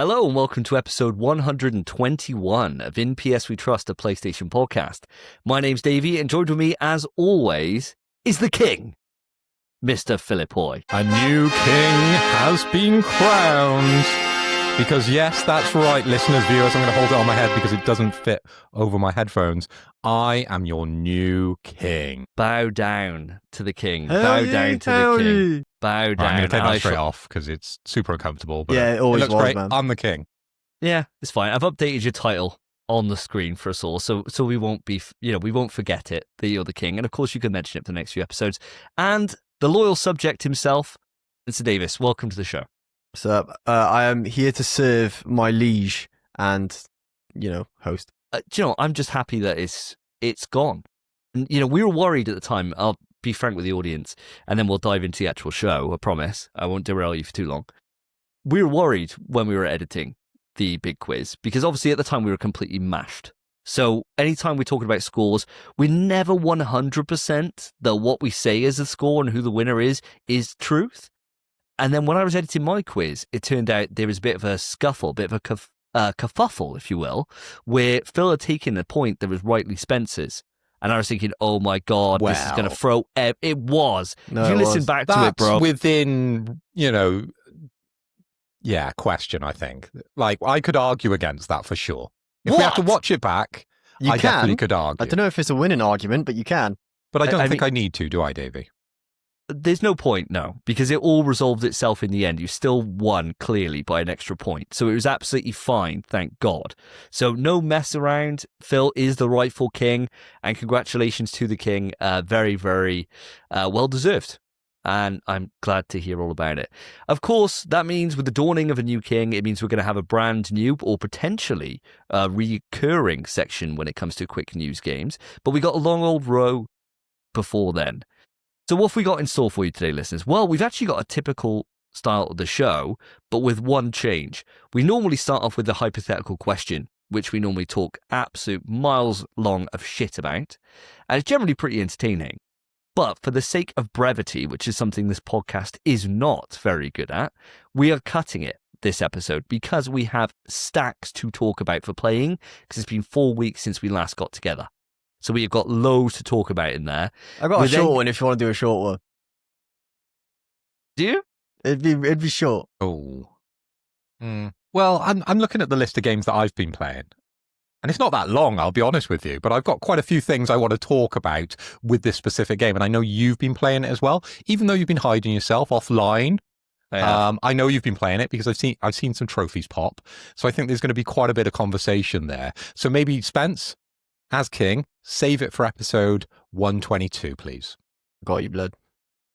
Hello and welcome to episode 121 of In PS We Trust, a PlayStation podcast. My name's Davey, and joined with me, as always, is the king, Mr. Philip Hoy. A new king has been crowned. Because yes, that's right, listeners, viewers, I'm going to hold it on my head because it doesn't fit over my headphones. I am your new king. Bow down to the king. Bow down to the king. Bow down. Right, I'm going to take that straight off because it's super uncomfortable. But yeah, it always looks was, great. man. I'm the king. Yeah, it's fine. I've updated your title on the screen for us all, so we won't be, we won't forget it that you're the king. And of course, you can mention it for the next few episodes. And the loyal subject himself, Mr. Davis, welcome to the show. So I am here to serve my liege and, host. I'm just happy that it's gone. And, we were worried at the time. I'll be frank with the audience, and then we'll dive into the actual show. I promise. I won't derail you for too long. We were worried when we were editing the big quiz because obviously at the time we were completely mashed. So anytime we're talking about scores, we're never 100% that what we say as a score and who the winner is truth. And then when I was editing my quiz, it turned out there was a bit of a scuffle, a bit of a kerfuffle, if you will, where Phil had taken a point that was rightly Spence's. And I was thinking, oh my God, this is going to throw... It was. No, if you listen back to it, bro. That's within, question, I think. Like, I could argue against that for sure. If we have to watch it back, I definitely could argue. I don't know if it's a winning argument, but you can. But I don't think I need to, do I, Davey? There's no point, no, because it all resolved itself in the end. You still won, clearly, by an extra point. So it was absolutely fine, thank God. So no mess around. Phil is the rightful king, and congratulations to the king. Very, very well-deserved. And I'm glad to hear all about it. Of course, that means with the dawning of a new king, it means we're going to have a brand new or potentially recurring section when it comes to quick news games. But we got a long old row before then. So what have we got in store for you today, listeners? Well, we've actually got a typical style of the show, but with one change. We normally start off with the hypothetical question, which we normally talk absolute miles long of shit about, and it's generally pretty entertaining. But for the sake of brevity, which is something this podcast is not very good at, we are cutting it this episode because we have stacks to talk about for playing, because it's been 4 weeks since we last got together. So we've got loads to talk about in there. I've got a short one if you want to do a short one. Do you? It'd be short. Oh. Well, I'm looking at the list of games that I've been playing. And it's not that long, I'll be honest with you. But I've got quite a few things I want to talk about with this specific game. And I know you've been playing it as well. Even though you've been hiding yourself offline. I know you've been playing it because I've seen some trophies pop. So I think there's going to be quite a bit of conversation there. So maybe Spence, as king, save it for episode 122, please. Got you, blood.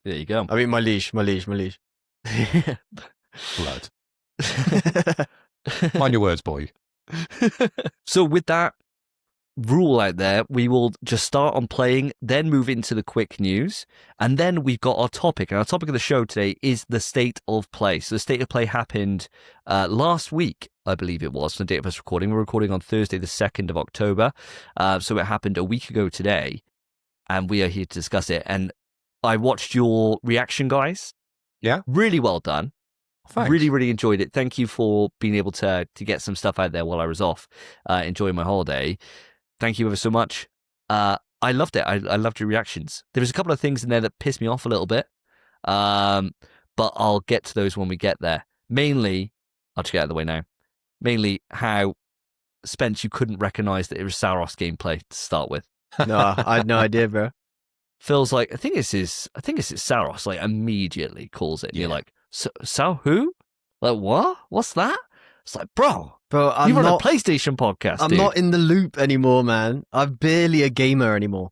There you go. I mean, my liege. Blood. Mind your words, boy. So with that rule out there, we will just start on playing, then move into the quick news, and then we've got our topic. And our topic of the show today is the state of play. So the state of play happened last week, I believe it was, the date of us recording. We're recording on Thursday, the 2nd of October. So it happened a week ago today, and we are here to discuss it. And I watched your reaction, guys. Yeah. Really well done. Thanks. Really, really enjoyed it. Thank you for being able to get some stuff out there while I was off, enjoying my holiday. Thank you ever so much. I loved it. I loved your reactions. There was a couple of things in there that pissed me off a little bit, but I'll get to those when we get there. Mainly, I'll just get out of the way now. Mainly how, Spence, you couldn't recognise that it was Saros gameplay to start with. No, I had no idea, bro. Phil's like, I think it's Saros, like immediately calls it. And you're like, so who? Like, what? What's that? It's like, bro, you run a PlayStation podcast, I'm dude. not in the loop anymore, man. I'm barely a gamer anymore.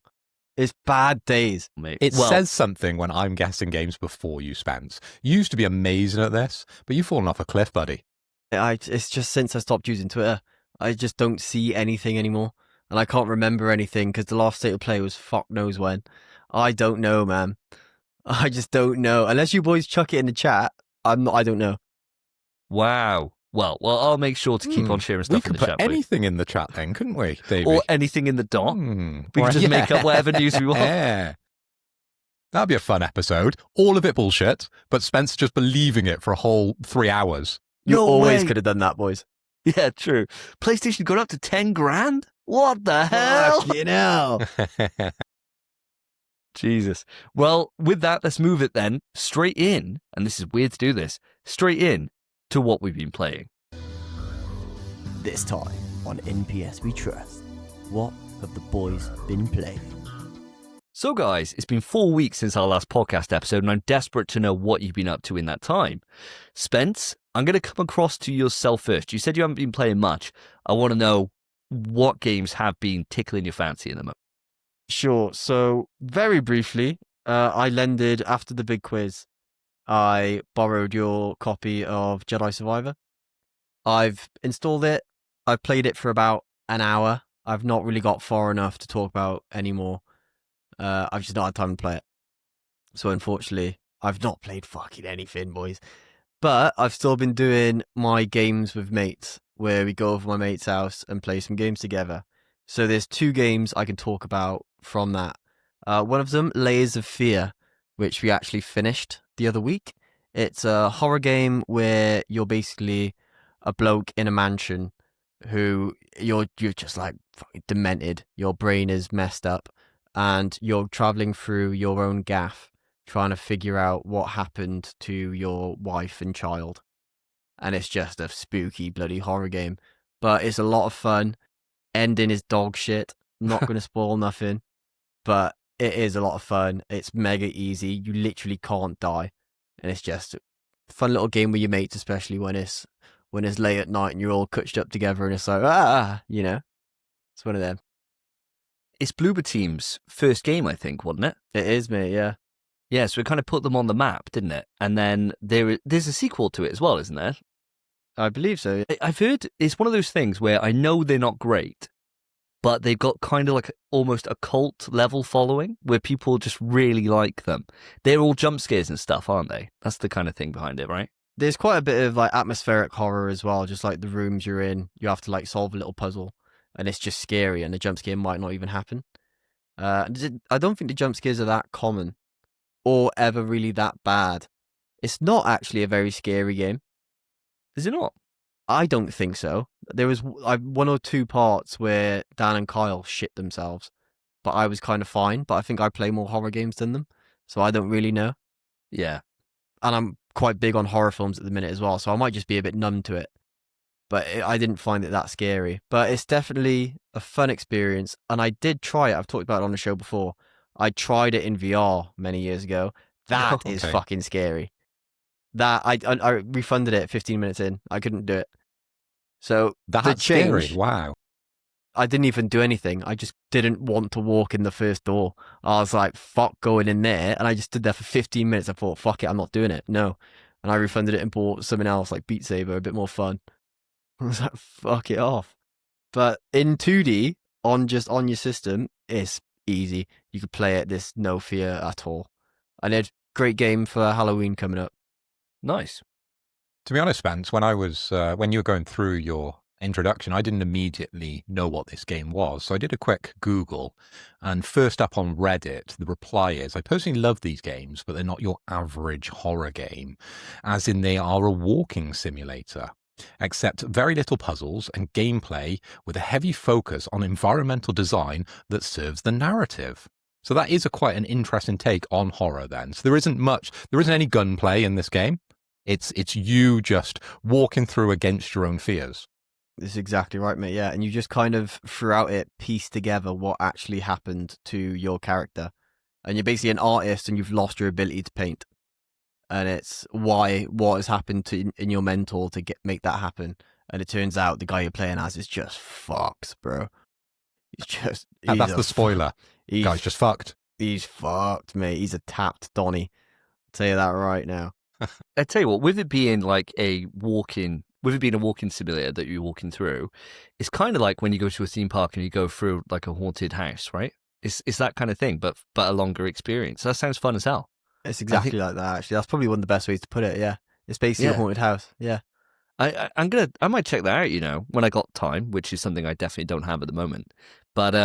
It's bad days. It says something when I'm guessing games before you, Spence. You used to be amazing at this, but you've fallen off a cliff, buddy. It's just since I stopped using Twitter, I just don't see anything anymore. And I can't remember anything because the last state of play was fuck knows when. I don't know, man. I just don't know. Unless you boys chuck it in the chat, I don't know. Wow. Well, I'll make sure to keep on sharing stuff in the chat. We could put anything in the chat then, couldn't we, Davey? Or anything in the dot. We could just make up whatever news we want. Yeah. That'd be a fun episode. All of it bullshit, but Spence just believing it for a whole 3 hours. You No always way. could have done that, boys. Yeah, true. PlayStation got up to 10 grand? What the hell? Fucking hell. Jesus. Well, with that, let's move it then straight in, and this is weird to do this, straight in to what we've been playing. This time on NPS We Trust, what have the boys been playing? So, guys, it's been 4 weeks since our last podcast episode, and I'm desperate to know what you've been up to in that time. Spence, I'm going to come across to yourself first. You said you haven't been playing much. I want to know what games have been tickling your fancy in the moment. Sure. So, very briefly, I lended after the big quiz. I borrowed your copy of Jedi Survivor. I've installed it. I've played it for about an hour. I've not really got far enough to talk about anymore. I've just not had time to play it. So, unfortunately, I've not played fucking anything, boys. But I've still been doing my games with mates, where we go over my mate's house and play some games together. So there's 2 games I can talk about from that. One of them, Layers of Fear, which we actually finished the other week. It's a horror game where you're basically a bloke in a mansion who you're just like fucking demented. Your brain is messed up, and you're traveling through your own gaff, trying to figure out what happened to your wife and child. And it's just a spooky bloody horror game, but it's a lot of fun. Ending is dog shit. Not going to spoil nothing, but it is a lot of fun. It's mega easy. You literally can't die, and it's just a fun little game with your mates, especially when it's late at night and you're all cutched up together, and it's like it's one of them. It's Bloober Team's first game, I think, wasn't it? It is, mate. Yeah. Yeah, so it kind of put them on the map, didn't it? And then there's a sequel to it as well, isn't there? I believe so. I've heard it's one of those things where I know they're not great, but they've got kind of like almost a cult level following where people just really like them. They're all jump scares and stuff, aren't they? That's the kind of thing behind it, right? There's quite a bit of like atmospheric horror as well, just like the rooms you're in. You have to like solve a little puzzle, and it's just scary, and the jump scare might not even happen. I don't think the jump scares are that common or ever really that bad. It's not actually a very scary game. Is it not? I don't think so. There was 1 or 2 parts where Dan and Kyle shit themselves, but I was kind of fine. But I think I play more horror games than them, so I don't really know. Yeah. And I'm quite big on horror films at the minute as well, so I might just be a bit numb to it. But I didn't find it that scary. But it's definitely a fun experience, and I did try it. I've talked about it on the show before. I tried it in VR many years ago. That is fucking scary. That I refunded it 15 minutes in. I couldn't do it. So That's scary. Wow. I didn't even do anything. I just didn't want to walk in the first door. I was like, fuck going in there. And I just stood there for 15 minutes. I thought, fuck it, I'm not doing it. No. And I refunded it and bought something else like Beat Saber, a bit more fun. I was like, fuck it off. But in 2D, on your system, it's easy. You could play it. There's no fear at all. And it's a great game for Halloween coming up. Nice. To be honest, Spence, when you were going through your introduction, I didn't immediately know what this game was. So I did a quick Google, and first up on Reddit, the reply is, I personally love these games, but they're not your average horror game, as in they are a walking simulator, except very little puzzles and gameplay with a heavy focus on environmental design that serves the narrative. So that is quite an interesting take on horror then. So there isn't any gunplay in this game. It's you just walking through against your own fears. This is exactly right, mate. Yeah, and you just kind of throughout it piece together what actually happened to your character, and you're basically an artist, and you've lost your ability to paint, and it's what has happened in your mental to make that happen. And it turns out the guy you're playing as is just fucked, bro. And that's the spoiler. Guy's just fucked. He's fucked, mate. He's a tapped Donnie. I'll tell you that right now. I tell you what, with it being a walking simulator that you're walking through, it's kind of like when you go to a theme park and you go through like a haunted house, right? It's that kind of thing, but a longer experience. That sounds fun as hell. It's exactly like that, actually. That's probably one of the best ways to put it. Yeah, it's basically a haunted house. Yeah, I might check that out. When I got time, which is something I definitely don't have at the moment. But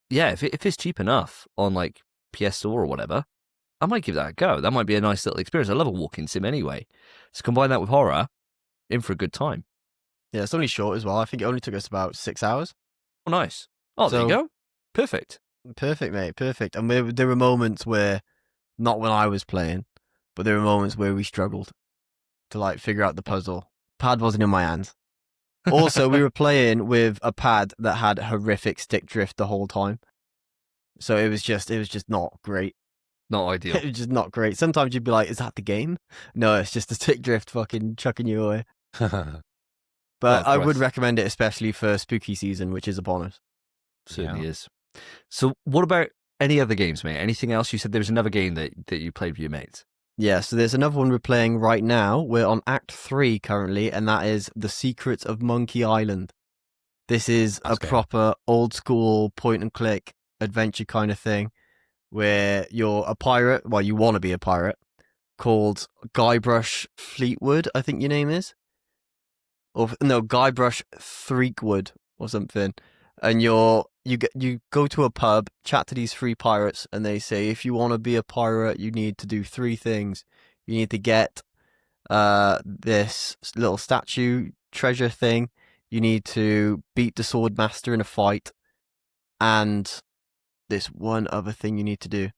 yeah, if it's cheap enough on like PS Store or whatever, I might give that a go. That might be a nice little experience. I love a walking sim anyway. So combine that with horror, in for a good time. Yeah, it's only short as well. I think it only took us about 6 hours. Oh, nice. Oh, there you So- go. Perfect. Perfect, mate. Perfect. And there were moments where, not when I was playing, but there were moments where we struggled to like figure out the puzzle. Pad wasn't in my hands. Also, we were playing with a pad that had horrific stick drift the whole time. So it was just not great. Not ideal. It was just not great. Sometimes you'd be like, is that the game? No, it's just the stick drift fucking chucking you away. But I would recommend it, especially for spooky season, which is upon us. Certainly is. So what about any other games, mate? Anything else? You said there was another game that you played with your mates. Yeah, so there's another one we're playing right now. We're on Act 3 currently, and that is The Secrets of Monkey Island. This is a proper old school point and click adventure kind of thing where you're a pirate, well, you want to be a pirate, called Guybrush Fleetwood, I think your name is. Or no, Guybrush Threepwood or something. And you go to a pub, chat to these 3 pirates, and they say, if you want to be a pirate, you need to do 3 things. You need to get this little statue treasure thing. You need to beat the sword master in a fight. And this one other thing you need to do.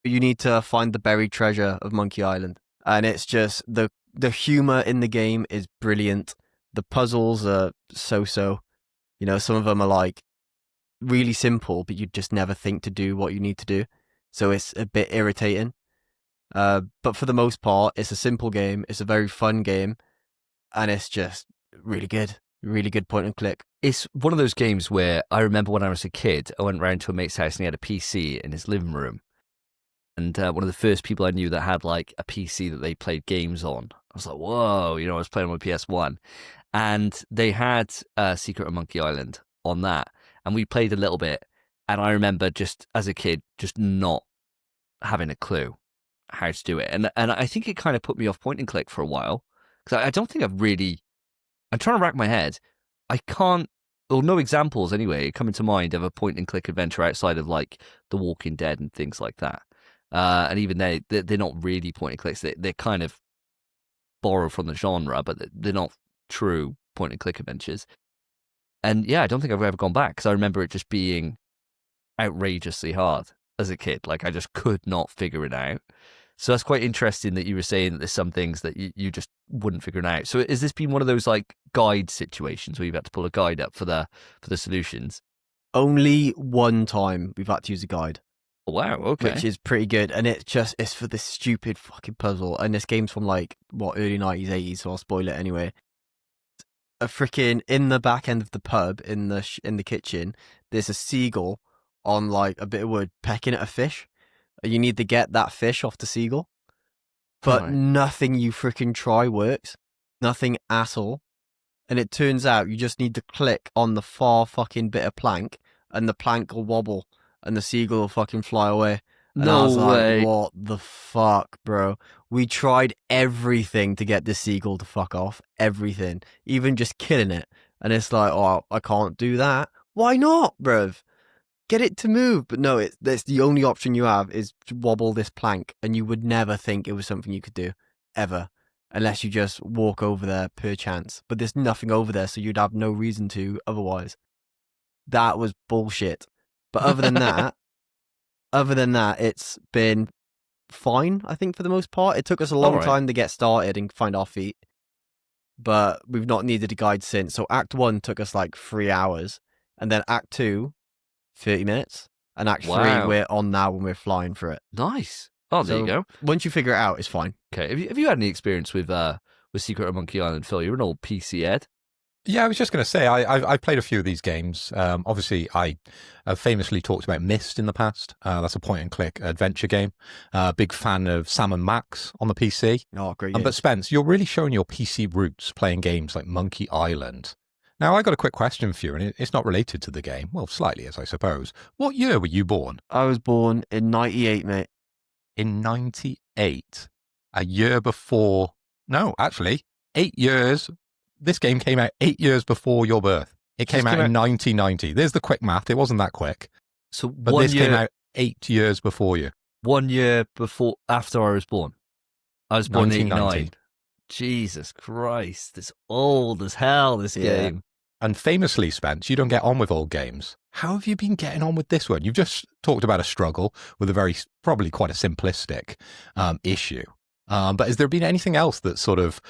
You need to find the buried treasure of Monkey Island. And it's just, the humor in the game is brilliant. The puzzles are so-so. You know, some of them are like really simple, but you just never think to do what you need to do. So it's a bit irritating. But for the most part, it's a simple game. It's a very fun game. And it's just really good. Really good point and click. It's one of those games where I remember when I was a kid, I went round to a mate's house and he had a PC in his living room. And one of the first people I knew that had like a PC that they played games on. I was like, whoa, I was playing on my PS1. And they had Secret of Monkey Island on that. And we played a little bit. And I remember just as a kid, just not having a clue how to do it. And I think it kind of put me off point and click for a while. Because I don't think I'm trying to rack my head. I can't, well, no examples anyway coming to mind of a point and click adventure outside of like The Walking Dead and things like that. And even they're not really point and clicks. They're kind of borrow from the genre, but they're not true point and click adventures. And yeah, I don't think I've ever gone back because I remember it just being outrageously hard as a kid. Like I just could not figure it out. So that's quite interesting that you were saying that there's some things that you just wouldn't figure it out. So has this been one of those like guide situations where you've had to pull a guide up for the solutions? Only one time we've had to use a guide. Oh, wow, okay. Which is pretty good. And it's for this stupid fucking puzzle. And this game's from like, early 90s, 80s, so I'll spoil it anyway. A freaking, in the back end of the pub, in the kitchen, there's a seagull on like a bit of wood pecking at a fish. You need to get that fish off the seagull. But nothing you freaking try works. Nothing at all. And it turns out you just need to click on the far fucking bit of plank and the plank will wobble and the seagull will fucking fly away. And I was way. like, what the fuck, bro? We tried everything to get this seagull to fuck off. Everything. Even just killing it. And it's like, oh, I can't do that. Why not, bruv? Get it to move. But no, that's the only option you have is to wobble this plank. And you would never think it was something you could do. Ever. Unless you just walk over there per chance. But there's nothing over there, so you'd have no reason to otherwise. That was bullshit. But other than that, it's been fine, I think, for the most part. It took us a long time to get started and find our feet. But we've not needed a guide since. So Act 1 took us like 3 hours. And then Act 2, 30 minutes. And Act 3, we're on now when we're flying for it. Nice. Oh, there you go. Once you figure it out, it's fine. Okay. Have you had any experience with Secret of Monkey Island, Phil? You're an old PC Ed. Yeah, I was just going to say, I've played a few of these games. Obviously, I have famously talked about Myst in the past. That's a point-and-click adventure game. Big fan of Sam & Max on the PC. Oh, great game. But Spence, you're really showing your PC roots playing games like Monkey Island. Now, I got a quick question for you, and it's not related to the game. Well, slightly, as I suppose. What year were you born? I was born in 98, mate. In 98? A year before... No, actually, 8 years... This game came out 8 years before your birth. It came out in 1990. There's the quick math. It wasn't that quick. But this came out 8 years before you. 1 year after I was born. I was born in 89. Jesus Christ, it's old as hell, this Yeah. game. And famously, Spence, you don't get on with old games. How have you been getting on with this one? You've just talked about a struggle with a probably quite a simplistic issue. But has there been anything else that's sort of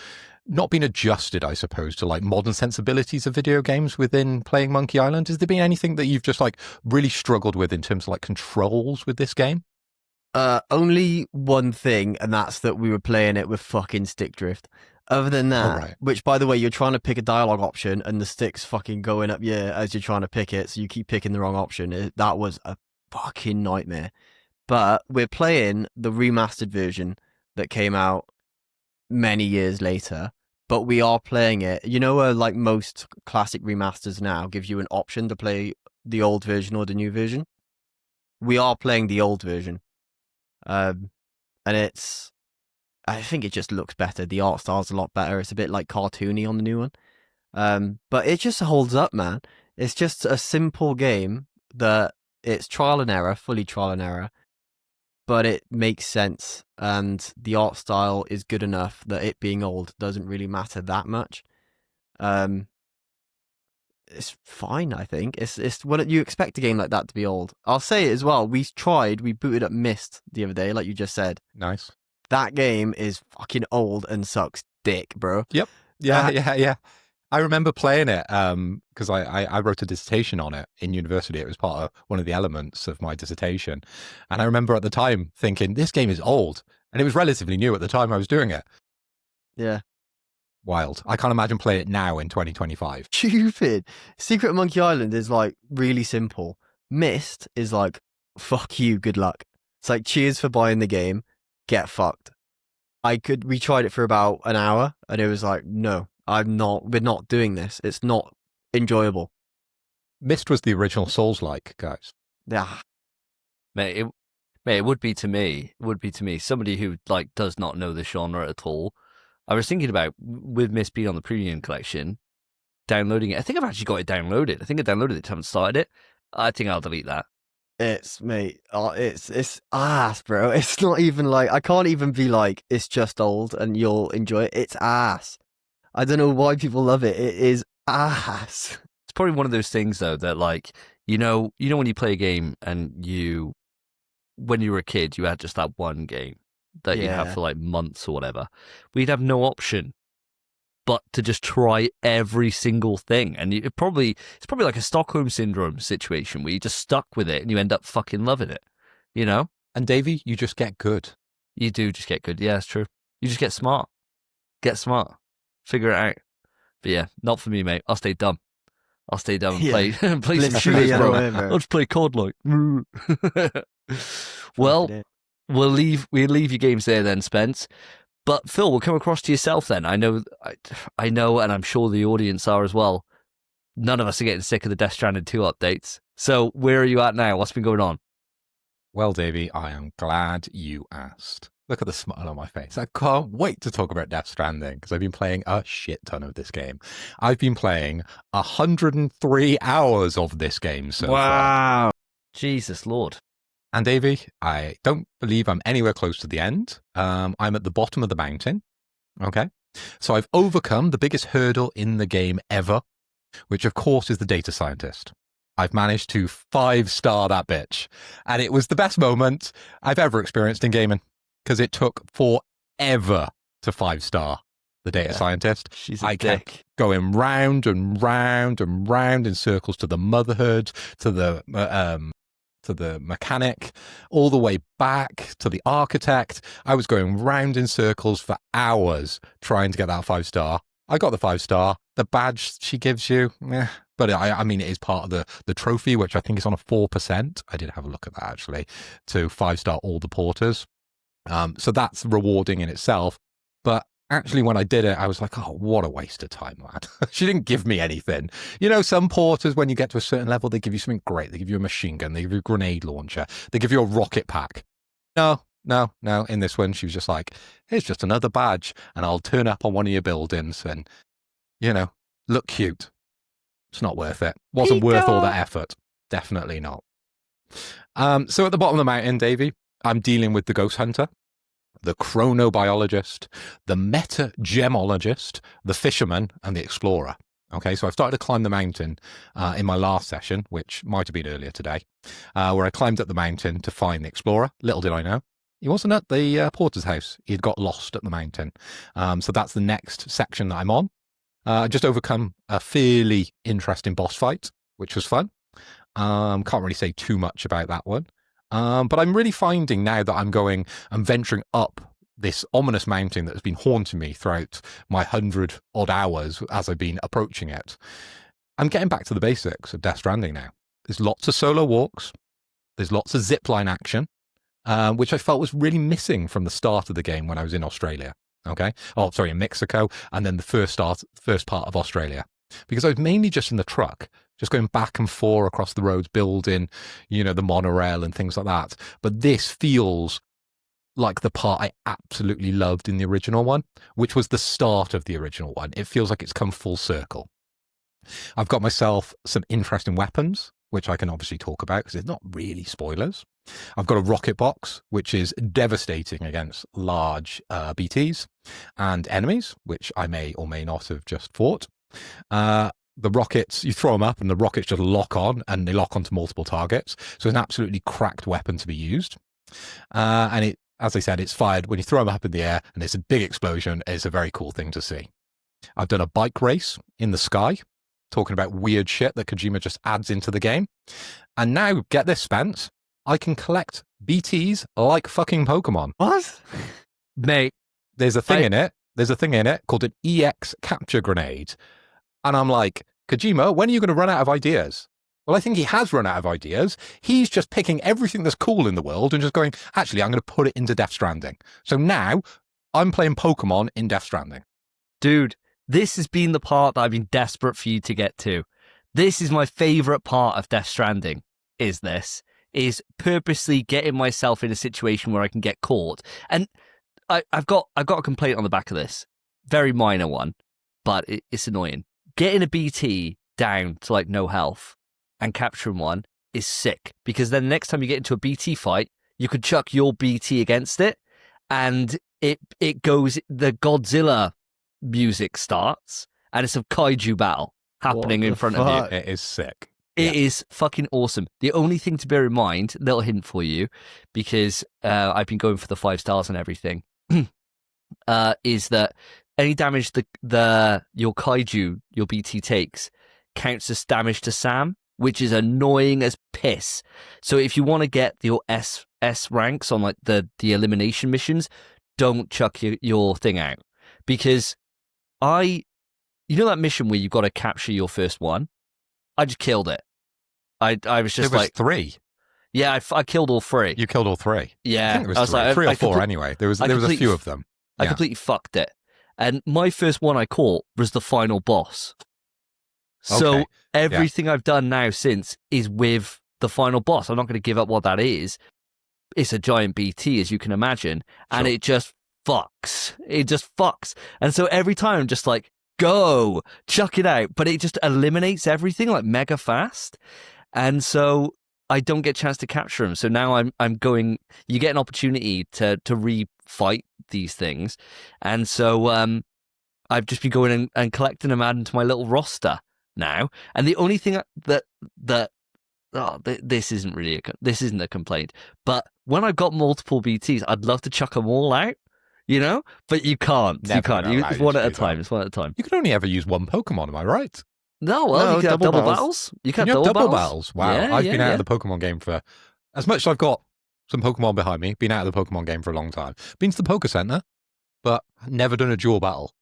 not been adjusted, I suppose, to like modern sensibilities of video games within playing Monkey Island? Has there been anything that you've just like really struggled with in terms of like controls with this game? Only one thing, and that's that we were playing it with fucking stick drift. Other than that, right. which by the way, you're trying to pick a dialogue option and the stick's fucking going up as you're trying to pick it, so you keep picking the wrong option. That was a fucking nightmare. But we're playing the remastered version that came out many years later, but we are playing it. You know, like most classic remasters now give you an option to play the old version or the new version. We are playing the old version. And I think it just looks better. The art style's a lot better. It's a bit like cartoony on the new one. But it just holds up, man. It's just a simple game that it's trial and error, fully trial and error, but it makes sense. And the art style is good enough that it being old doesn't really matter that much. It's fine, I think. It's what you expect a game like that to be old. I'll say it as well. We booted up Myst the other day, like you just said. Nice. That game is fucking old and sucks dick, bro. Yep. Yeah. I remember playing it because I wrote a dissertation on it in university. It was part of one of the elements of my dissertation. And I remember at the time thinking, this game is old. And it was relatively new at the time I was doing it. Yeah. Wild. I can't imagine playing it now in 2025. Stupid. Secret of Monkey Island is like really simple. Myst is like, fuck you, good luck. It's like, cheers for buying the game. Get fucked. We tried it for about an hour and it was like, no, we're not doing this. It's not enjoyable. Myst was the original Souls-like, guys. Yeah. Mate, it would be to me. It would be to me. Somebody who like does not know the genre at all. I was thinking about, with Myst being on the premium collection, downloading it. I think I've actually got it downloaded. I think I downloaded it, haven't started it. I think I'll delete that. It's ass, bro. It's not even like, I can't even be like, it's just old and you'll enjoy it. It's ass. I don't know why people love it. It is ass. It's probably one of those things though that like, you know when you play a game and when you were a kid, you had just that one game that you'd have for like months or whatever. We'd have no option but to just try every single thing. And it's probably like a Stockholm Syndrome situation where you're just stuck with it and you end up fucking loving it, you know? And Davey, you just get good. You do just get good. Yeah, it's true. You just get smart. Get smart. Figure it out. But yeah, not for me, mate. I'll stay dumb. I'll stay dumb and play some shooters, bro. I'll just play COD like. Well, we'll leave your games there then, Spence. But Phil, we'll come across to yourself then. I know, and I'm sure the audience are as well. None of us are getting sick of the Death Stranding 2 updates. So where are you at now? What's been going on? Well, Davey, I am glad you asked. Look at the smile on my face. I can't wait to talk about Death Stranding because I've been playing a shit ton of this game. I've been playing 103 hours of this game so far. Wow. Jesus Lord. And Davey, I don't believe I'm anywhere close to the end. I'm at the bottom of the mountain. Okay. So I've overcome the biggest hurdle in the game ever, which of course is the data scientist. I've managed to 5-star that bitch. And it was the best moment I've ever experienced in gaming because it took forever to 5-star the data scientist. She's a I dick. kept going round and round and round in circles to the motherhood, to the mechanic, all the way back to the architect. I was going round in circles for hours trying to get that 5-star. I got the 5-star. The badge she gives you, but I mean, it is part of the trophy, which I think is on a 4%. I did have a look at that actually, to 5-star all the porters. So that's rewarding in itself. But actually, when I did it, I was like, oh, what a waste of time, man. She didn't give me anything. You know, some porters, when you get to a certain level, they give you something great. They give you a machine gun. They give you a grenade launcher. They give you a rocket pack. No. In this one, she was just like, here's just another badge, and I'll turn up on one of your buildings and, you know, look cute. It's not worth it. Wasn't worth all that effort. Definitely not. So at the bottom of the mountain, Davey, I'm dealing with the ghost hunter. the chronobiologist, the meta-gemologist, the fisherman, and the explorer. Okay, so I've started to climb the mountain in my last session, which might have been earlier today, where I climbed up the mountain to find the explorer. Little did I know, he wasn't at the porter's house. He had got lost at the mountain. So that's the next section that I'm on. Just overcome a fairly interesting boss fight, which was fun. Can't really say too much about that one. But I'm really finding now that I'm venturing up this ominous mountain that has been haunting me throughout my 100 odd hours as I've been approaching it. I'm getting back to the basics of Death Stranding now. There's lots of solo walks. There's lots of zipline action, which I felt was really missing from the start of the game when I was in Australia. Okay. Oh, sorry, in Mexico, and then the first part of Australia, because I was mainly just in the truck, just going back and forth across the roads, building, the monorail and things like that. But this feels like the part I absolutely loved in the original one, which was the start of the original one. It feels like it's come full circle. I've got myself some interesting weapons, which I can obviously talk about because it's not really spoilers. I've got a rocket box, which is devastating against large BTs and enemies, which I may or may not have just fought. The rockets, you throw them up and the rockets just lock on, and they lock onto multiple targets. So it's an absolutely cracked weapon to be used. And it, as I said, it's fired when you throw them up in the air and it's a big explosion. It's a very cool thing to see. I've done a bike race in the sky, talking about weird shit that Kojima just adds into the game. And now, get this, Spence, I can collect BTs like fucking Pokemon. What? Mate, There's a thing in it. There's a thing in it called an EX capture grenade. And I'm like, Kojima, when are you going to run out of ideas? Well, I think he has run out of ideas. He's just picking everything that's cool in the world and just going, actually, I'm going to put it into Death Stranding. So now I'm playing Pokemon in Death Stranding. dude, this has been the part that I've been desperate for you to get to. This is my favourite part of Death Stranding, is purposely getting myself in a situation where I can get caught. And I've got a complaint on the back of this. Very minor one, but it's annoying. Getting a BT down to like no health and capturing one is sick, because then the next time you get into a BT fight, you could chuck your BT against it and it goes, the Godzilla music starts and it's a kaiju battle happening in front of you. It is sick. It is fucking awesome. The only thing to bear in mind, little hint for you, because I've been going for the 5 stars and everything, is that any damage your kaiju, your BT takes, counts as damage to Sam, which is annoying as piss. So if you want to get your S ranks on like the elimination missions, don't chuck your thing out, because you know that mission where you got to capture your first one? I just killed it. I was just there was like 3. Yeah, I killed all 3. You killed all 3. Yeah, I think it was 3 or 4 anyway. There was a few of them. I completely fucked it. And my first one I caught was the final boss. So Okay. everything I've done now since is with the final boss. I'm not going to give up what that is. It's a giant BT, as you can imagine, and Sure. it just fucks. It just fucks. And so every time I'm just like, go, chuck it out. But it just eliminates everything like mega fast. And so I don't get a chance to capture them. So now I'm going, you get an opportunity to re-fight these things. And so I've just been going and collecting them, adding to my little roster now. And the only thing this isn't a complaint, but when I've got multiple BTs, I'd love to chuck them all out, but you can't. It's one at a time. It's one at a time. You can only ever use one Pokemon, am I right? No, well, you can have double battles. You can have double battles. Wow. Yeah, I've been out of the Pokemon game for, as much as I've got some Pokemon behind me, been out of the Pokemon game for a long time. Been to the Poke Center, but never done a dual battle.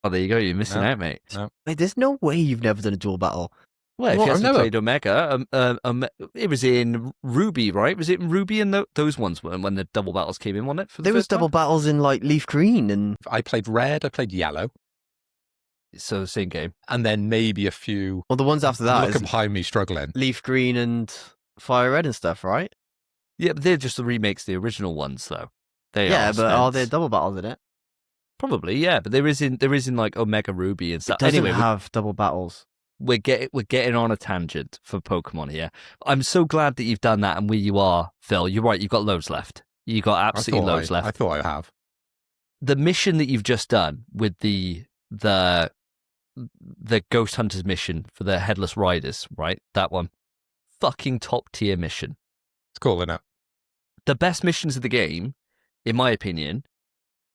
Oh, there you go. You're missing out, mate. No. Wait, there's no way you've never done a dual battle. Well, if you haven't played Omega, it was in Ruby, right? Was it in Ruby and those ones when the double battles came in, wasn't it? There was double battles in like Leaf Green and... I played Red, I played Yellow. So the same game. And then maybe a few... Well, the ones after that Look behind me struggling. Leaf Green and Fire Red and stuff, right? Yeah, but they're just the remakes of the original ones, though. Are there double battles in it? Probably, yeah. But there is in like Omega Ruby and stuff. It doesn't Anyway, have double battles. We're getting on a tangent for Pokemon here. I'm so glad that you've done that and where you are, Phil. You're right. You've got loads left. You got absolutely loads left. I thought I have. The mission that you've just done with the Ghost Hunters mission for the Headless Riders, right? That one. Fucking top tier mission. It's cool, isn't it? The best missions of the game, in my opinion,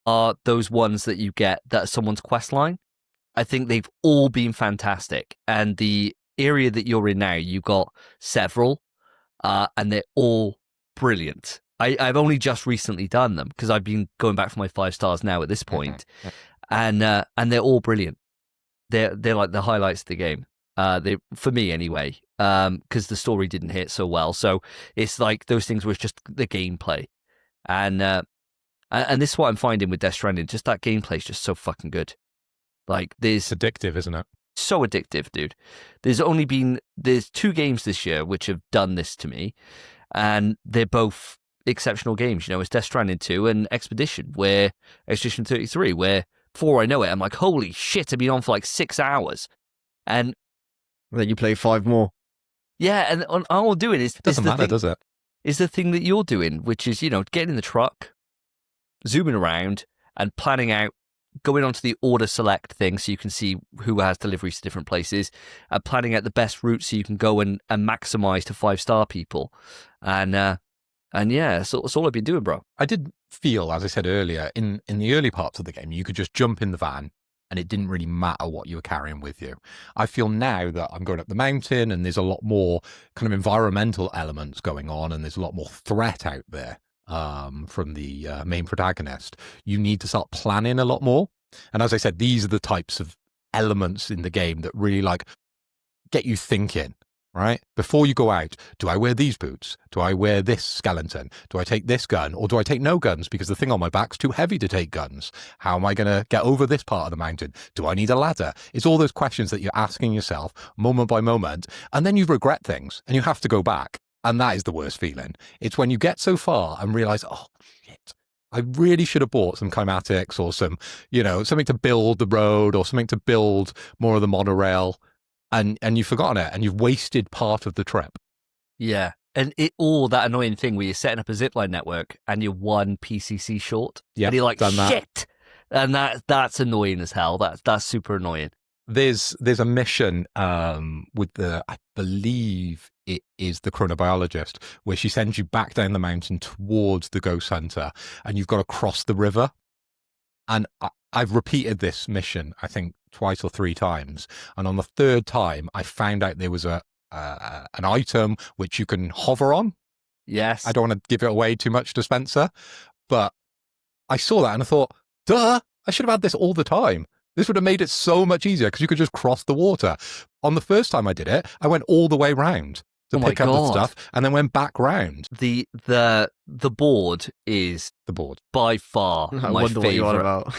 are those ones that you get that are someone's quest line. I think they've all been fantastic. And the area that you're in now, you got several, and they're all brilliant. I've only just recently done them because I've been going back for my 5 stars now at this point, and they're all brilliant. They're like the highlights of the game. They, for me anyway, because the story didn't hit so well. So it's like those things where it's just the gameplay, and this is what I'm finding with Death Stranding. Just that gameplay is just so fucking good. Like It's addictive, isn't it? So addictive, dude. There's 2 games this year which have done this to me, and they're both exceptional games. You know, it's Death Stranding 2 and Expedition 33, where before I know it, I'm like, holy shit, I've been on for like 6 hours. And then you play 5 more. Yeah, and all I'm doing is... Doesn't matter, does it? Is the thing that you're doing, which is, you know, getting in the truck, zooming around, and planning out, going onto the order select thing so you can see who has deliveries to different places, and planning out the best route so you can go and maximize to 5-star people. And yeah, so that's all I've been doing, bro. I did feel, as I said earlier, in the early parts of the game, you could just jump in the van and it didn't really matter what you were carrying with you. I feel now that I'm going up the mountain and there's a lot more kind of environmental elements going on and there's a lot more threat out there from the main protagonist. You need to start planning a lot more. And as I said, these are the types of elements in the game that really like get you thinking. Right? Before you go out, do I wear these boots? Do I wear this skeleton? Do I take this gun? Or do I take no guns because the thing on my back's too heavy to take guns? How am I going to get over this part of the mountain? Do I need a ladder? It's all those questions that you're asking yourself moment by moment. And then you regret things and you have to go back. And that is the worst feeling. It's when you get so far and realize, oh, shit, I really should have bought some climatics or some, you know, something to build the road or something to build more of the monorail. And you've forgotten it, and you've wasted part of the trip. Yeah, and that annoying thing where you're setting up a zipline network and you're 1 PCC short. Yeah, and you're like, shit, and that's annoying as hell. That's super annoying. There's a mission with I believe it is the chronobiologist, where she sends you back down the mountain towards the ghost hunter, and you've got to cross the river. And I've repeated this mission, I think, 2 or 3 times. And on the 3rd time, I found out there was an item which you can hover on. Yes. I don't want to give it away too much to Spencer, but I saw that and I thought, duh, I should have had this all the time. This would have made it so much easier because you could just cross the water. On the first time I did it, I went all the way round to pick up the stuff and then went back round. The board is by far I my wonder favorite. what you're on about.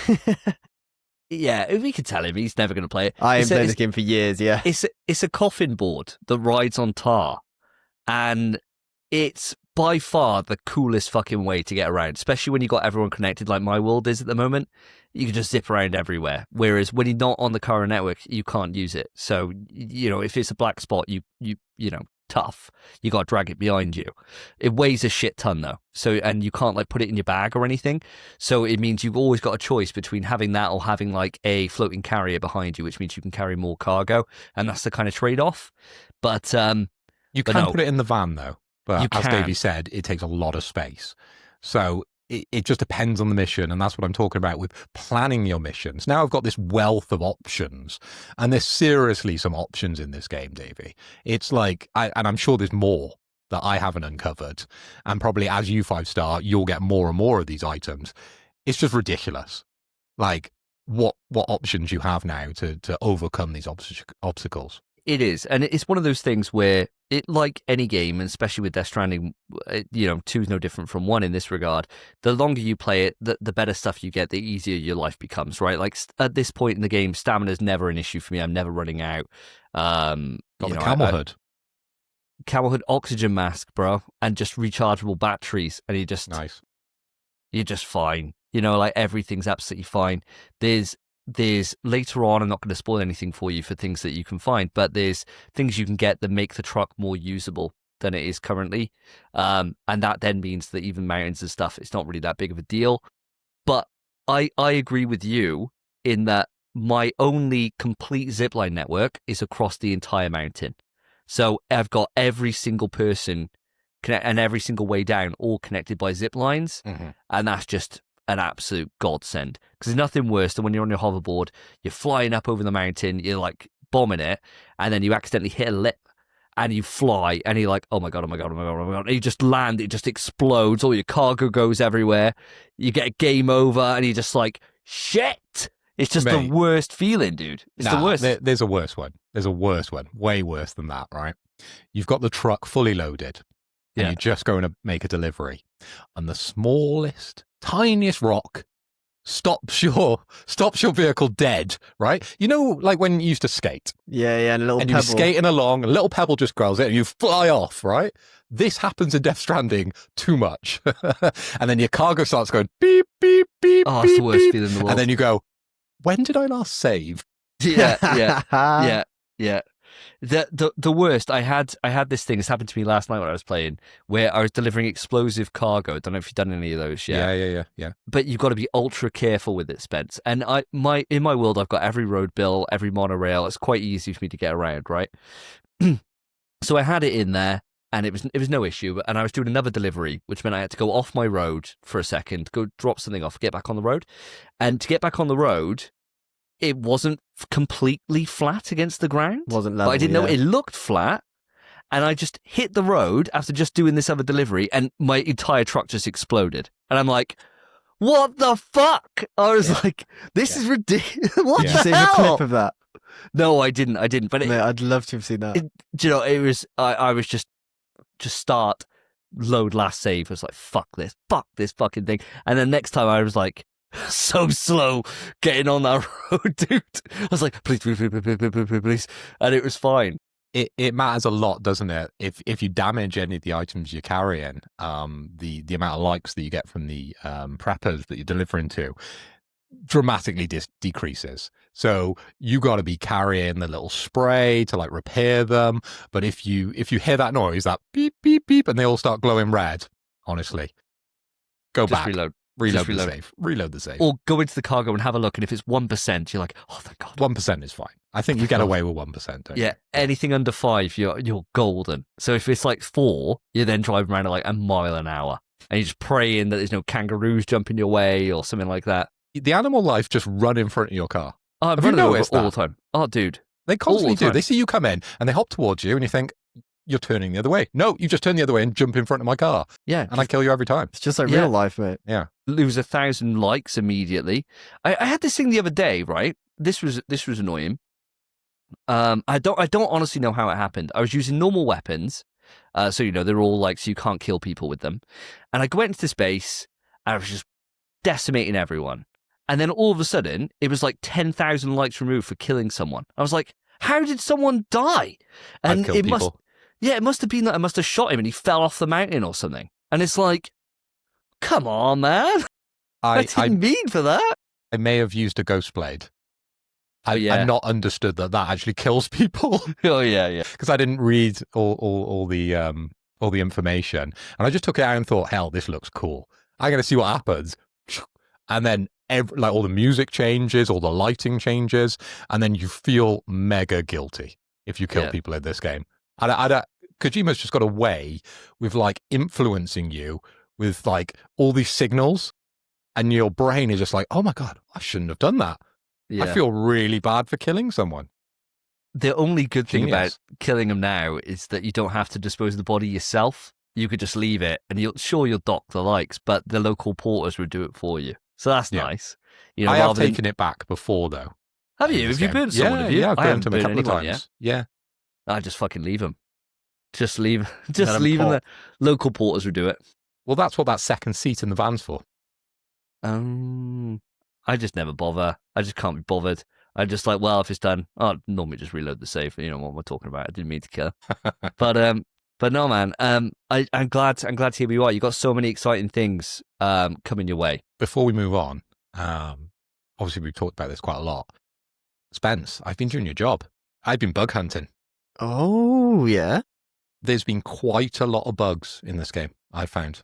Yeah, we can tell him he's never going to play it. I haven't played this game for years, yeah. It's a coffin board that rides on tar, and it's by far the coolest fucking way to get around, especially when you got everyone connected like my world is at the moment. You can just zip around everywhere, whereas when you're not on the current network, you can't use it. So, you know, if it's a black spot, you know, tough. You got to drag it behind you. It weighs a shit ton though. So, and you can't like put it in your bag or anything. So it means you've always got a choice between having that or having like a floating carrier behind you, which means you can carry more cargo. And that's the kind of trade-off. But you can put it in the van though. But as Davey said, it takes a lot of space. So it just depends on the mission. And that's what I'm talking about with planning your missions. Now I've got this wealth of options. And there's seriously some options in this game, Davey. It's like, and I'm sure there's more that I haven't uncovered. And probably as you 5-star, you'll get more and more of these items. It's just ridiculous. Like what options you have now to overcome these obstacles. It is, and it's one of those things where it, like any game, and especially with Death Stranding, you know, 2 is no different from 1 in this regard. The longer you play it, the better stuff you get, the easier your life becomes, right? Like at this point in the game, stamina is never an issue for me. I'm never running out. Got the camel hood. Camel hood, oxygen mask, bro, and just rechargeable batteries, and you're just fine. You know, like everything's absolutely fine. There's later on, I'm not going to spoil anything for you for things that you can find, but there's things you can get that make the truck more usable. than it is currently. And that then means that even mountains and stuff, it's not really that big of a deal. But I agree with you in that my only complete zipline network is across the entire mountain. So I've got every single person and every single way down all connected by zip lines. And that's just an absolute godsend. Because there's nothing worse than when you're on your hoverboard, you're flying up over the mountain, you're like bombing it, and then you accidentally hit a lip and you fly and you're like, oh my God, oh my God, oh my God, oh my God. And you just land, it just explodes, all your cargo goes everywhere. You get a game over and you're just like, shit. It's just the worst feeling, dude. It's the worst. There's a worse one. There's a worse one. Way worse than that, right? You've got the truck fully loaded and you're just going to make a delivery. And the smallest, tiniest rock stops your vehicle dead, right? You know, like when you used to skate. Yeah, and a little and pebble. you're skating along, a little pebble just growls it and you fly off, right? This happens in Death Stranding too much. And then your cargo starts going beep, beep, beep, Oh, beep, it's the worst beep. feeling in the world. And then you go, when did I last save? Yeah. The worst. I had this thing. This happened to me last night when I was playing, where I was delivering explosive cargo. Don't know if you've done any of those yet. Yeah. But you've got to be ultra careful with it, Spence. And in my world, I've got every road bill, every monorail. It's quite easy for me to get around, right? So I had it in there, and it was no issue. And I was doing another delivery, which meant I had to go off my road for a second, go drop something off, get back on the road. And to get back on the road, it wasn't completely flat against the ground. Wasn't level, but I didn't know it looked flat. And I just hit the road after just doing this other delivery, and my entire truck just exploded. And I'm like, what the fuck? I was like, this is ridiculous. What the Seen a hell? clip of that? No, I didn't. But Mate, I'd love to have seen that. do you know, it was, I was just start, load, last save. I was like, fuck this fucking thing. And then next time I was like, so slow getting on that road, dude. I was like, please. And it was fine. It matters a lot, doesn't it? If you damage any of the items you're carrying, the amount of likes that you get from the preppers that you're delivering to dramatically decreases. So you got to be carrying the little spray to like repair them. But if you hear that noise, that beep beep beep, and they all start glowing red, honestly, go Just back, reload reload the save, or go into the cargo and have a look. And if it's 1%, you're like, oh thank God. 1% is fine. I think you get away with 1%. Don't you? Anything under 5, you're golden. So if it's like 4, you're then driving around at like a mile an hour, and you're just praying that there's no kangaroos jumping your way or something like that. The animal life just run in front of your car. Oh, Have you noticed all that? the time? Oh, dude. They constantly do. time. They see you come in and they hop towards you and you think, you're turning the other way. No, you just turn the other way and jump in front of my car. Yeah. And I kill you every time. It's just like real life, mate. Yeah. Lose 1,000 likes immediately. I had this thing the other day, right? This was annoying. I don't honestly know how it happened. I was using normal weapons. So, you know, they're all like, so you can't kill people with them. And I went into this base and I was just decimating everyone. And then all of a sudden, it was like 10,000 likes removed for killing someone. I was like, how did someone die? And I've killed people. It must have been that I must have shot him and he fell off the mountain or something. And it's like, come on, man. I didn't mean for that. I may have used a ghost blade. yeah. I've not understood that actually kills people. Oh, yeah. Because I didn't read all the information. And I just took it out and thought, hell, this looks cool. I'm going to see what happens. And then all the music changes, all the lighting changes, and then you feel mega guilty if you kill people in this game. Kojima's just got a way with like influencing you with like all these signals, and your brain is just like, oh my God, I shouldn't have done that. Yeah. I feel really bad for killing someone. The only good thing Genius. about killing them now is that you don't have to dispose of the body yourself. You could just leave it, and you'll dock the likes, but the local porters would do it for you. So that's nice. You know, I have taken it back before, though. Have you? Have you burnt someone? Have you? Yeah, I've I burnt haven't them a couple of anyone times. yet. Yeah. I just fucking leave them. Just leave Let them. 'em pop. The local porters would do it. Well, that's what that second seat in the van's for. I just never bother. I just can't be bothered. I just like, well, if it's done, I'll normally just reload the save. You know what we're talking about. I didn't mean to kill her. But no, man. I'm glad to hear you are. You got so many exciting things coming your way. Before we move on, obviously we've talked about this quite a lot. Spence, I've been doing your job. I've been bug hunting. Oh, yeah. there's been quite a lot of bugs in this game, I found.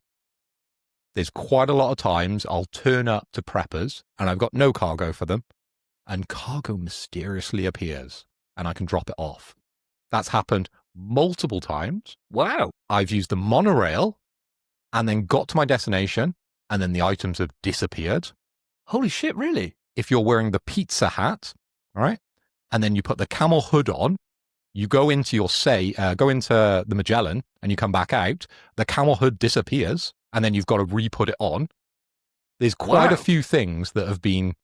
There's quite a lot of times I'll turn up to preppers and I've got no cargo for them, and cargo mysteriously appears and I can drop it off. That's happened multiple times. Wow. I've used the monorail and then got to my destination and then the items have disappeared. Holy shit, really? If you're wearing the pizza hat, right, and then you put the camel hood on, you go into go into the Magellan and you come back out, the camel hood disappears and then you've got to re-put it on. There's quite a few things that have been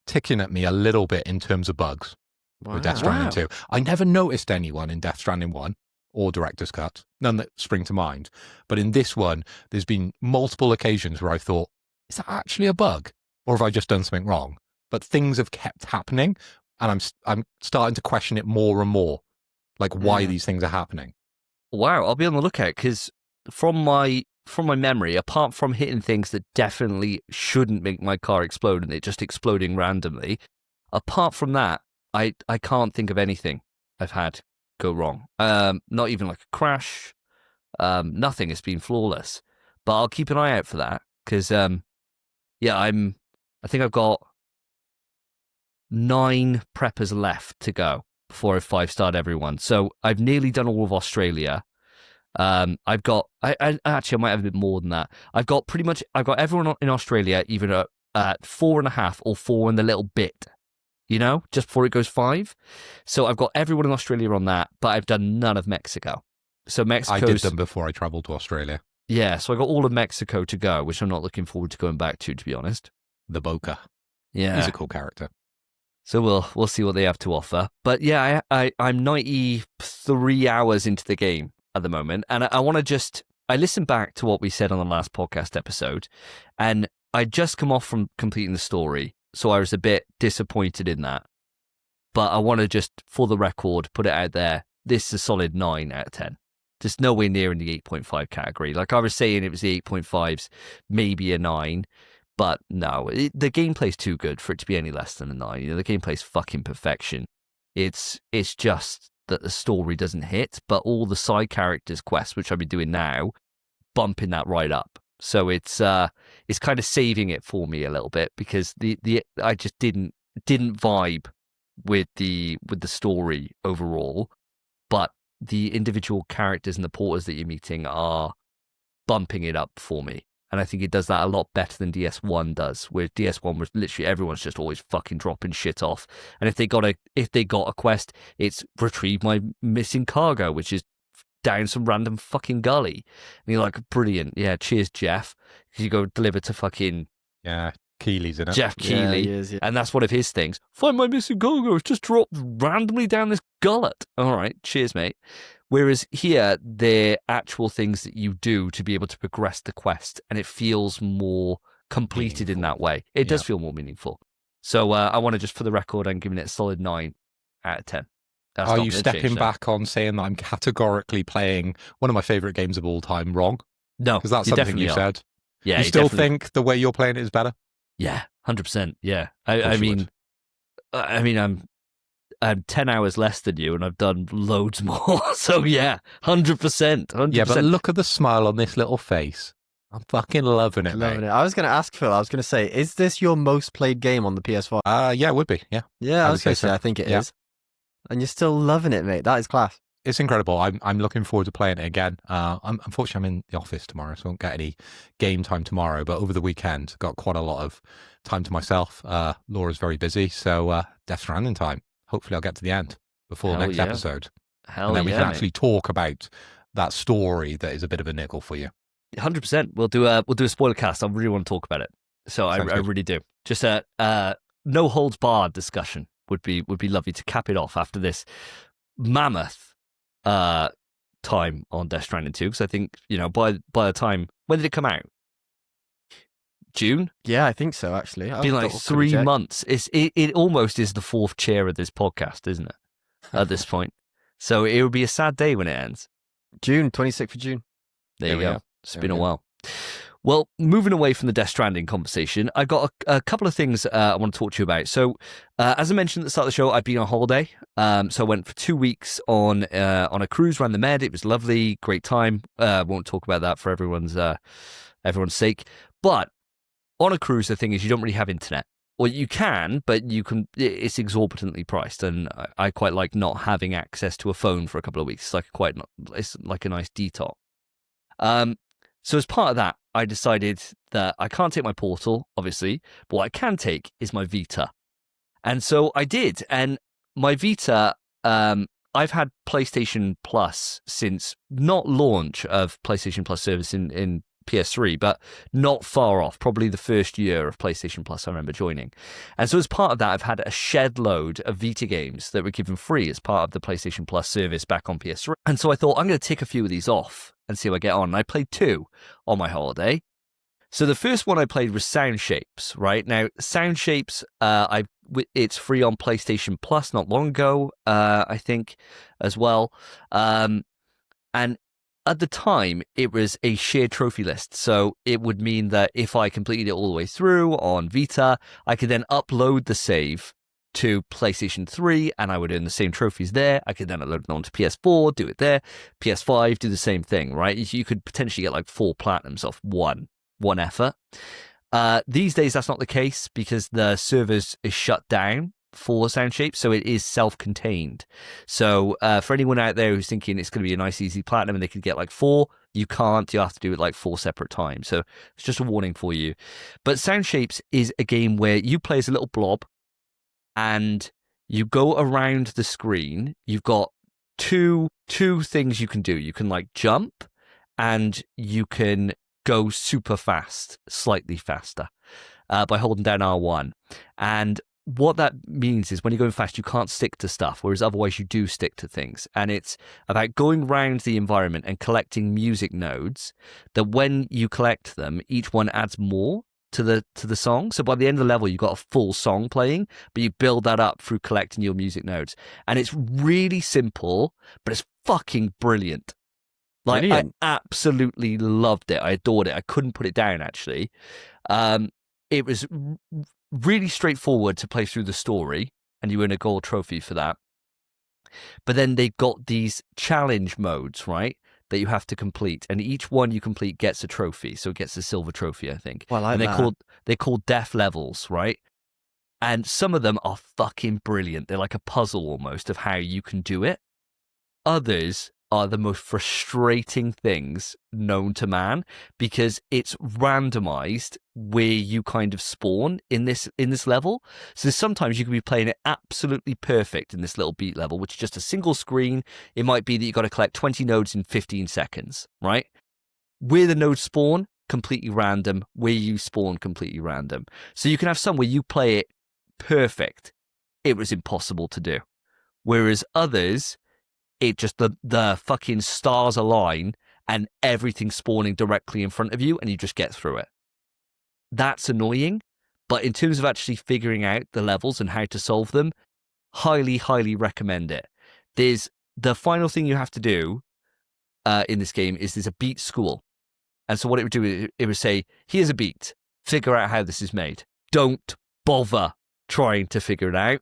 ticking at me a little bit in terms of bugs with Death Stranding 2. I never noticed anyone in Death Stranding 1 or Director's Cut, none that spring to mind. But in this one, there's been multiple occasions where I thought, is that actually a bug? Or have I just done something wrong? But things have kept happening and I'm starting to question it more and more, like why these things are happening. Wow, I'll be on the lookout, because from my memory, apart from hitting things that definitely shouldn't make my car explode and it just exploding randomly, apart from that, I can't think of anything I've had go wrong. Not even like a crash. Nothing. It's been flawless. But I'll keep an eye out for that, because I think I've got 9 preppers left to go before I've 5-starred everyone. So I've nearly done all of Australia. I've got, I actually, I might have a bit more than that. I've got everyone in Australia either at 4.5 or 4 and a little bit, just before it goes 5. So I've got everyone in Australia on that, but I've done none of Mexico. So Mexico. I did them before I traveled to Australia. Yeah, so I got all of Mexico to go, which I'm not looking forward to going back to be honest. The Boca. Yeah. He's a cool character. So we'll see what they have to offer. But yeah, I'm 93 hours into the game at the moment, and I want to I listened back to what we said on the last podcast episode, and I'd just come off from completing the story, so I was a bit disappointed in that. But I want to just, for the record, put it out there, this is a solid 9 out of 10. Just nowhere near in the 8.5 category. Like I was saying, it was the 8.5s, maybe a 9. But no, the gameplay's too good for it to be any less than a 9. The gameplay's fucking perfection. It's just that the story doesn't hit, but all the side characters' quests, which I've been doing now, bumping that right up. So it's kind of saving it for me a little bit, because I just didn't vibe with the story overall, but the individual characters and the porters that you're meeting are bumping it up for me. And I think it does that a lot better than DS1 does, where DS1 was literally everyone's just always fucking dropping shit off. And if they got a quest, it's retrieve my missing cargo, which is down some random fucking gully. And you're like, brilliant. Yeah, cheers, Jeff. Because you go deliver to fucking... Yeah, Keely's in it. Jeff Keely. Yeah, he is, yeah. And that's one of his things. Find my missing cargo. It's just dropped randomly down this gullet. All right, cheers, mate. Whereas here, they're actual things that you do to be able to progress the quest, and it feels more completed in that way. It does feel more meaningful. So I want to just, for the record, I'm giving it a solid 9 out of 10. That's Are not you gonna stepping change now. back on saying that I'm categorically playing one of my favourite games of all time wrong? No, Because that's you something you definitely are. said. Yeah, you still definitely- think the way you're playing it is better? Yeah, 100%. Yeah, Of course you would. I'm 10 hours less than you, and I've done loads more. So yeah, 100%. 100%. Yeah, but look at the smile on this little face. I'm fucking loving it, Loving mate. it. I was going to ask Phil, I was going to say, is this your most played game on the PS5? Yeah, it would be. Yeah, Yeah, I I was would going say to say, so. I think it Yeah. is. And you're still loving it, mate. That is class. it's incredible. I'm looking forward to playing it again. Unfortunately, I'm in the office tomorrow, so I won't get any game time tomorrow. But over the weekend, got quite a lot of time to myself. Laura's very busy, so Death Stranding time. Hopefully, I'll get to the end before the Hell next yeah. episode, Hell and then we yeah, can mate. actually talk about that story that is a bit of a nickel for you. 100%. We'll do a spoiler cast. I really want to talk about it. So I Sounds good. really do. Just a no holds barred discussion would be lovely to cap it off after this mammoth time on Death Stranding 2. Because I think, by the time, when did it come out? June? Yeah, I think so, actually. Been like 3 months. It almost is the fourth chair of this podcast, isn't it? At this point. So it would be a sad day when it ends. June, 26th of June. There There you we go. go. It's There been we a go. while. Well, moving away from the Death Stranding conversation, I got a couple of things I want to talk to you about. So, as I mentioned at the start of the show, I've been on holiday. So I went for 2 weeks on a cruise around the Med. It was lovely, great time. Won't talk about that for everyone's sake. But on a cruise, the thing is, you don't really have internet. Well, you can, but it's exorbitantly priced, and I quite like not having access to a phone for a couple of weeks. It's like a nice detox. So as part of that, I decided that I can't take my Portal, obviously, but what I can take is my Vita. And so I did. And my Vita, I've had PlayStation Plus since not launch of PlayStation Plus service in PS3, but not far off, probably the first year of PlayStation Plus I remember joining. And so as part of that, I've had a shed load of Vita games that were given free as part of the PlayStation Plus service back on PS3. And so I thought, I'm going to tick a few of these off and see how I get on. And I played 2 on my holiday. So the first one I played was Sound Shapes, right? Now, Sound Shapes, it's free on PlayStation Plus not long ago, I think, as well. And at the time, it was a shared trophy list. So it would mean that if I completed it all the way through on Vita, I could then upload the save to PlayStation 3 and I would earn the same trophies there. I could then upload it onto PS4, do it there. PS5, do the same thing, right? You could potentially get like 4 platinums off one effort. These days, that's not the case because the servers is shut down for Sound Shapes, so it is self-contained. So for anyone out there who's thinking it's going to be a nice, easy platinum and they could get like 4, you can't. You have to do it like 4 separate times. So it's just a warning for you. But Sound Shapes is a game where you play as a little blob and you go around the screen. You've got two things you can do. You can like jump and you can go super fast, slightly faster, by holding down R1. And what that means is when you're going fast, you can't stick to stuff, whereas otherwise you do stick to things. And it's about going around the environment and collecting music nodes that when you collect them, each one adds more to the song. So by the end of the level, you've got a full song playing, but you build that up through collecting your music nodes. And it's really simple, but it's fucking brilliant. Like, brilliant. I absolutely loved it. I adored it. I couldn't put it down, actually. It was really straightforward to play through the story, and you win a gold trophy for that. But then they got these challenge modes, right, that you have to complete, and each one you complete gets a trophy. So it gets a silver trophy, I think. Well, and they're called death levels, right? And some of them are fucking brilliant. They're like a puzzle almost of how you can do it. Others are the most frustrating things known to man because it's randomized where you kind of spawn in this level. So sometimes you can be playing it absolutely perfect in this little beat level, which is just a single screen. It might be that you've got to collect 20 nodes in 15 seconds, right? Where the nodes spawn, completely random. Where you spawn, completely random. So you can have some where you play it perfect. It was impossible to do. Whereas others, it just the fucking stars align and everything's spawning directly in front of you and you just get through it. That's annoying, but in terms of actually figuring out the levels and how to solve them, highly, highly recommend it. There's the final thing you have to do in this game is there's a beat school. And so what it would do is it would say, here's a beat, figure out how this is made. Don't bother trying to figure it out.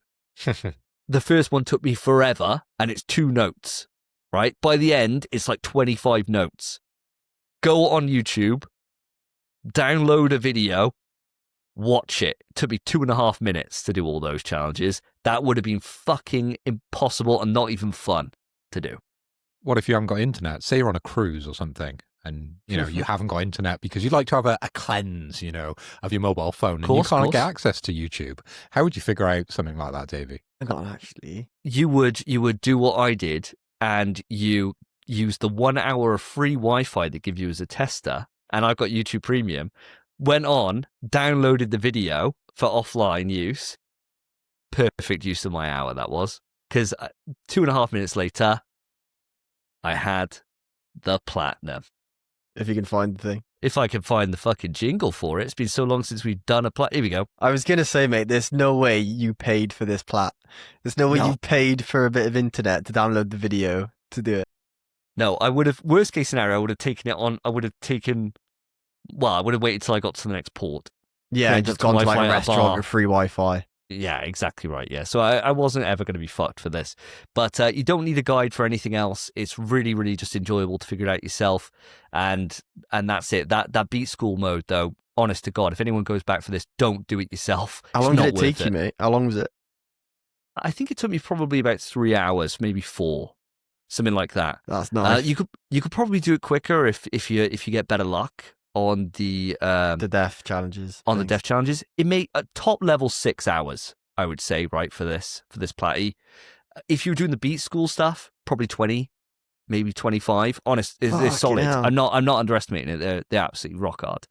The first one took me forever, and it's 2 notes, right? By the end, it's like 25 notes. Go on YouTube, download a video, watch it. It took me 2.5 minutes to do all those challenges. That would have been fucking impossible and not even fun to do. What if you haven't got internet? Say you're on a cruise or something, and you haven't got internet because you'd like to have a cleanse, of your mobile phone, and you can't get access to YouTube. How would you figure out something like that, Davey? I can't actually. You would do what I did, and you use the 1 hour of free Wi-Fi they give you as a tester. And I've got YouTube Premium. Went on, downloaded the video for offline use. Perfect use of my hour, that was. Because 2.5 minutes later, I had the platinum. If you can find the thing. If I can find the fucking jingle for it. It's been so long since we've done a Here we go. I was going to say, mate, there's no way you paid for this plat. There's no way you paid for a bit of internet to download the video to do it. No, I would have, worst case scenario, I would have taken it on, I would have taken Well, I would have waited till I got to the next port. Yeah, Yeah, and just just gone to like Wi-Fi a at a restaurant bar. with free Wi-Fi. Yeah, exactly right. Yeah, so I wasn't ever going to be fucked for this, but you don't need a guide for anything else. It's really, really just enjoyable to figure it out yourself, and that's it. That beat school mode, though, honest to God, if anyone goes back for this, don't do it yourself. How It's long did not it worth take you, mate? How long was it? I think it took me probably about 3 hours, maybe 4, something like that. That's nice. You could probably do it quicker if you get better luck on the death challenges. on the death challenges. It may top level 6 hours, I would say, right, for this platty. If you're doing the beat school stuff, probably 20, maybe 25. Honest, it's solid. Hell. I'm not underestimating it. They're absolutely rock hard.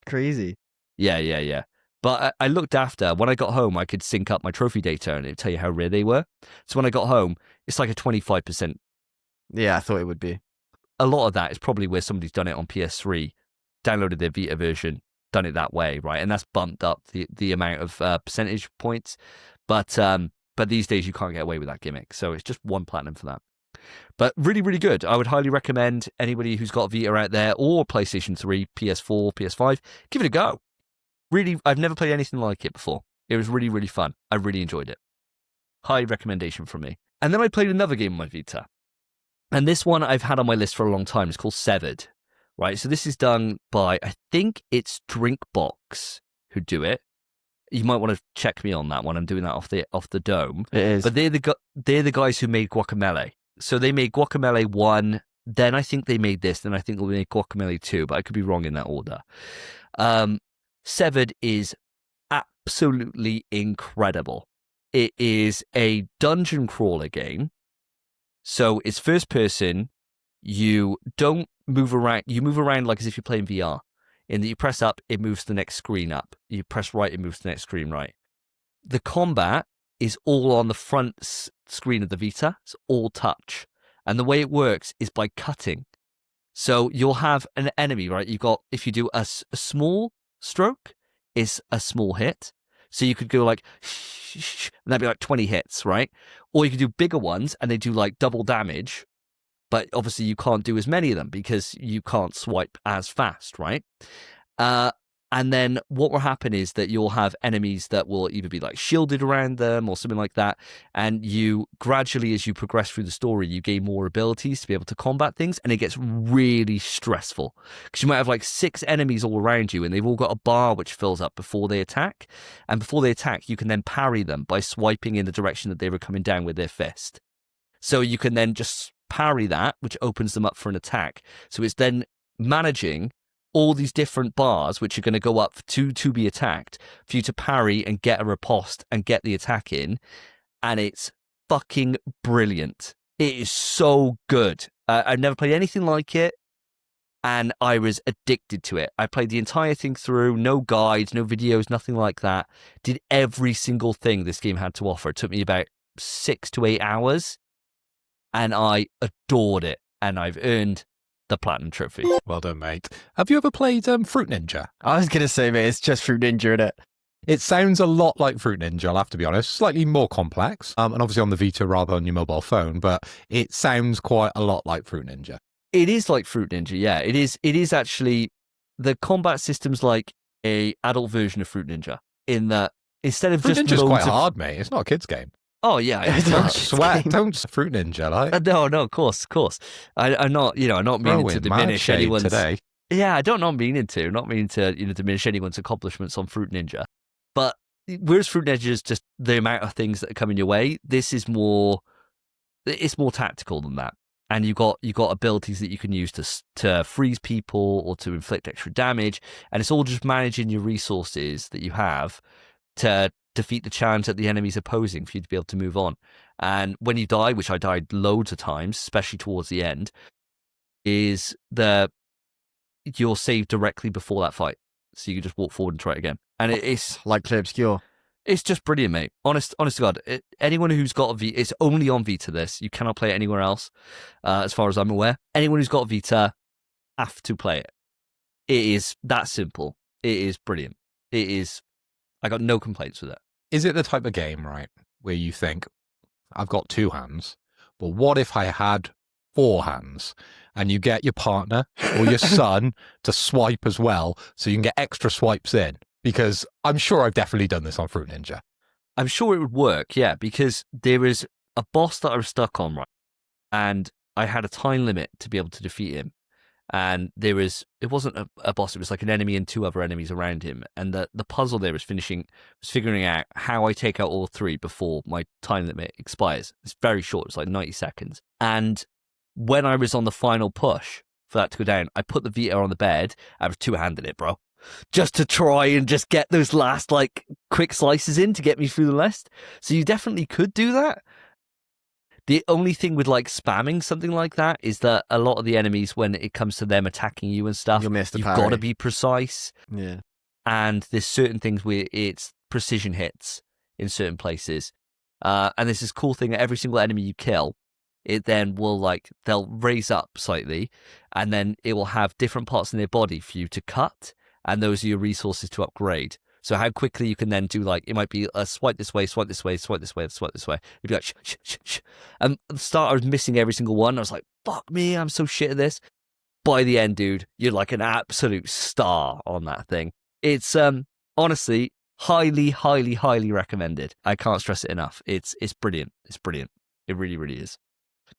Crazy. Yeah. But I looked after, when I got home, I could sync up my trophy data and it'd tell you how rare they were. So when I got home, it's like a 25%. Yeah, I thought it would be. A lot of that is probably where somebody's done it on PS3, downloaded their Vita version, done it that way, right? And that's bumped up the amount of percentage points. But these days you can't get away with that gimmick. So it's just 1 platinum for that. But really, really good. I would highly recommend anybody who's got Vita out there or PlayStation 3, PS4, PS5, give it a go. Really, I've never played anything like it before. It was really, really fun. I really enjoyed it. High recommendation from me. And then I played another game on my Vita. And this one I've had on my list for a long time. It's called Severed. Right, so this is done by, I think it's Drinkbox who do it. You might want to check me on that one. I'm doing that off the dome. It is. But they're the guys who made Guacamelee. So they made Guacamelee 1, then I think they made this, then I think they made Guacamelee 2, but I could be wrong in that order. Severed is absolutely incredible. It is a dungeon crawler game. So it's first person. You don't move around. You move around like as if you're playing VR. In that you press up, it moves to the next screen up. You press right, it moves to the next screen right. The combat is all on the front screen of the Vita. It's all touch. And the way it works is by cutting. So you'll have an enemy, right? You've got, if you do a small stroke, it's a small hit. So you could go like, and that'd be like 20 hits, right? Or you could do bigger ones and they do like double damage. But obviously you can't do as many of them because you can't swipe as fast, right? And then what will happen is that you'll have enemies that will either be like shielded around them or something like that. And you gradually, as you progress through the story, you gain more abilities to be able to combat things. And it gets really stressful because you might have like 6 enemies all around you and they've all got a bar which fills up before they attack. And before they attack, you can then parry them by swiping in the direction that they were coming down with their fist. So you can then just parry that, which opens them up for an attack. So it's then managing all these different bars, which are going to go up to be attacked, for you to parry and get a riposte and get the attack in. And it's fucking brilliant. It is so good. I've never played anything like it, and I was addicted to it. I played the entire thing through, no guides, no videos, nothing like that. Did every single thing this game had to offer. It took me about 6 to 8 hours. And I adored it, and I've earned the platinum trophy. Well done, mate. Have you ever played Fruit Ninja? I was going to say, mate, it's just Fruit Ninja, innit? It sounds a lot like Fruit Ninja, I'll have to be honest. Slightly more complex, and obviously on the Vita rather than your mobile phone, but it sounds quite a lot like Fruit Ninja. It is like Fruit Ninja, yeah. It is actually, the combat system's like a adult version of Fruit Ninja, in that instead of Fruit just Ninja's quite loads of... hard, mate. It's not a kid's game. Oh yeah, Don't sweat. Don't Fruit Ninja, like. No, of course. I'm not meaning to diminish anyone's today. Yeah, not meaning to diminish anyone's accomplishments on Fruit Ninja. But whereas Fruit Ninja is just the amount of things that are coming your way, this is more. It's more tactical than that, and you got abilities that you can use to freeze people or to inflict extra damage, and it's all just managing your resources that you have to defeat the challenge that the enemy's opposing for you to be able to move on. And when you die, which I died loads of times, especially towards the end, is you're saved directly before that fight. So you can just walk forward and try it again. And it's like Clear Obscure. It's just brilliant, mate. Honest to God, anyone who's got a Vita, it's only on Vita this. You cannot play it anywhere else, as far as I'm aware. Anyone who's got a Vita have to play it. It is that simple. It is brilliant. It is. I got no complaints with it. Is it the type of game, right, where you think, I've got 2 hands, but what if I had 4 hands, and you get your partner or your son to swipe as well, so you can get extra swipes in. Because I'm sure I've definitely done this on Fruit Ninja. I'm sure it would work, yeah, because there is a boss that I was stuck on, right? And I had a time limit to be able to defeat him. And it wasn't a boss, it was like an enemy and 2 other enemies around him. And the puzzle there was figuring out how I take out all 3 before my time limit expires. It's very short, it's like 90 seconds. And when I was on the final push for that to go down, I put the Vita on the bed. I was 2-handed it, bro. Just to try and just get those last like quick slices in to get me through the list. So you definitely could do that. The only thing with like spamming something like that is that a lot of the enemies, when it comes to them attacking you and stuff, You'll miss the you've parry. got to be precise. Yeah. And there's certain things where it's precision hits in certain places. And there's this cool thing that every single enemy you kill, it then will they'll raise up slightly, and then it will have different parts in their body for you to cut, and those are your resources to upgrade. So how quickly you can then do it might be a swipe this way, swipe this way, swipe this way, swipe this way. You'd be like, shh. And at the start, I was missing every single one. I was like, fuck me, I'm so shit at this. By the end, dude, you're like an absolute star on that thing. It's honestly highly, highly, highly recommended. I can't stress it enough. It's brilliant. It's brilliant. It really, really is.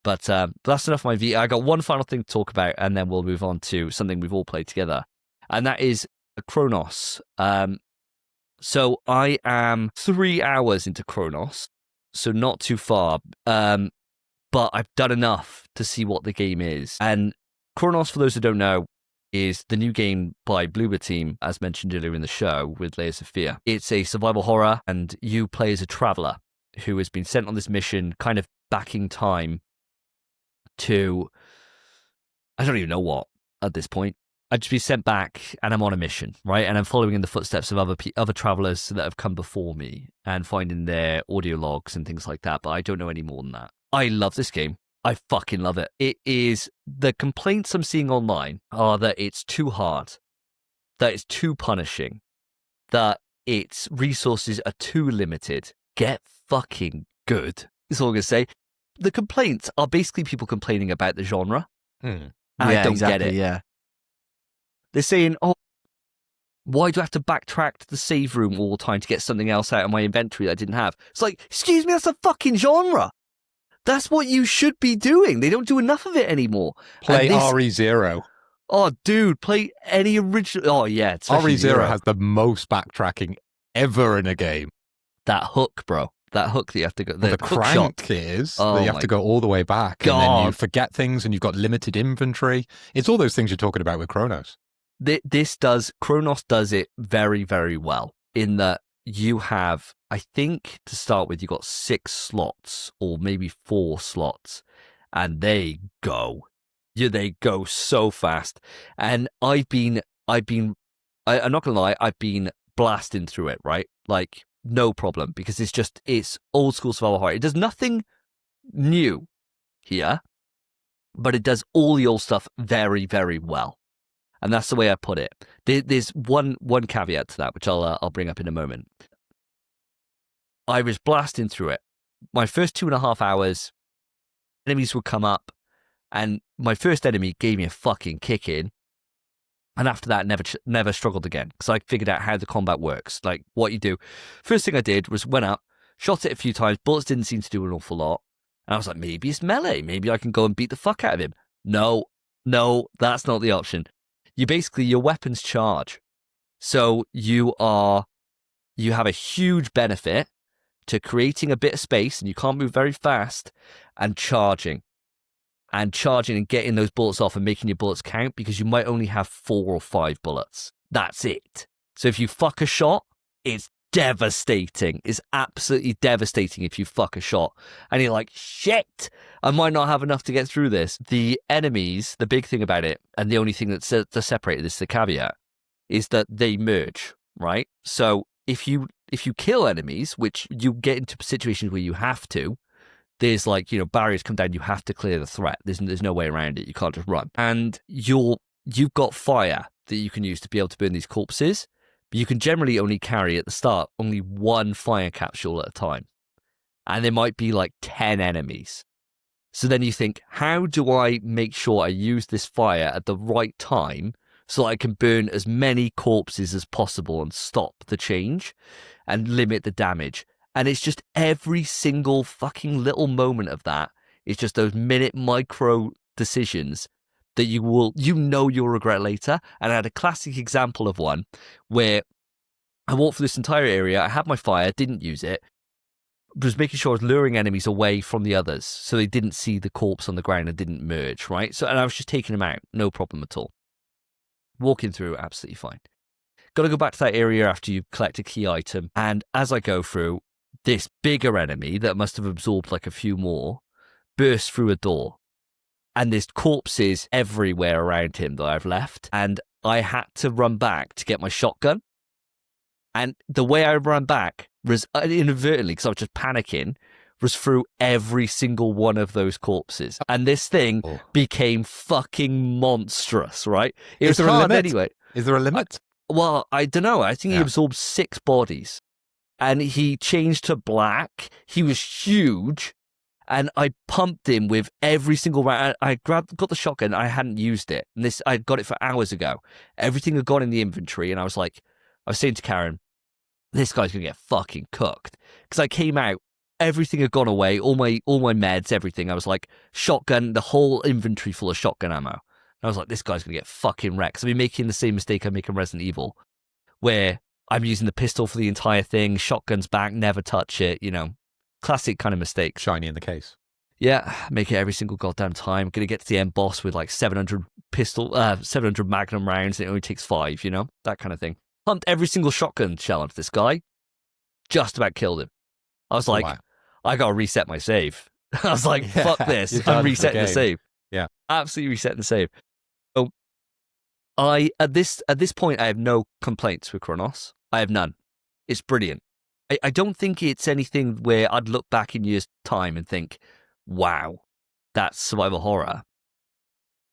But that's enough of my Vita. I got one final thing to talk about, and then we'll move on to something we've all played together, and that is Chronos. So I am 3 hours into Chronos, so not too far, but I've done enough to see what the game is. And Chronos, for those who don't know, is the new game by Bloober Team, as mentioned earlier in the show, with Layers of Fear. It's a survival horror, and you play as a traveler who has been sent on this mission, kind of backing time to, I don't even know what at this point. I'd just be sent back, and I'm on a mission, right? And I'm following in the footsteps of other travelers that have come before me and finding their audio logs and things like that. But I don't know any more than that. I love this game. I fucking love it. It is, the complaints I'm seeing online are that it's too hard, that it's too punishing, that its resources are too limited. Get fucking good. That's all I'm going to say. The complaints are basically people complaining about the genre. And I don't get it. Yeah. They're saying, oh, why do I have to backtrack to the save room all the time to get something else out of my inventory that I didn't have? It's like, excuse me, that's a fucking genre. That's what you should be doing. They don't do enough of it anymore. Play RE0. Oh, dude, play any original. Oh, yeah. RE0 has the most backtracking ever in a game. That hook, bro. That hook that you have to go. The hook crank shot is Oh that you have to go all the way back. God. And then you forget things and you've got limited inventory. It's all those things you're talking about with Chronos. Chronos does it very, very well in that you have, I think to start with, you got 6 slots or maybe 4 slots, and they go so fast. And I'm not gonna lie, I've been blasting through it, right? Like, no problem, because it's old school survival horror. It does nothing new here, but it does all the old stuff very, very well. And that's the way I put it. There's one caveat to that, which I'll bring up in a moment. I was blasting through it. My first 2.5 hours, enemies would come up, and my first enemy gave me a fucking kick in. And after that, never struggled again, because I figured out how the combat works, like what you do. First thing I did was went up, shot it a few times. Bullets didn't seem to do an awful lot. And I was like, maybe it's melee. Maybe I can go and beat the fuck out of him. No, that's not the option. Your weapons charge. So you have a huge benefit to creating a bit of space, and you can't move very fast, and charging and getting those bullets off and making your bullets count, because you might only have 4 or 5 bullets. That's it. So if you fuck a shot, it's devastating. It's absolutely devastating if you fuck a shot. And you're like, shit, I might not have enough to get through this. The enemies, the big thing about it, and the only thing that's separated, this is the caveat, is that they merge, right? So if you kill enemies, which you get into situations where you have to, there's barriers come down, you have to clear the threat. There's no way around it. You can't just run. And you've got fire that you can use to be able to burn these corpses. But you can generally only carry at the start only 1 fire capsule at a time. And there might be 10 enemies. So then you think, how do I make sure I use this fire at the right time so that I can burn as many corpses as possible and stop the change and limit the damage? And it's just every single fucking little moment of that is just those minute micro decisions that you'll regret later. And I had a classic example of one where I walked through this entire area. I had my fire, didn't use it. Was making sure I was luring enemies away from the others so they didn't see the corpse on the ground and didn't merge, right? So, and I was just taking them out, no problem at all. Walking through, absolutely fine. Got to go back to that area after you collect a key item. And as I go through, this bigger enemy that must have absorbed like a few more bursts through a door. And there's corpses everywhere around him that I've left. And I had to run back to get my shotgun. And the way I ran back was inadvertently, because I was just panicking, was through every single one of those corpses. And this thing became fucking monstrous, right? It was hard anyway. Is there a limit? Well, I don't know. I think he absorbed 6 bodies. And he changed to black. He was huge. And I pumped him with every single round. I got the shotgun. I hadn't used it. And I got it for hours ago. Everything had gone in the inventory. And I was saying to Karen, this guy's going to get fucking cooked. Because I came out, everything had gone away, all my meds, everything. I was like, shotgun, the whole inventory full of shotgun ammo. And I was like, this guy's going to get fucking wrecked. So I've been making the same mistake I make in Resident Evil, where I'm using the pistol for the entire thing, shotgun's back, never touch it, classic kind of mistake. Shiny in the case. Yeah, make it every single goddamn time. Going to get to the end boss with like 700 Magnum rounds, and it only takes 5, that kind of thing. Pumped every single shotgun shell onto this guy. Just about killed him. I was like, wow. I got to reset my save. I was like, fuck this. I'm resetting the save. Yeah. Absolutely resetting the save. So at this point, I have no complaints with Kronos. I have none. It's brilliant. I don't think it's anything where I'd look back in years' time and think, wow, that's survival horror.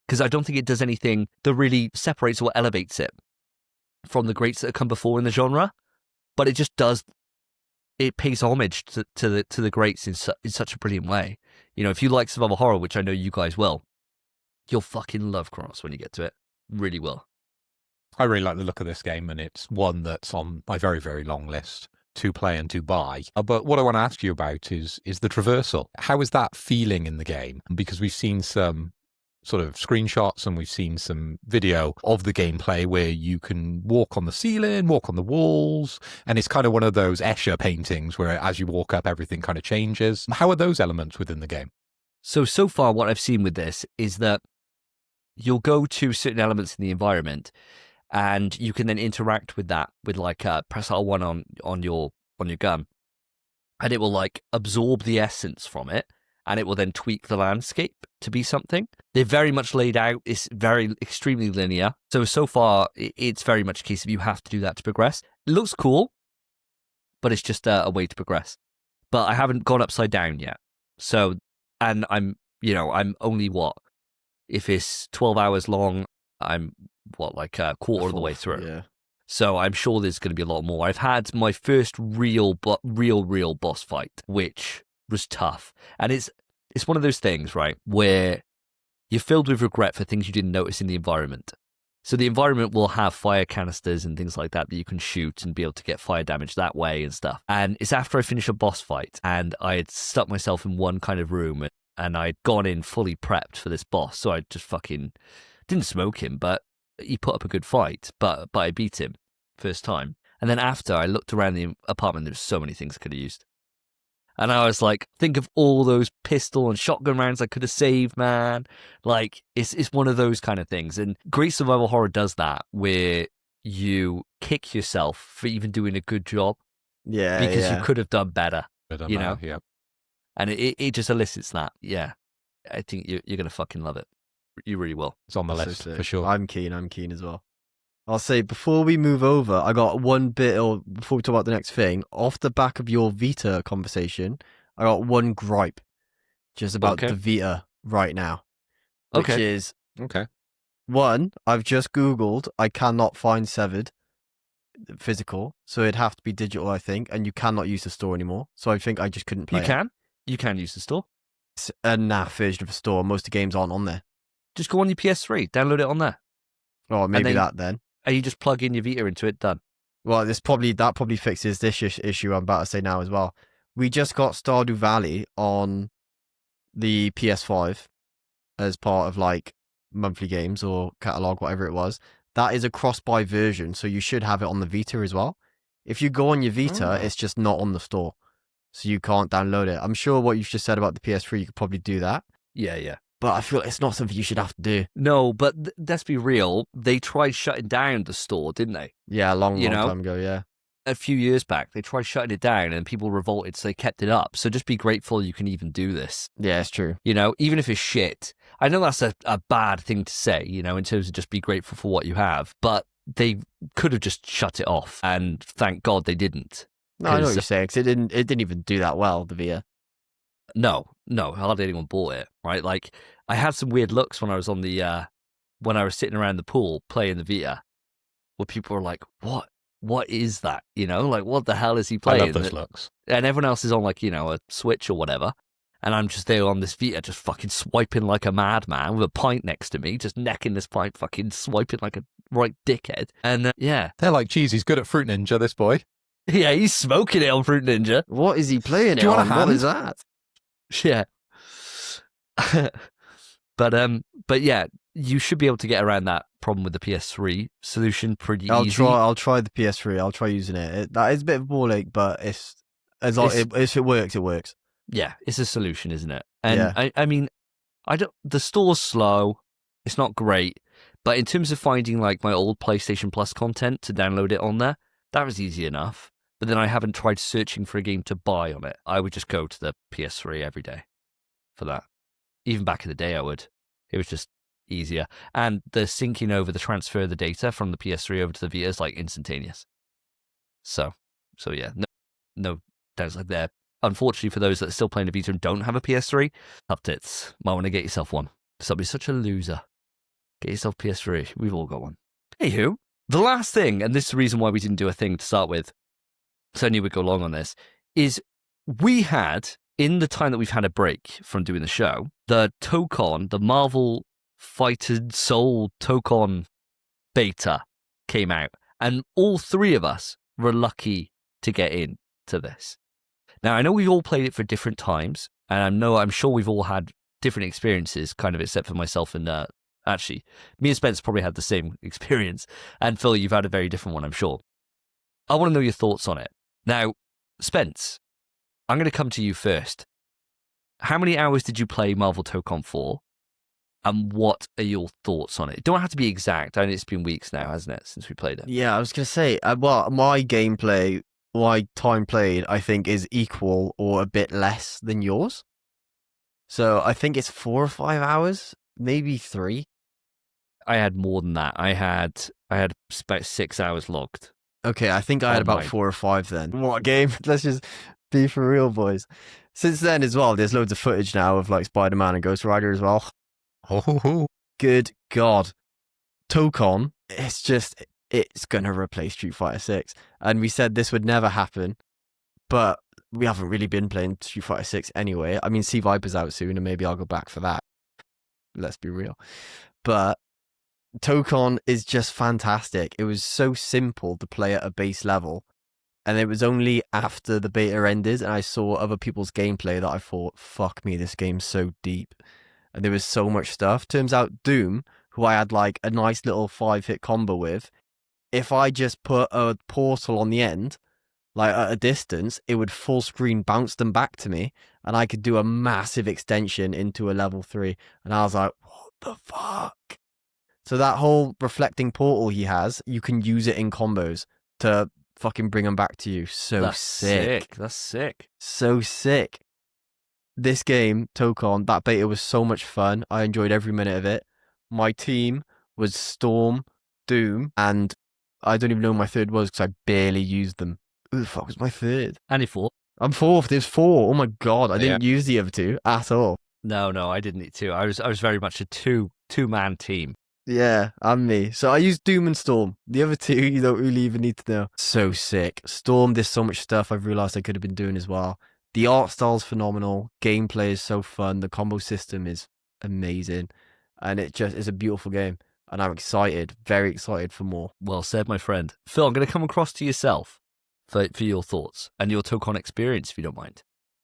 Because I don't think it does anything that really separates or elevates it from the greats that have come before in the genre, but it just does. It pays homage to the greats in such a brilliant way. If you like survival horror, which I know you guys will, you'll fucking love Kronos when you get to it. Really will. I really like the look of this game, and it's one that's on my very, very long list to play and to buy. But what I want to ask you about is the traversal. How is that feeling in the game? Because we've seen some sort of screenshots and we've seen some video of the gameplay where you can walk on the ceiling, walk on the walls, and it's kind of one of those Escher paintings where as you walk up, everything kind of changes. How are those elements within the game? So far what I've seen with this is that you'll go to certain elements in the environment and you can then interact with that with like press R1 on your gun, and it will like absorb the essence from it, and it will then tweak the landscape to be something. They're very much laid out. It's extremely linear. So far, it's very much a case of you have to do that to progress. It looks cool, but it's just a way to progress. But I haven't gone upside down yet. So, and I'm only if it's 12 hours long, I'm like a quarter of the way through. Yeah. So I'm sure there's going to be a lot more. I've had my first real boss fight, which was tough. And it's one of those things, right, where you're filled with regret for things you didn't notice in the environment. So the environment will have fire canisters and things like that you can shoot and be able to get fire damage that way and stuff. And it's after I finish a boss fight and I had stuck myself in one kind of room and I'd gone in fully prepped for this boss. So I just fucking didn't smoke him, but he put up a good fight. But I beat him first time. And then after I looked around the apartment, there was so many things I could have used. And I was like, think of all those pistol and shotgun rounds I could have saved, man. Like, it's one of those kind of things. And great survival horror does that, where you kick yourself for even doing a good job. Yeah, because you could have done better, Yeah. And it just elicits that. Yeah. I think you're going to fucking love it. You really will. It's on the list, for sure. I'm keen as well. I'll say, before we move over, I got one bit, or before we talk about the next thing, off the back of your Vita conversation, I got one gripe just about the Vita right now. Which is, one, I've just Googled, I cannot find Severed physical, so it'd have to be digital, I think, and you cannot use the store anymore. So I think I just couldn't play it. You can use the store. It's a naff version of a store. Most of the games aren't on there. Just go on your PS3, download it on there. Oh, maybe then- that then. And you just plug in your Vita into it, done. Well, that probably fixes this issue I'm about to say now as well. We just got Stardew Valley on the PS5 as part of like monthly games or catalog, whatever it was. That is a cross-buy version, so you should have it on the Vita as well. If you go on your Vita, it's just not on the store, so you can't download it. I'm sure what you've just said about the PS3, you could probably do that, Yeah. but I feel it's not something you should have to do. No, but let's be real. They tried shutting down the store, didn't they? Yeah, a long You know? time ago, yeah. A few years back, they tried shutting it down and people revolted, so they kept it up. So just be grateful you can even do this. Yeah, it's true. You know, even if it's shit. I know that's a bad thing to say, you know, in terms of just be grateful for what you have, but they could have just shut it off, and thank God they didn't. No, I know what 'Cause- you're saying, because it didn't even do that well, the Vita. No, hardly anyone bought it, right? Like, I had some weird looks when I was on the, when I was sitting around the pool playing the Vita, where people were like, what is that? You know, like, what the hell is he I playing? love those looks. And everyone else is on, like, you know, a Switch or whatever. And I'm just there on this Vita, just fucking swiping like a madman with a pint next to me, just necking this pint, fucking swiping like a right dickhead. And yeah, They're like, geez, he's good at Fruit Ninja, this boy. yeah, he's smoking it on Fruit Ninja. What is he playing Do it you want a on? What hand? is that? Yeah. but yeah, you should be able to get around that problem with the PS3 solution pretty easy. I'll try the PS3. I'll try using it. That is a bit of a ball ache, but it's as long if it works, it works. Yeah, it's a solution, isn't it? And Yeah. I mean, the store's slow. It's not great, but in terms of finding like my old PlayStation Plus content to download it on there, that was easy enough. But then I haven't tried searching for a game to buy on it. I would just go to the PS3 every day for that. Even back in the day, I would. It was just easier. And the syncing over, the transfer of the data from the PS3 over to the Vita is like instantaneous. So yeah, no downside there. Unfortunately, for those that are still playing the Vita and don't have a PS3, tough tits. Might want to get yourself one. Stop being such a loser. Get yourself PS3. We've all got one. Anywho, the last thing, and this is the reason why we didn't do a thing to start with, so I knew we'd go long on this, is we had, in the time that we've had a break from doing the show, the Tokon, the Marvel Fighter Soul Tokon beta came out. And all three of us were lucky to get into this. Now, I know we've all played it for different times, and I'm sure we've all had different experiences, kind of, except for myself and actually, me and Spence probably had the same experience, and Phil, you've had a very different one, I'm sure. I want to know your thoughts on it. Now, Spence, I'm going to come to you first. How many hours did you play Marvel Tokon for, and what are your thoughts on it? It don't have to be exact. I know it's been weeks now, hasn't it, since we played it? Yeah, I was gonna say. Well, my gameplay, my time played, I think is equal or a bit less than yours. So I think it's 4 or 5 hours, maybe 3. I had more than that. I had about 6 hours logged. Okay, I think I had about Online. 4 or 5 then. What a game. Let's just be for real, boys. Since then as well, there's loads of footage now of like Spider-Man and Ghost Rider as well. Oh, Good God. Tokon, it's going to replace Street Fighter 6. And we said this would never happen, but we haven't really been playing Street Fighter 6 anyway. I mean, Sea Viper's out soon, and maybe I'll go back for that. Let's be real. But Tokon is just fantastic. It was so simple to play at a base level. And it was only after the beta ended and I saw other people's gameplay that I thought, fuck me, this game's so deep. And there was so much stuff. Turns out Doom, who I had like a nice little 5-hit combo with, if I just put a portal on the end, like at a distance, it would full screen bounce them back to me and I could do a massive extension into a level 3. And I was like, what the fuck? So that whole reflecting portal he has, you can use it in combos to fucking bring them back to you. So That's sick. That's sick. So sick. This game, Tokon, that beta was so much fun. I enjoyed every minute of it. My team was Storm, Doom, and I don't even know who my third was because I barely used them. Who the fuck was my third? And you thought? I'm fourth. There's 4. Oh my God. I didn't use the other 2 at all. No, I didn't need to. I was very much a two-man team. Yeah, and me. So I used Doom and Storm. The other 2, you don't really even need to know. So sick. Storm, there's so much stuff I've realised I could have been doing as well. The art style's phenomenal. Gameplay is so fun. The combo system is amazing. And it just is a beautiful game. And I'm excited, very excited for more. Well said, my friend. Phil, I'm going to come across to yourself for your thoughts and your Tokon experience, if you don't mind.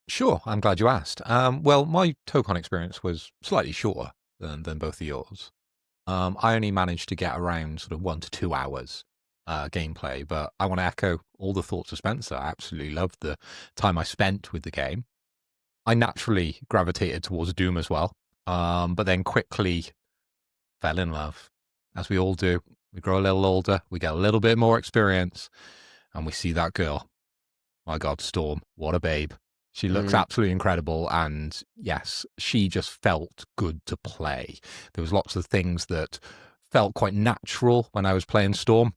Sure, I'm glad you asked. Well, my Tokon experience was slightly shorter than both of yours. I only managed to get around sort of 1 to 2 hours gameplay, but I want to echo all the thoughts of Spencer. I absolutely loved the time I spent with the game. I naturally gravitated towards Doom as well, but then quickly fell in love, as we all do. We grow a little older, we get a little bit more experience, and we see that girl. My God, Storm, what a babe. She looks absolutely incredible, and yes, she just felt good to play. There was lots of things that felt quite natural when I was playing Storm,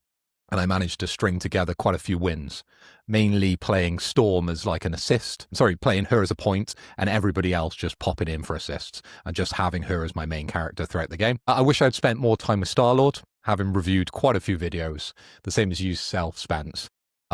and I managed to string together quite a few wins, mainly playing Storm as like an assist. Sorry, playing her as a point, and everybody else just popping in for assists, and just having her as my main character throughout the game. I wish I'd spent more time with Star-Lord, having reviewed quite a few videos, the same as you yourself, Spence,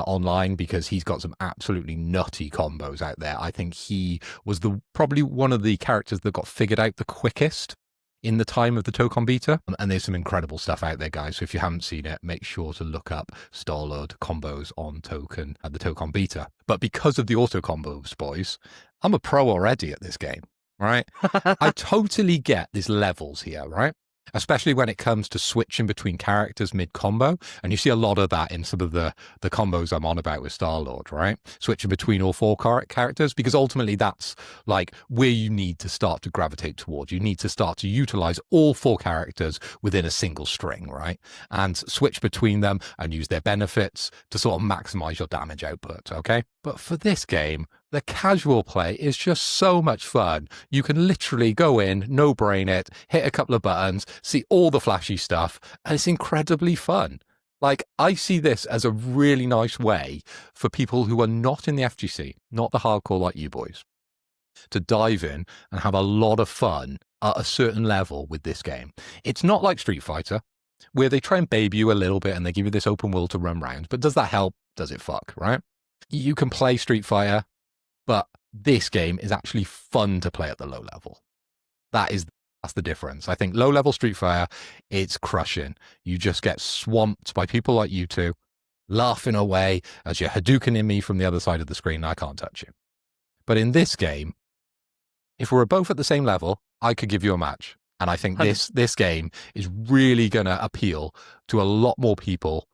online, because he's got some absolutely nutty combos out there. I think he was probably one of the characters that got figured out the quickest in the time of the Tokon beta, and there's some incredible stuff out there, guys. So if you haven't seen it, make sure to look up Star-Lord combos on Tokon at the Tokon beta. But because of the auto combos, boys, I'm a pro already at this game, right? I totally get these levels here, right? Especially when it comes to switching between characters mid-combo. And you see a lot of that in some of the combos I'm on about with Star-Lord, right? Switching between all 4 characters, because ultimately that's like where you need to start to gravitate towards. You need to start to utilize all 4 characters within a single string, right? And switch between them and use their benefits to sort of maximize your damage output, okay? But for this game, the casual play is just so much fun. You can literally go in, no-brain it, hit a couple of buttons, see all the flashy stuff, and it's incredibly fun. Like, I see this as a really nice way for people who are not in the FGC, not the hardcore like you boys, to dive in and have a lot of fun at a certain level with this game. It's not like Street Fighter, where they try and baby you a little bit and they give you this open world to run around. But does that help? Does it fuck, right? You can play Street Fighter, but this game is actually fun to play at the low level. That's the difference. I think low level Street Fighter, it's crushing. You just get swamped by people like you two, laughing away as you're Hadoukening me from the other side of the screen. I can't touch you. But in this game, if we're both at the same level, I could give you a match. And I think this game is really going to appeal to a lot more people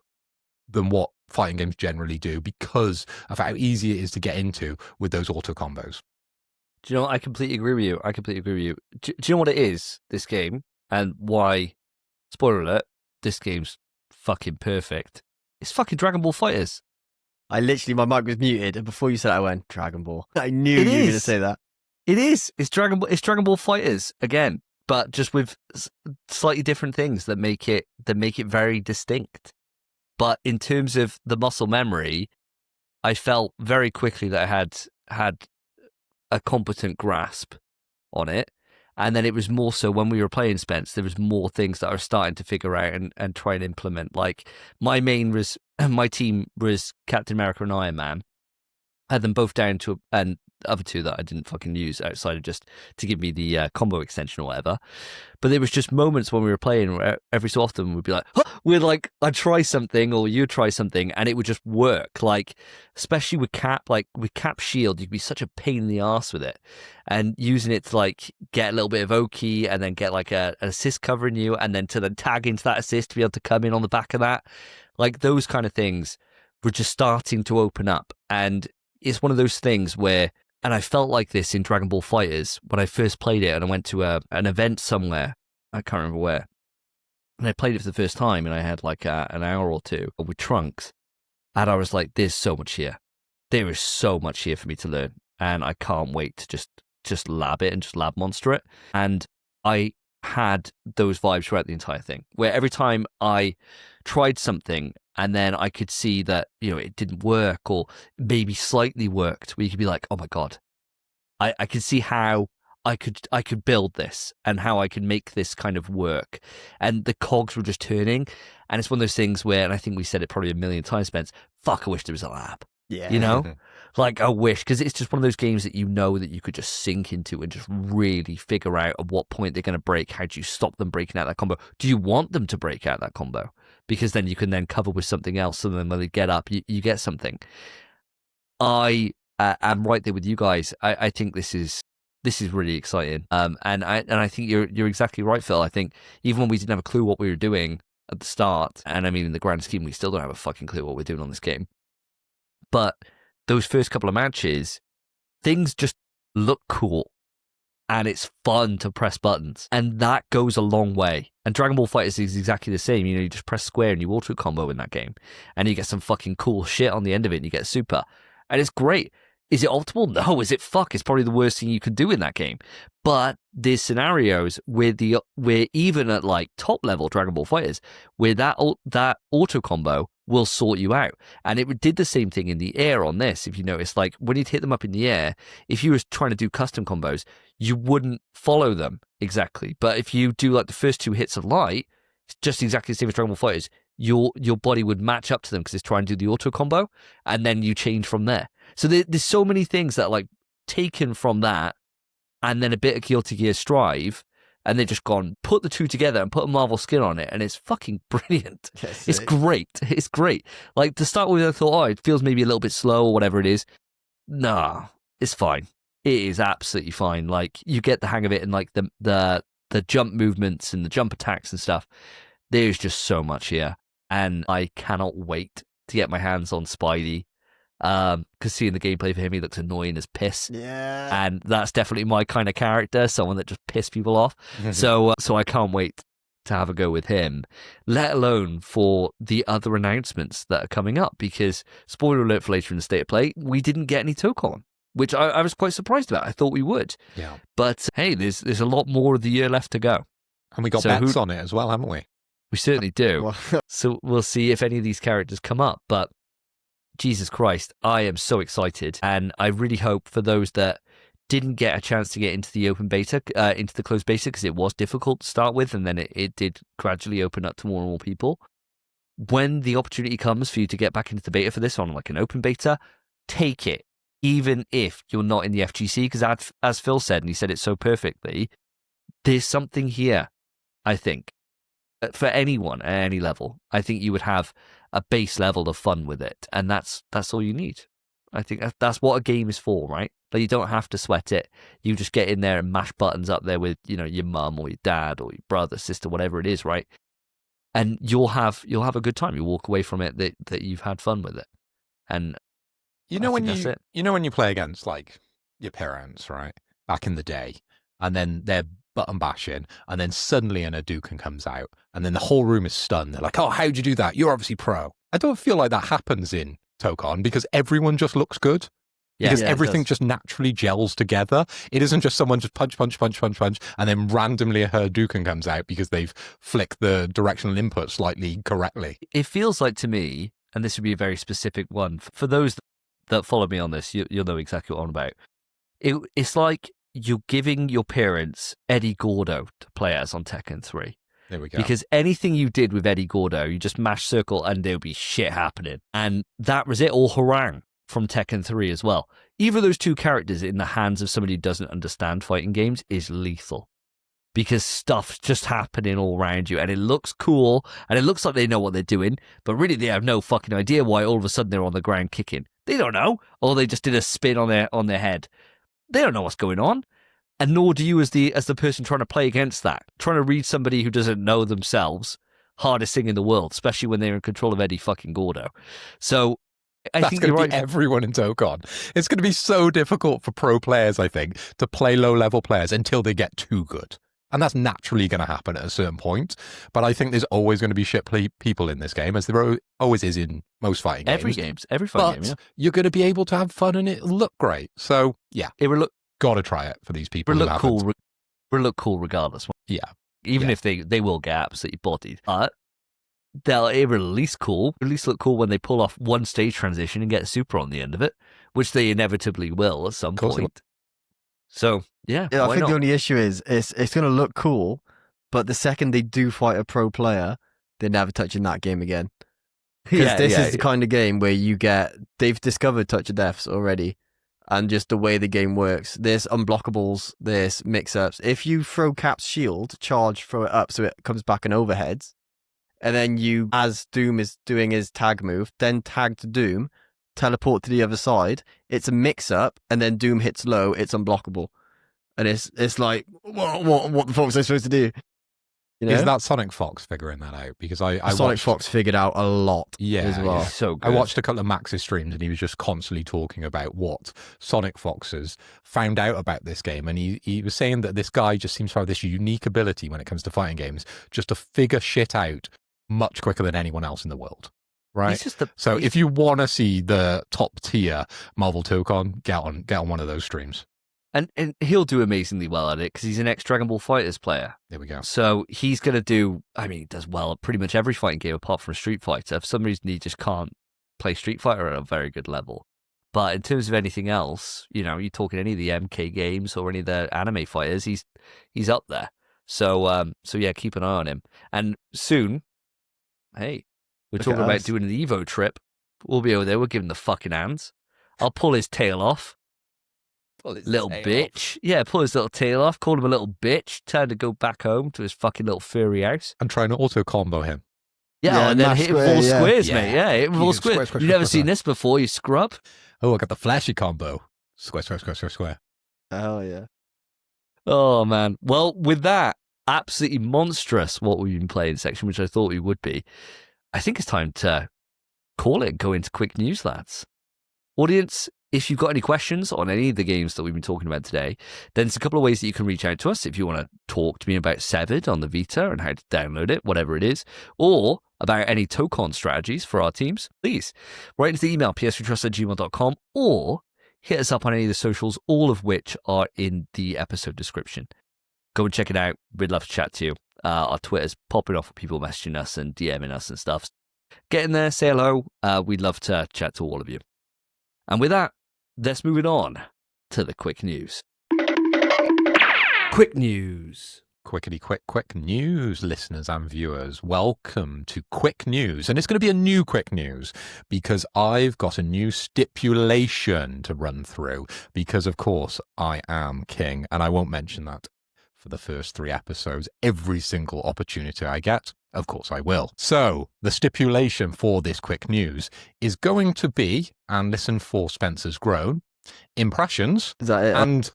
than what fighting games generally do, because of how easy it is to get into with those auto combos. Do you know, I completely agree with you. Do you know what it is, this game, and why, spoiler alert, this game's fucking perfect? It's fucking Dragon Ball FighterZ. My mic was muted, and before you said it, I went, Dragon Ball. I knew you were going to say that. It is. It's Dragon Ball FighterZ again, but just with slightly different things that make it very distinct. But in terms of the muscle memory, I felt very quickly that I had a competent grasp on it. And then it was more so when we were playing Spence, there was more things that I was starting to figure out and try and implement. Like my team was Captain America and Iron Man. I had them both down to, and the other 2 that I didn't fucking use outside of just to give me the combo extension or whatever. But there was just moments when we were playing where every so often we'd be like, I'd try something or you'd try something and it would just work. Like, especially with Cap, like with Cap Shield, you'd be such a pain in the ass with it. And using it to like get a little bit of Oki and then get like an assist covering you and then to then tag into that assist to be able to come in on the back of that. Like those kind of things were just starting to open up. And it's one of those things where, and I felt like this in Dragon Ball FighterZ when I first played it, and I went to an event somewhere, I can't remember where, and I played it for the first time, and I had like an hour or 2 with Trunks, and I was like, there's so much here. There is so much here for me to learn, and I can't wait to just lab it and just lab monster it. And I had those vibes throughout the entire thing, where every time I tried something and then I could see that, it didn't work or maybe slightly worked, where you could be like, oh my God, I could see how I could build this and how I could make this kind of work. And the cogs were just turning. And it's one of those things where, and I think we said it probably a million times, Spence, fuck, I wish there was a lab. Yeah. You know? Like, I wish, because it's just one of those games that you know that you could just sink into and just really figure out at what point they're going to break. How do you stop them breaking out that combo? Do you want them to break out that combo? Because then you can then cover with something else, so then when they get up, you get something. I am right there with you guys. I think this is really exciting. And I think you're exactly right, Phil. I think even when we didn't have a clue what we were doing at the start, and I mean in the grand scheme, we still don't have a fucking clue what we're doing on this game. But those first couple of matches, things just look cool. And it's fun to press buttons. And that goes a long way. And Dragon Ball FighterZ is exactly the same. You know, you just press square and you auto combo in that game. And you get some fucking cool shit on the end of it and you get super. And it's great. Is it optimal? No. Is it fuck? It's probably the worst thing you could do in that game. But there's scenarios where even at like top level Dragon Ball Fighters, where that auto combo will sort you out. And it did the same thing in the air on this. If you notice, like when you'd hit them up in the air, if you were trying to do custom combos, you wouldn't follow them exactly. But if you do like the first two hits of light, it's just exactly the same as Dragon Ball Fighters. Your body would match up to them because it's trying to do the auto combo, and then you change from there. So there's so many things that like taken from that, and then a bit of Guilty Gear Strive, and they've just gone put the two together and put a Marvel skin on it, and it's fucking brilliant. It's great. It's great. Like to start with, I thought, oh, it feels maybe a little bit slow or whatever it is. Nah, it's fine. It is absolutely fine. Like you get the hang of it, and like the jump movements and the jump attacks and stuff. There's just so much here. And I cannot wait to get my hands on Spidey. Because seeing the gameplay for him, he looks annoying as piss. Yeah. And that's definitely my kind of character, someone that just piss people off. So I can't wait to have a go with him, let alone for the other announcements that are coming up. Because, spoiler alert for later in the State of Play, we didn't get any Tokon, which I was quite surprised about. I thought we would. Yeah. But hey, there's a lot more of the year left to go. And we got bets on it as well, haven't we? We certainly do. So we'll see if any of these characters come up. But Jesus Christ, I am so excited. And I really hope for those that didn't get a chance to get into the open beta, into the closed beta, because it was difficult to start with, and then it did gradually open up to more and more people. When the opportunity comes for you to get back into the beta for this on like an open beta, take it, even if you're not in the FGC, because as Phil said, and he said it so perfectly, there's something here, I think. For anyone at any level, I think you would have a base level of fun with it, and that's all you need. I think that's what a game is for, right? Like you don't have to sweat it. You just get in there and mash buttons up there with your mum or your dad or your brother, sister, whatever it is, right? And you'll have a good time. You walk away from it that you've had fun with it, and when you play against like your parents, right, back in the day, and then they're button bashing, and then suddenly an Hadouken comes out, and then the whole room is stunned. They're like, oh, how'd you do that? You're obviously pro. I don't feel like that happens in Tokon because everyone just looks good. Because everything just naturally gels together. It isn't just someone just punch, and then randomly a Hadouken comes out because they've flicked the directional input slightly correctly. It feels like to me, and this would be a very specific one, for those that follow me on this, you'll know exactly what I'm about. It's like you're giving your parents Eddie Gordo to play as on Tekken 3. There we go. Because anything you did with Eddie Gordo, you just mash circle and there'll be shit happening. And that was it, or Harang from Tekken 3 as well. Either of those two characters in the hands of somebody who doesn't understand fighting games is lethal. Because stuff's just happening all around you, and it looks cool, and it looks like they know what they're doing, but really they have no fucking idea why all of a sudden they're on the ground kicking. They don't know. Or they just did a spin on their head. They don't know what's going on, and nor do you as the person trying to play against that, trying to read somebody who doesn't know themselves. Hardest thing in the world, especially when they're in control of Eddie fucking Gordo. So I think going to right. be everyone in Tokon. It's going to be so difficult for pro players, I think, to play low-level players until they get too good. And that's naturally going to happen at a certain point. But I think there's always going to be shit people in this game, as there always is in most fighting games. Every fighting game, yeah. You're going to be able to have fun and it'll look great. So, yeah, got to try it for these people. It'll look cool regardless. Yeah. Even if they will get absolutely bodied. But it will at least look cool when they pull off one stage transition and get a super on the end of it, which they inevitably will at some point. So, yeah, I think the only issue is it's going to look cool, but the second they do fight a pro player, they're never touching that game again. Because this is the kind of game where they've discovered touch of deaths already, and just the way the game works. There's unblockables, there's mix-ups. If you throw Cap's shield, throw it up so it comes back and overheads, and then you, as Doom is doing his tag move, then tag to Doom, teleport to the other side, it's a mix-up, and then Doom hits low, it's unblockable. And it's like, what the fuck was I supposed to do? You know? Is that Sonic Fox figuring that out? Because Sonic Fox figured out a lot as well. Yeah. So good. I watched a couple of Max's streams and he was just constantly talking about what Sonic Foxes found out about this game. And he was saying that this guy just seems to have this unique ability when it comes to fighting games, just to figure shit out much quicker than anyone else in the world. Right? So if you want to see the top tier Marvel Tokon, get on one of those streams. And he'll do amazingly well at it because he's an ex-Dragon Ball Fighters player. There we go. So he's going to do, he does well at pretty much every fighting game apart from Street Fighter. For some reason, he just can't play Street Fighter at a very good level. But in terms of anything else, you're talking any of the MK games or any of the anime fighters, he's up there. So yeah, keep an eye on him. And soon, hey, we're talking about doing the Evo trip. We'll be over there. We'll give him the fucking hands. I'll pull his tail off. Little bitch. Yeah, pull his little tail off, call him a little bitch, tell him to go back home to his fucking little furry house. And trying to auto combo him. Yeah, and then hit him full squares, mate. Yeah, hit him full squares. You've never seen this before, you scrub. Oh, I got the flashy combo. Square. Oh, yeah. Oh, man. Well, with that absolutely monstrous what we've been playing section, which I thought we would be, I think it's time to call it and go into quick news, lads. Audience, if you've got any questions on any of the games that we've been talking about today, then there's a couple of ways that you can reach out to us. If you want to talk to me about Severed on the Vita and how to download it, whatever it is, or about any Tokon strategies for our teams, please write into the email psvtrust@gmail.com or hit us up on any of the socials, all of which are in the episode description. Go and check it out. We'd love to chat to you. Our Twitter's popping off with people messaging us and DMing us and stuff. Get in there, say hello. We'd love to chat to all of you. And with that, let's move it on to the quick news. Quick news. Quick news, listeners and viewers. Welcome to Quick News. And it's going to be a new Quick News because I've got a new stipulation to run through because, of course, I am king. And I won't mention that for the first 3 episodes. Every single opportunity I get, of course I will. So the stipulation for this Quick News is going to be, and listen for Spencer's groan, impressions Is that it? and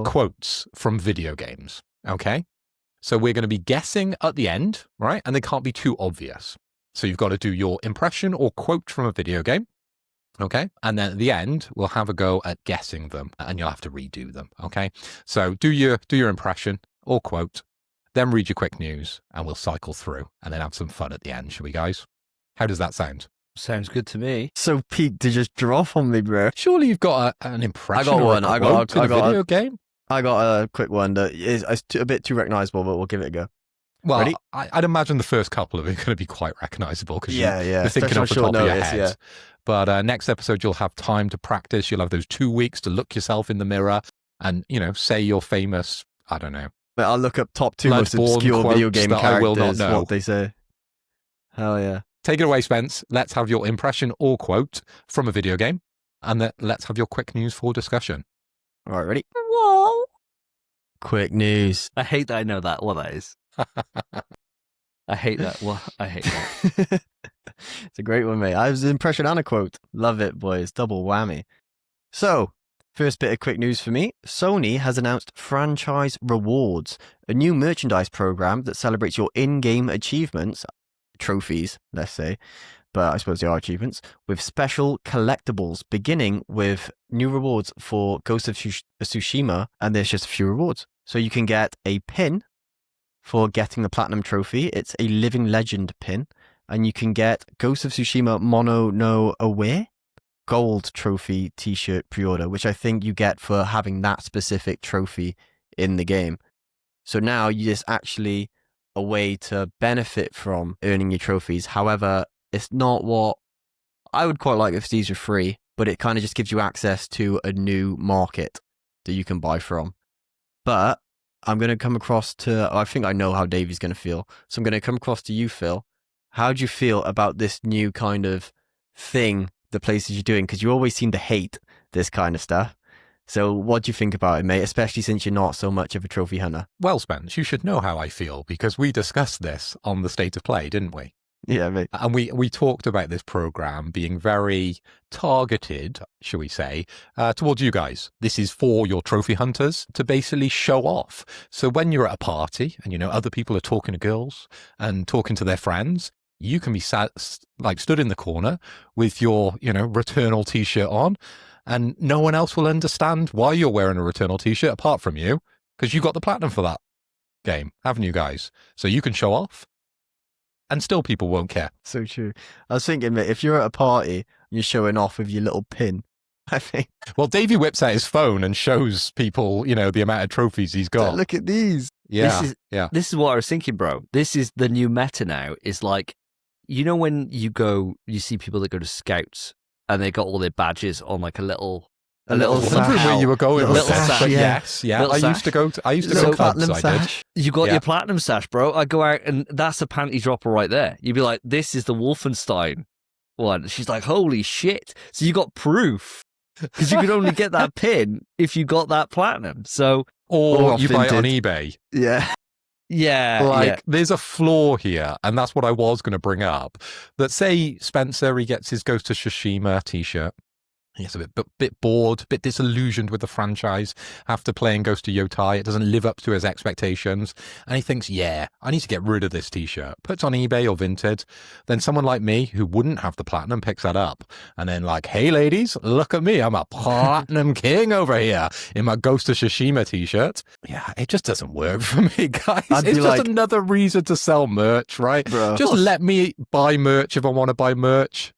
quotes from video games. Okay? So we're going to be guessing at the end, right? And they can't be too obvious. So you've got to do your impression or quote from a video game. Okay. And then at the end, we'll have a go at guessing them and you'll have to redo them. Okay. So do your impression or quote, then read your quick news and we'll cycle through and then have some fun at the end. Shall we, guys? How does that sound? Sounds good to me. So peak to just drop on me, bro. Surely you've got an impression. I got one. I got a video game. I got a quick one that is a bit too recognizable, but we'll give it a go. Well, I'd imagine the first couple of it are going to be quite recognizable because you're thinking Especially off the top of your head. Yeah. But next episode, you'll have time to practice. You'll have those 2 weeks to look yourself in the mirror and, say your famous, I don't know. But I'll look up top 2 most obscure video game characters, I will not know. What they say. Hell yeah. Take it away, Spence. Let's have your impression or quote from a video game. And let's have your quick news for discussion. All right, ready? Whoa. Quick news. I hate that I know what that is. I hate that. I hate that. It's a great one, mate. I was impression and a quote. Love it, boys. Double whammy. So, first bit of quick news for me. Sony has announced Franchise Rewards, a new merchandise program that celebrates your in-game achievements, trophies, let's say, but I suppose they are achievements, with special collectibles, beginning with new rewards for Ghost of Tsushima, and there's just a few rewards. So you can get a pin for getting the Platinum Trophy. It's a Living Legend pin. And you can get Ghost of Tsushima Mono no Aware Gold Trophy t-shirt pre-order, which I think you get for having that specific trophy in the game. So now it's actually a way to benefit from earning your trophies. However, it's not what I would quite like if these were free, but it kind of just gives you access to a new market that you can buy from. But I'm going to come across to, I think I know how Davey's going to feel. So I'm going to come across to you, Phil. how do you feel about this new kind of thing the PlayStation are doing? Because you always seem to hate this kind of stuff. So what do you think about it, mate? Especially since you're not so much of a trophy hunter. Well, Spence, you should know how I feel because we discussed this on the State of Play, didn't we? Yeah, mate. And we talked about this program being very targeted, shall we say, towards you guys. This is for your trophy hunters to basically show off. So when you're at a party and, other people are talking to girls and talking to their friends, you can be stood in the corner with your, Returnal t-shirt on, and no one else will understand why you're wearing a Returnal t-shirt apart from you, because you got the platinum for that game, haven't you guys? So you can show off. And still people won't care. So true. I was thinking, mate, if you're at a party and you're showing off with your little pin, I think. Well, Davey whips out his phone and shows people, the amount of trophies he's got. Look at these. Yeah. This is what I was thinking, bro. This is the new meta now. Is like, when you see people that go to Scouts and they got all their badges on like a little I was wondering where you were going with sash, but yeah. Yes, yeah. Little I sash. used to go platinum clubs, I did. sash. You got your platinum sash, bro. I go out and that's a panty dropper right there. You'd be like, this is the Wolfenstein one. She's like, holy shit. So you got proof. Because you could only get that pin if you got that platinum. So, or you buy it on eBay. Yeah. Yeah. There's a flaw here, and that's what I was going to bring up. That say Spencer, he gets his Ghost of Tsushima t-shirt. He gets a bit bored, a bit disillusioned with the franchise after playing Ghost of Yotai. It doesn't live up to his expectations. And he thinks, I need to get rid of this t-shirt. Puts on eBay or Vinted. Then someone like me, who wouldn't have the platinum, picks that up. And then like, hey ladies, look at me. I'm a platinum king over here in my Ghost of Tsushima t-shirt. Yeah, it just doesn't work for me, guys. It's just another reason to sell merch, right? Bro. Just let me buy merch if I want to buy merch.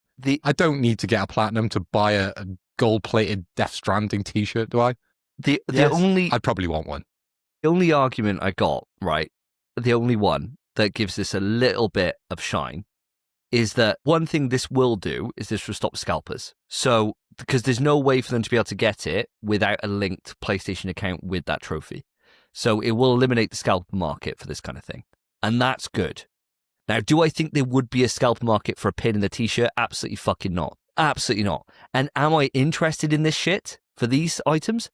I don't need to get a platinum to buy a gold-plated Death Stranding t-shirt, do I? I'd probably want one. The only argument I got, right, the only one that gives this a little bit of shine is that one thing this will do is this will stop scalpers. So, because there's no way for them to be able to get it without a linked PlayStation account with that trophy. So it will eliminate the scalper market for this kind of thing. And that's good. Now, do I think there would be a scalper market for a pin in the t-shirt? Absolutely fucking not. Absolutely not. And am I interested in this shit for these items?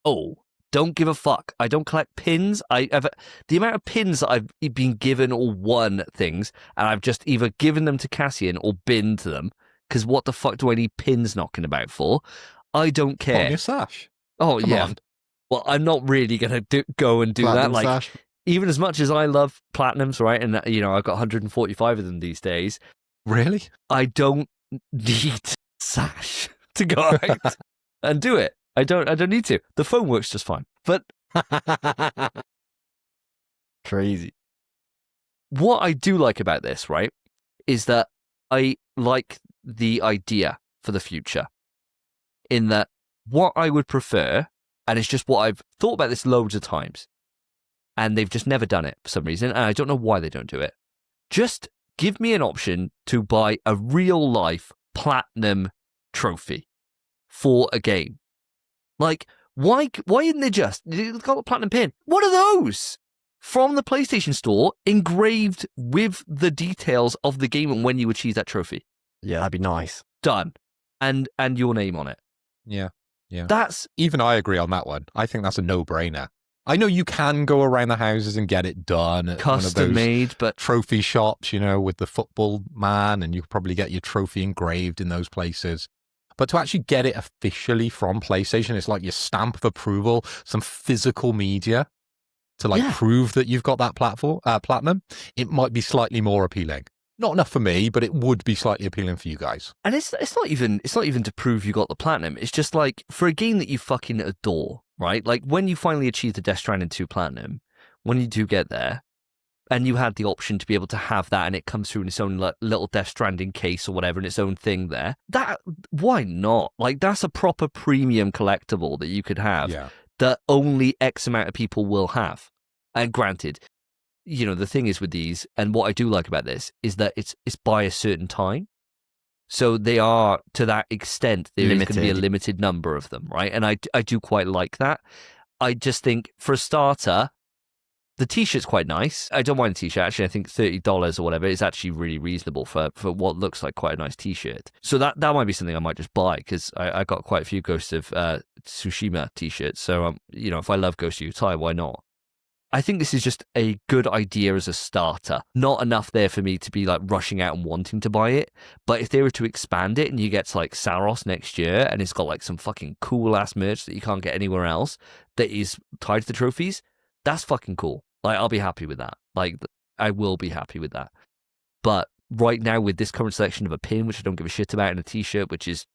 Oh, don't give a fuck. I don't collect pins. The amount of pins that I've been given or won things, and I've just either given them to Cassian or binned to them, because what the fuck do I need pins knocking about for? I don't care. On your sash. Oh, Come yeah. on. Well, I'm not really going to go and do Platinum that. Like, sash. even as much as I love platinums, right? And, I've got 145 of them these days. Really? I don't need sash to go out and do it. I don't need to. The phone works just fine. But Crazy. what I do like about this, right, is that I like the idea for the future. In that what I would prefer, and it's just what I've thought about this loads of times, and they've just never done it for some reason, and I don't know why they don't do it. Just give me an option to buy a real life platinum trophy for a game. Like, why isn't there just, they've got a platinum pin? What are those? From the PlayStation Store, engraved with the details of the game and when you achieve that trophy. Yeah, that'd be nice. Done. And your name on it. Yeah. That's... Even I agree on that one. I think that's a no-brainer. I know you can go around the houses and get it done at custom one of those made, but trophy shops, with the football man, and you could probably get your trophy engraved in those places. But to actually get it officially from PlayStation, it's like your stamp of approval, some physical media to prove that you've got that platinum. It might be slightly more appealing. Not enough for me, but it would be slightly appealing for you guys. And it's not even to prove you got the platinum. It's just like for a game that you fucking adore, right? Like when you finally achieve the Death Stranding 2 platinum, when you do get there, and you had the option to be able to have that, and it comes through in its own little Death Stranding case or whatever, in its own thing there. Why not? Like that's a proper premium collectible that you could have that only X amount of people will have. And granted, the thing is with these, and what I do like about this is that it's by a certain time. So they are, to that extent, there is going to be a limited number of them, right? And I do quite like that. I just think, for a starter, The t-shirt's quite nice. I don't mind the t-shirt. Actually, I think $30 or whatever is actually really reasonable for what looks like quite a nice t-shirt. So that might be something I might just buy, because I got quite a few Ghost of Tsushima t-shirts. So, if I love Ghost of Yotei, why not? I think this is just a good idea as a starter. Not enough there for me to be like rushing out and wanting to buy it. But if they were to expand it and you get to like Saros next year and it's got like some fucking cool ass merch that you can't get anywhere else that is tied to the trophies, that's fucking cool. Like, I'll be happy with that. Like, I will be happy with that. But right now, with this current selection of a pin, which I don't give a shit about, and a t-shirt, which is,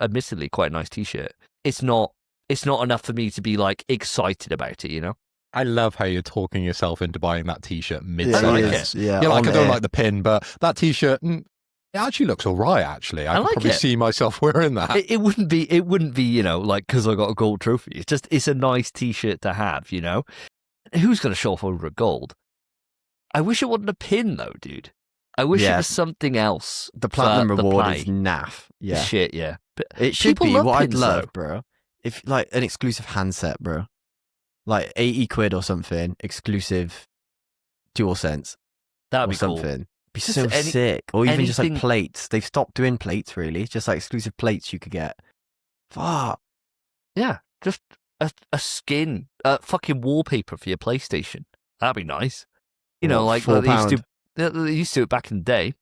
admittedly quite a nice t-shirt, it's not enough for me to be like excited about it, I love how you're talking yourself into buying that t-shirt Yeah, mid-sentence. yeah, You're like, I don't air. like the pin, but that t-shirt, it actually looks all right, actually. I could like probably it. see myself wearing that. It wouldn't be, like, because I got a gold trophy. It's a nice t-shirt to have, Who's going to show off over a gold? I wish it wasn't a pin, though, dude. I wish it was something else. The platinum for the reward play. is naff. Yeah. Shit, yeah. But It should people be love what I'd pins, love, though. bro. If like an exclusive handset, bro. Like 80 quid or something, exclusive DualSense That'd or be cool. something. Be Just so sick. Or even just like anything- plates. They've stopped doing plates, really. Just like exclusive plates you could get. Fuck. Yeah, just a skin, fucking wallpaper for your PlayStation. That'd be nice. What, Like £4? they used to do it back in the day.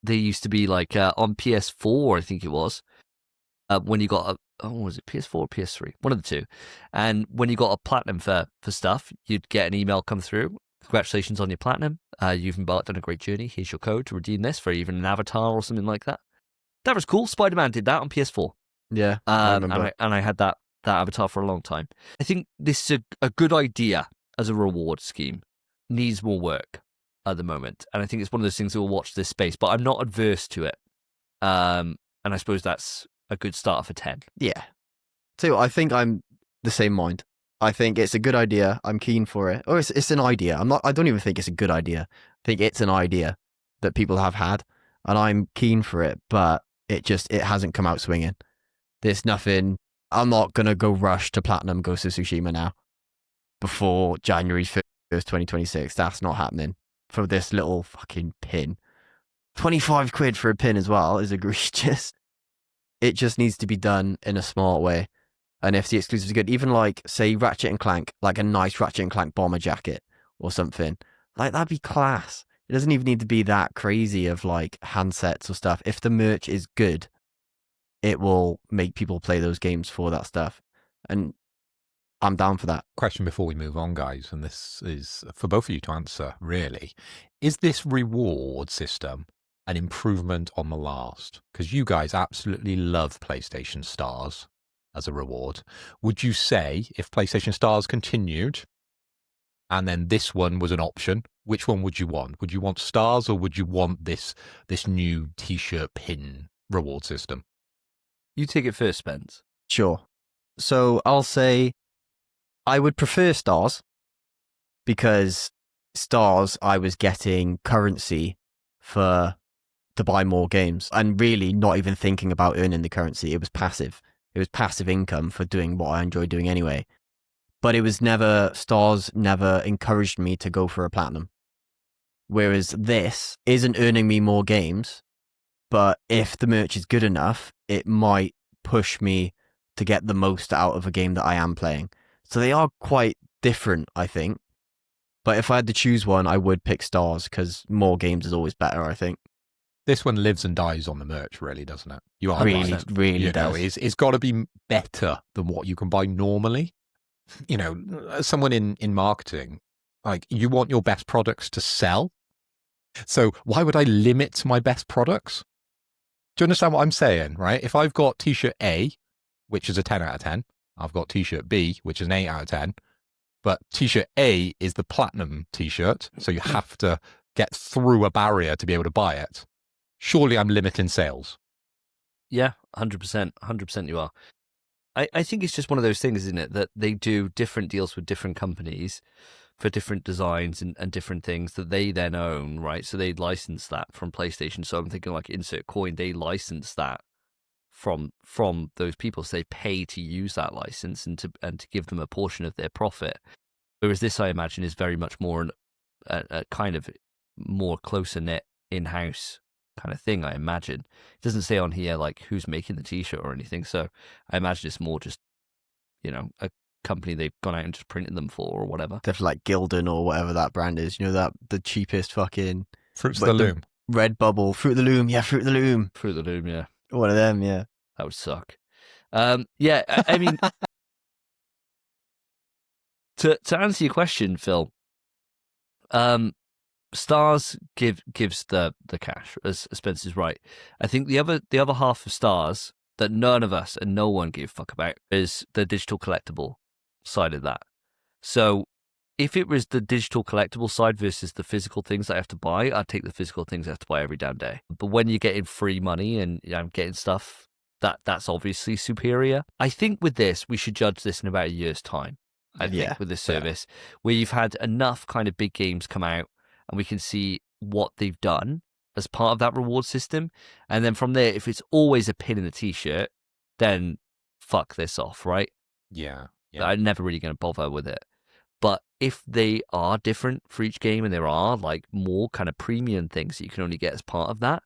They used to be like on PS4, I think it was, when you got was it PS4 or PS3? One of the two. And when you got a platinum for stuff, you'd get an email come through. Congratulations on your platinum. You've embarked on a great journey. Here's your code to redeem this for even an avatar or something like that. That was cool. Spider-Man did that on PS4. Yeah. I And remember. I had that avatar for a long time. I think this is a good idea as a reward scheme. Needs more work at the moment. And I think it's one of those things that will watch this space, but I'm not adverse to it. And I suppose that's a good start for 10. Yeah. So I think I'm the same mind. I think it's a good idea. I'm keen for it. Or it's an idea. I don't even think it's a good idea. I think it's an idea that people have had, and I'm keen for it, but it hasn't come out swinging. There's nothing. I'm not going to go rush to Platinum Ghost of Tsushima now before January 1st, 2026. That's not happening for this little fucking pin. 25 quid for a pin as well is egregious. It just needs to be done in a smart way. And if the exclusives are good, even like, say, Ratchet and Clank, like a nice Ratchet and Clank bomber jacket or something, like that'd be class. It doesn't even need to be that crazy of like handsets or stuff. If the merch is good, it will make people play those games for that stuff. And I'm down for that. Question before we move on, guys, and this is for both of you to answer, really. Is this reward system an improvement on the last? Because you guys absolutely love PlayStation Stars as a reward. Would you say if PlayStation Stars continued and then this one was an option, which one would you want? Would you want Stars or would you want this new t-shirt pin reward system? You take it first, Spence. Sure. So I'll say I would prefer Stars because Stars I was getting currency to buy more games and really not even thinking about earning the currency. It was passive. It was passive income for doing what I enjoy doing anyway. But Stars never encouraged me to go for a platinum. Whereas this isn't earning me more games, but if the merch is good enough, it might push me to get the most out of a game that I am playing. So they are quite different, I think. But if I had to choose one, I would pick Stars because more games is always better, I think. This one lives and dies on the merch, really, doesn't it? You are Really, right. really You know, does. it's got to be better than what you can buy normally. You know, as someone in marketing, like, you want your best products to sell. So why would I limit my best products? Do you understand what I'm saying, right? If I've got t-shirt A, which is a 10 out of 10, I've got t-shirt B, which is an 8 out of 10, but t-shirt A is the platinum t-shirt, so you have to get through a barrier to be able to buy it. Surely I'm limiting sales. Yeah, 100%. 100% you are. I think it's just one of those things, isn't it, that they do different deals with different companies for different designs and different things that they then own, right? So they license that from PlayStation. So I'm thinking like Insert Coin, they license that from those people. So they pay to use that license and to give them a portion of their profit. Whereas this, I imagine, is very much more a kind of more closer knit in-house kind of thing, I imagine. It doesn't say on here like who's making the t-shirt or anything, so I imagine it's more just, a company they've gone out and just printed them for or whatever. Definitely like Gildan or whatever that brand is. That the cheapest fucking Fruits of the Loom. Red Bubble, Fruit of the Loom, yeah, Fruit of the Loom. Fruit of the Loom, yeah. One of them, yeah. That would suck. Yeah, I mean, to answer your question, Phil, Stars gives the cash, as Spence is right. I think the other half of Stars that none of us and no one give a fuck about is the digital collectible side of that. So if it was the digital collectible side versus the physical things I have to buy, I'd take the physical things I have to buy every damn day. But when you're getting free money and getting stuff, that's obviously superior. I think with this, we should judge this in about a year's time. I think with this service, where you've had enough kind of big games come out and we can see what they've done as part of that reward system. And then from there, if it's always a pin in the t-shirt, then fuck this off, right? Yeah. I'm never really going to bother with it. But if they are different for each game and there are like more kind of premium things that you can only get as part of that,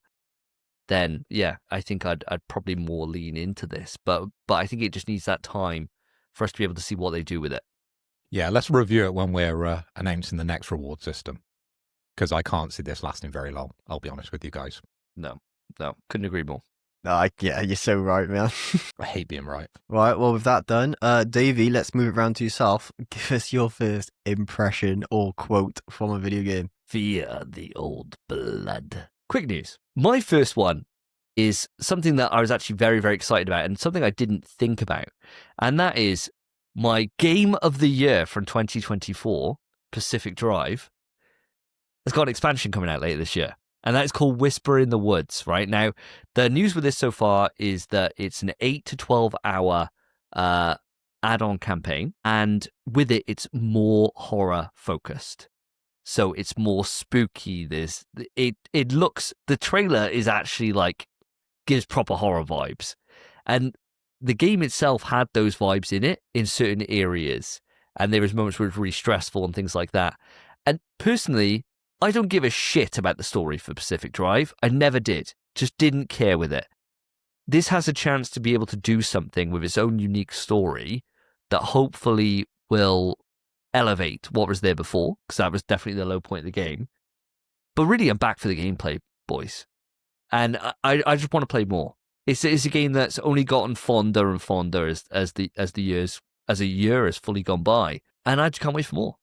then yeah, I think I'd probably more lean into this. But I think it just needs that time for us to be able to see what they do with it. Yeah, let's review it when we're announcing the next reward system. Because I can't see this lasting very long, I'll be honest with you guys. No, couldn't agree more. No, you're so right, man. I hate being right. Right, well, with that done, Davey, let's move it around to yourself. Give us your first impression or quote from a video game. Fear the old blood. Quick news. My first one is something that I was actually very, very excited about and something I didn't think about. And that is my game of the year from 2024, Pacific Drive, has got an expansion coming out later this year. And that's called Whisper in the Woods, right? Now, the news with this so far is that it's an 8 to 12 hour add-on campaign. And with it, it's more horror focused. So it's more spooky. It looks, the trailer is actually like, gives proper horror vibes. And the game itself had those vibes in it in certain areas. And there was moments where it was really stressful and things like that. And personally, I don't give a shit about the story for Pacific Drive. I never did. Just didn't care with it. This has a chance to be able to do something with its own unique story that hopefully will elevate what was there before, because that was definitely the low point of the game. But really, I'm back for the gameplay, boys. And I just want to play more. It's a game that's only gotten fonder and fonder as a year has fully gone by. And I just can't wait for more.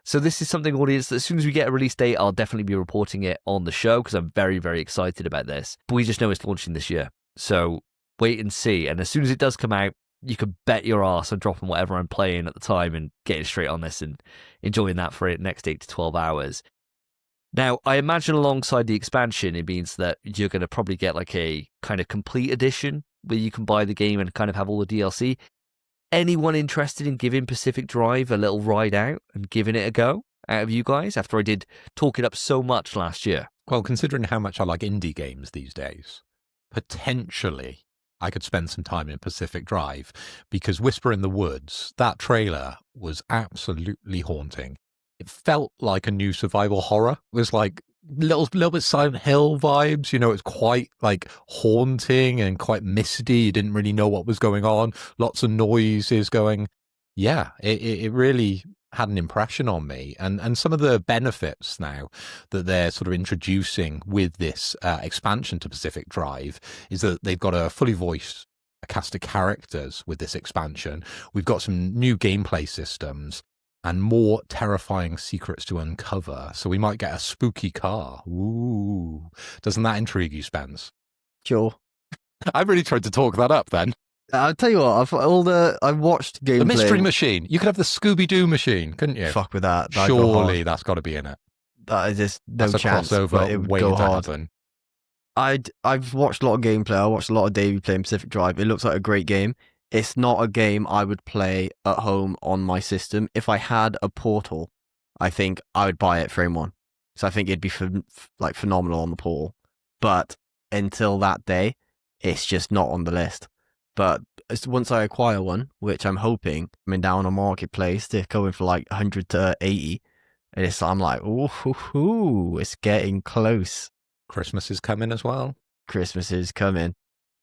So this is something, audience, that as soon as we get a release date, I'll definitely be reporting it on the show because I'm very, very excited about this. But we just know it's launching this year. So wait and see. And as soon as it does come out, you can bet your ass on dropping whatever I'm playing at the time and getting straight on this and enjoying that for the next 8 to 12 hours. Now, I imagine alongside the expansion, it means that you're going to probably get like a kind of complete edition where you can buy the game and kind of have all the DLC. Anyone interested in giving Pacific Drive a little ride out and giving it a go out of you guys after I did talk it up so much last year? Well, considering how much I like indie games these days, potentially I could spend some time in Pacific Drive because Whisper in the Woods, that trailer was absolutely haunting. It felt like a new survival horror. It was like little bit Silent Hill vibes, it's quite like haunting and quite misty. You didn't really know what was going on. Lots of noises going. Yeah, it really had an impression on me. And some of the benefits now that they're sort of introducing with this expansion to Pacific Drive is that they've got a fully voiced cast of characters with this expansion. We've got some new gameplay systems and more terrifying secrets to uncover. So we might get a spooky car. Ooh. Doesn't that intrigue you, Spence? Sure. I really tried to talk that up then. I'll tell you what, I've watched gameplay. The mystery machine. You could have the Scooby-Doo machine, couldn't you? Fuck with that. Surely that's got to be in it. That is just no That's chance. a crossover But it would waiting go to hard. happen. I've watched a lot of gameplay. I watched a lot of Davey playing Pacific Drive. It looks like a great game. It's not a game I would play at home on my system. If I had a Portal, I think I would buy it frame one. So I think it'd be phenomenal on the Portal. But until that day, it's just not on the list. But once I acquire one, which I'm hoping, I'm down on Marketplace, they're going for like 100 to 80. And I'm like, ooh, it's getting close. Christmas is coming as well. Christmas is coming.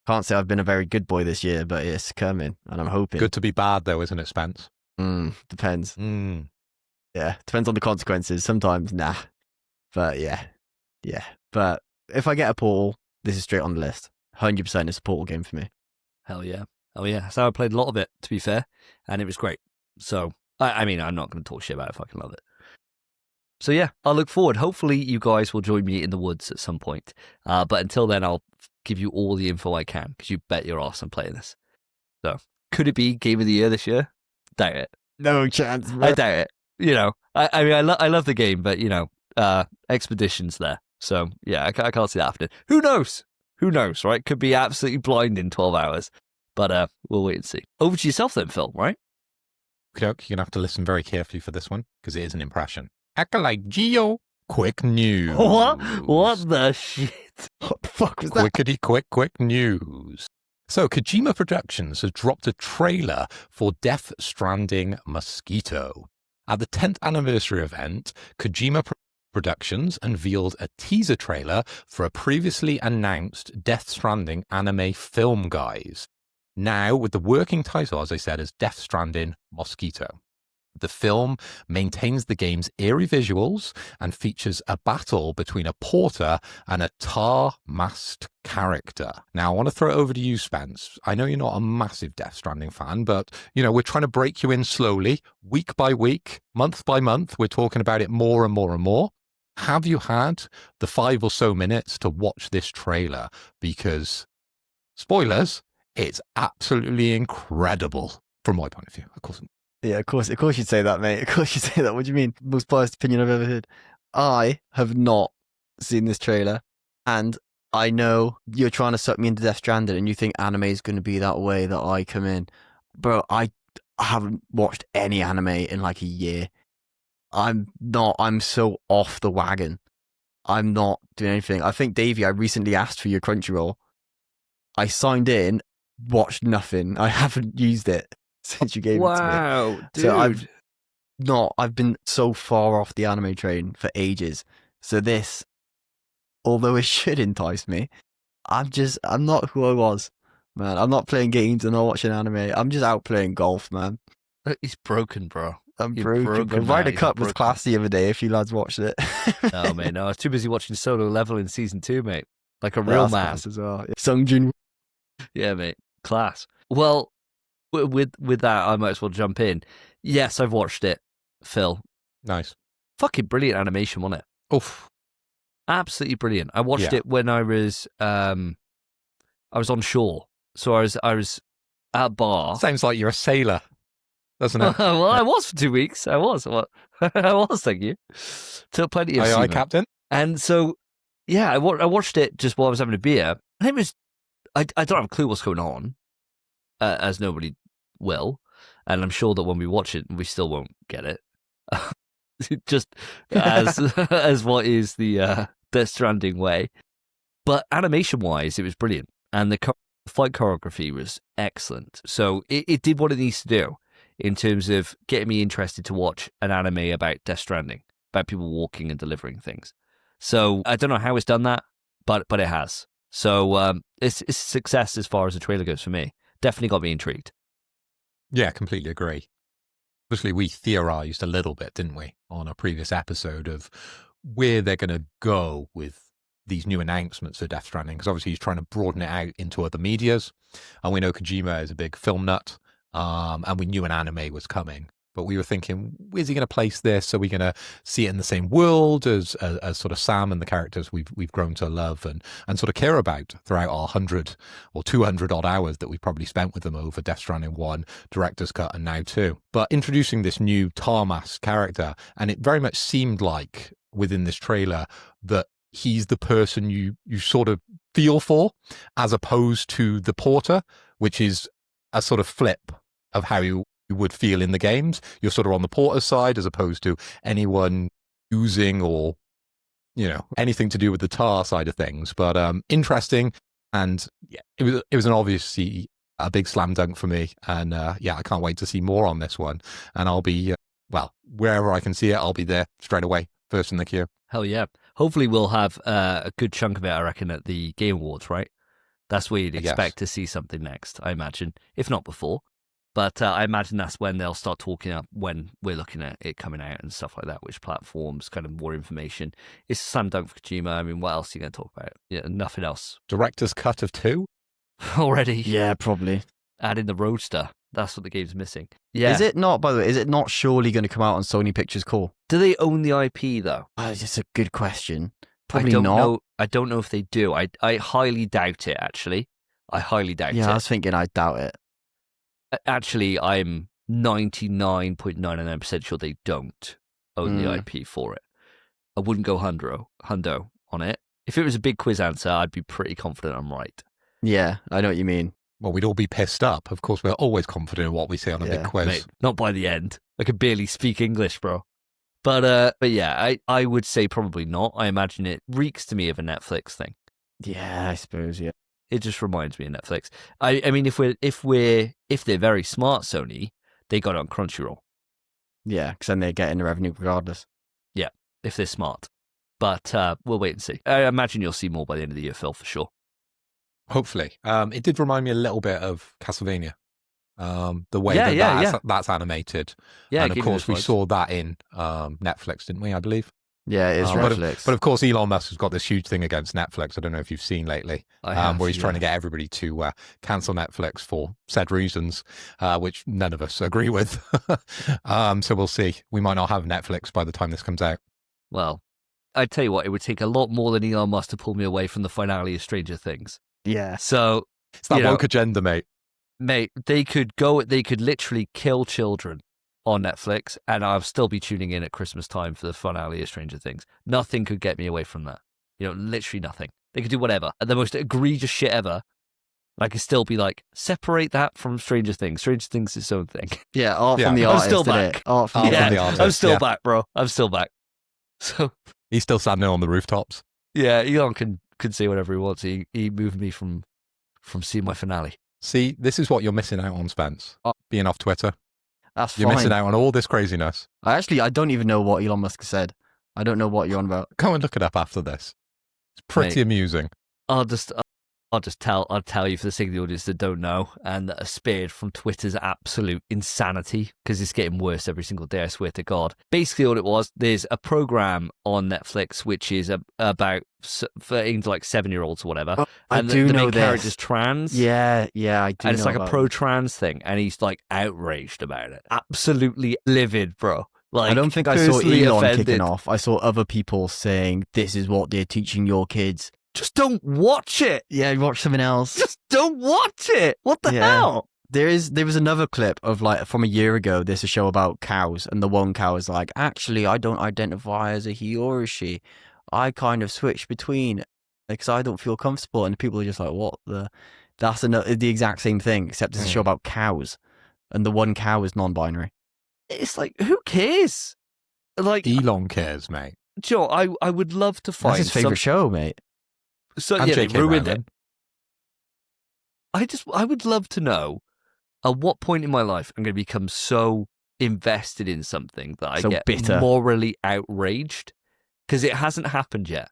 Can't say I've been a very good boy this year, but it's coming, and I'm hoping. Good to be bad, though, isn't it, Spence? Depends. Mm. Yeah, depends on the consequences. Sometimes, nah. But yeah. But if I get a Portal, this is straight on the list. 100% it's a Portal game for me. Hell yeah. Oh yeah. So I played a lot of it, to be fair, and it was great. So, I mean, I'm not going to talk shit about it if I can love it. So yeah, I'll look forward. Hopefully you guys will join me in the woods at some point. But until then, I'll give you all the info I can, because you bet your ass I'm playing this. So, could it be Game of the Year this year? Doubt it. No chance, bro. I doubt it. You know, I mean, I love the game, but, you know, Expedition's there. So, yeah, I can't see that happening. Who knows? Who knows, right? Could be absolutely blind in 12 hours. But we'll wait and see. Over to yourself then, Phil, right? Okay, you're going to have to listen very carefully for this one, because it is an impression. Acolyte Geo, quick news. What the shit? What the fuck was that? Quick news. So, Kojima Productions has dropped a trailer for Death Stranding Mosquito. At the 10th anniversary event, Kojima Productions unveiled a teaser trailer for a previously announced Death Stranding anime film, guys. Now, with the working title, as I said, as Death Stranding Mosquito. The film maintains the game's eerie visuals and features a battle between a porter and a tar-masked character. Now, I want to throw it over to you, Spence. I know you're not a massive Death Stranding fan, but, you know, we're trying to break you in slowly, week by week, month by month. We're talking about it more and more and more. Have you had the 5 or so minutes to watch this trailer? Because, spoilers, it's absolutely incredible from my point of view. Of course. Yeah, of course you'd say that, mate. Of course you'd say that. What do you mean? Most biased opinion I've ever heard. I have not seen this trailer, and I know you're trying to suck me into Death Stranding, and you think anime is going to be that way that I come in. Bro, I haven't watched any anime in like a year. I'm so off the wagon. I'm not doing anything. I think, Davey, I recently asked for your Crunchyroll. I signed in, watched nothing. I haven't used it since you gave it to me. Wow, dude. So I've been so far off the anime train for ages. So this, although it should entice me, I'm not who I was, man. I'm not playing games and not watching anime. I'm just out playing golf, man. He's broken, bro. You're broken. Ryder Cup was class the other day, if you lads watched it. No, mate, no. I was too busy watching Solo Level in Season 2, mate. Like a real man. As well. Sungjin. Yeah, mate. Class. Well, with that, I might as well jump in. Yes, I've watched it, Phil. Nice. Fucking brilliant animation, wasn't it? Oof. Absolutely brilliant. I watched it when I was on shore. So I was at a bar. Sounds like you're a sailor, doesn't it? Well, I was for 2 weeks. I was. I was, thank you. Took plenty of Aye, seamen. Captain. And so, yeah, I watched it just while I was having a beer. And it was, I don't have a clue what's going on, as nobody will. And I'm sure that when we watch it, we still won't get it. Just as what is the Death Stranding way. But animation-wise, it was brilliant. And the fight choreography was excellent. So it did what it needs to do in terms of getting me interested to watch an anime about Death Stranding, about people walking and delivering things. So I don't know how it's done that, but it has. So it's a success as far as the trailer goes for me. Definitely got me intrigued. Yeah, completely agree. Obviously, we theorized a little bit, didn't we, on a previous episode of where they're going to go with these new announcements of Death Stranding, because obviously he's trying to broaden it out into other medias. And we know Kojima is a big film nut, and we knew an anime was coming. But we were thinking, where's he going to place this? Are we going to see it in the same world as sort of Sam and the characters we've grown to love and sort of care about throughout our 100 or 200 odd hours that we've probably spent with them over Death Stranding 1, Director's Cut, and now 2. But introducing this new Tarmac character, and it very much seemed like within this trailer that he's the person you sort of feel for, as opposed to the porter, which is a sort of flip of how you would feel in the games. You're sort of on the porter's side as opposed to anyone using or, anything to do with the tar side of things. But interesting. And yeah, it was an obviously a big slam dunk for me. And yeah, I can't wait to see more on this one. And I'll be, well, wherever I can see it, I'll be there straight away, first in the queue. Hell yeah. Hopefully we'll have a good chunk of it, I reckon, at the Game Awards, right? That's where you'd expect to see something next, I imagine, if not before. But I imagine that's when they'll start talking up when we're looking at it coming out and stuff like that, which platforms, kind of more information. It's a slam dunk for Kojima. I mean, what else are you going to talk about? Yeah, nothing else. Director's cut of 2? Already. Yeah, probably. Add in the Roadster. That's what the game's missing. Yeah. Is it not, by the way, is it not surely going to come out on Sony Pictures Core? Do they own the IP, though? It's just a good question. Probably I don't not. know. I don't know if they do. I highly doubt it, actually. I highly doubt it. Yeah, I was thinking I doubt it. Actually, I'm 99.99% sure they don't own the IP for it. I wouldn't go hundo on it. If it was a big quiz answer, I'd be pretty confident I'm right. Yeah, I know what you mean. Well, we'd all be pissed up. Of course, we're always confident in what we say on a big quiz. Mate, not by the end. I could barely speak English, bro. But yeah, I would say probably not. I imagine it reeks to me of a Netflix thing. Yeah, I suppose, yeah. It just reminds me of Netflix. I mean, if they're very smart, Sony, they got it on Crunchyroll. Yeah, because then they're getting the revenue regardless. Yeah, if they're smart. But we'll wait and see. I imagine you'll see more by the end of the year, Phil, for sure. Hopefully. It did remind me a little bit of Castlevania. The way that's animated. Yeah, and of course we saw that in Netflix, didn't we, I believe? Yeah, it is Netflix. But of course Elon Musk has got this huge thing against Netflix. I don't know if you've seen lately, where he's trying to get everybody to cancel Netflix for said reasons, which none of us agree with. So we'll see. We might not have Netflix by the time this comes out. Well, I tell you what, it would take a lot more than Elon Musk to pull me away from the finale of Stranger Things. Yeah. So it's that woke agenda, mate. Mate, they could literally kill children on Netflix, and I'll still be tuning in at Christmas time for the finale of Stranger Things. Nothing could get me away from that. Literally nothing. They could do whatever. And the most egregious shit ever. I could still be like, separate that from Stranger Things. Stranger Things is its own thing. Yeah, art from the artist. I'm still back. Art from the artist. I'm still back, bro. I'm still back. So he's still standing on the rooftops. Yeah, Elon can say whatever he wants. He moved me from seeing my finale. See, this is what you're missing out on, Spence. Being off Twitter. That's You're fine. missing out on all this craziness. I don't even know what Elon Musk said. I don't know what you're on about. Go and look it up after this. It's pretty amusing. I'll tell you for the sake of the audience that don't know and that are spared from Twitter's absolute insanity, because it's getting worse every single day, I swear to God. Basically all it was, there's a program on Netflix which is about aimed like 7-year-olds or whatever. Oh, and the main character's trans. Yeah, I do. And it's like a pro-trans thing, and he's like outraged about it. Absolutely livid, bro. Like, I don't think I saw Elon offended. kicking off. I saw other people saying, this is what they're teaching your kids. Just don't watch it. Yeah, watch something else. Just don't watch it. What the hell? There was another clip of from a year ago. There's a show about cows, and the one cow is like, actually, I don't identify as a he or a she. I kind of switch between because I don't feel comfortable. And people are just like, what the? That's the exact same thing, except it's a show about cows, and the one cow is non-binary. It's like, who cares? Like Elon cares, mate. Joe, I would love to find That's his favorite show, mate. So and yeah, they J.K. ruined Rowling. it. I would love to know at what point in my life I'm going to become so invested in something that I get bitter. Morally outraged, because it hasn't happened yet.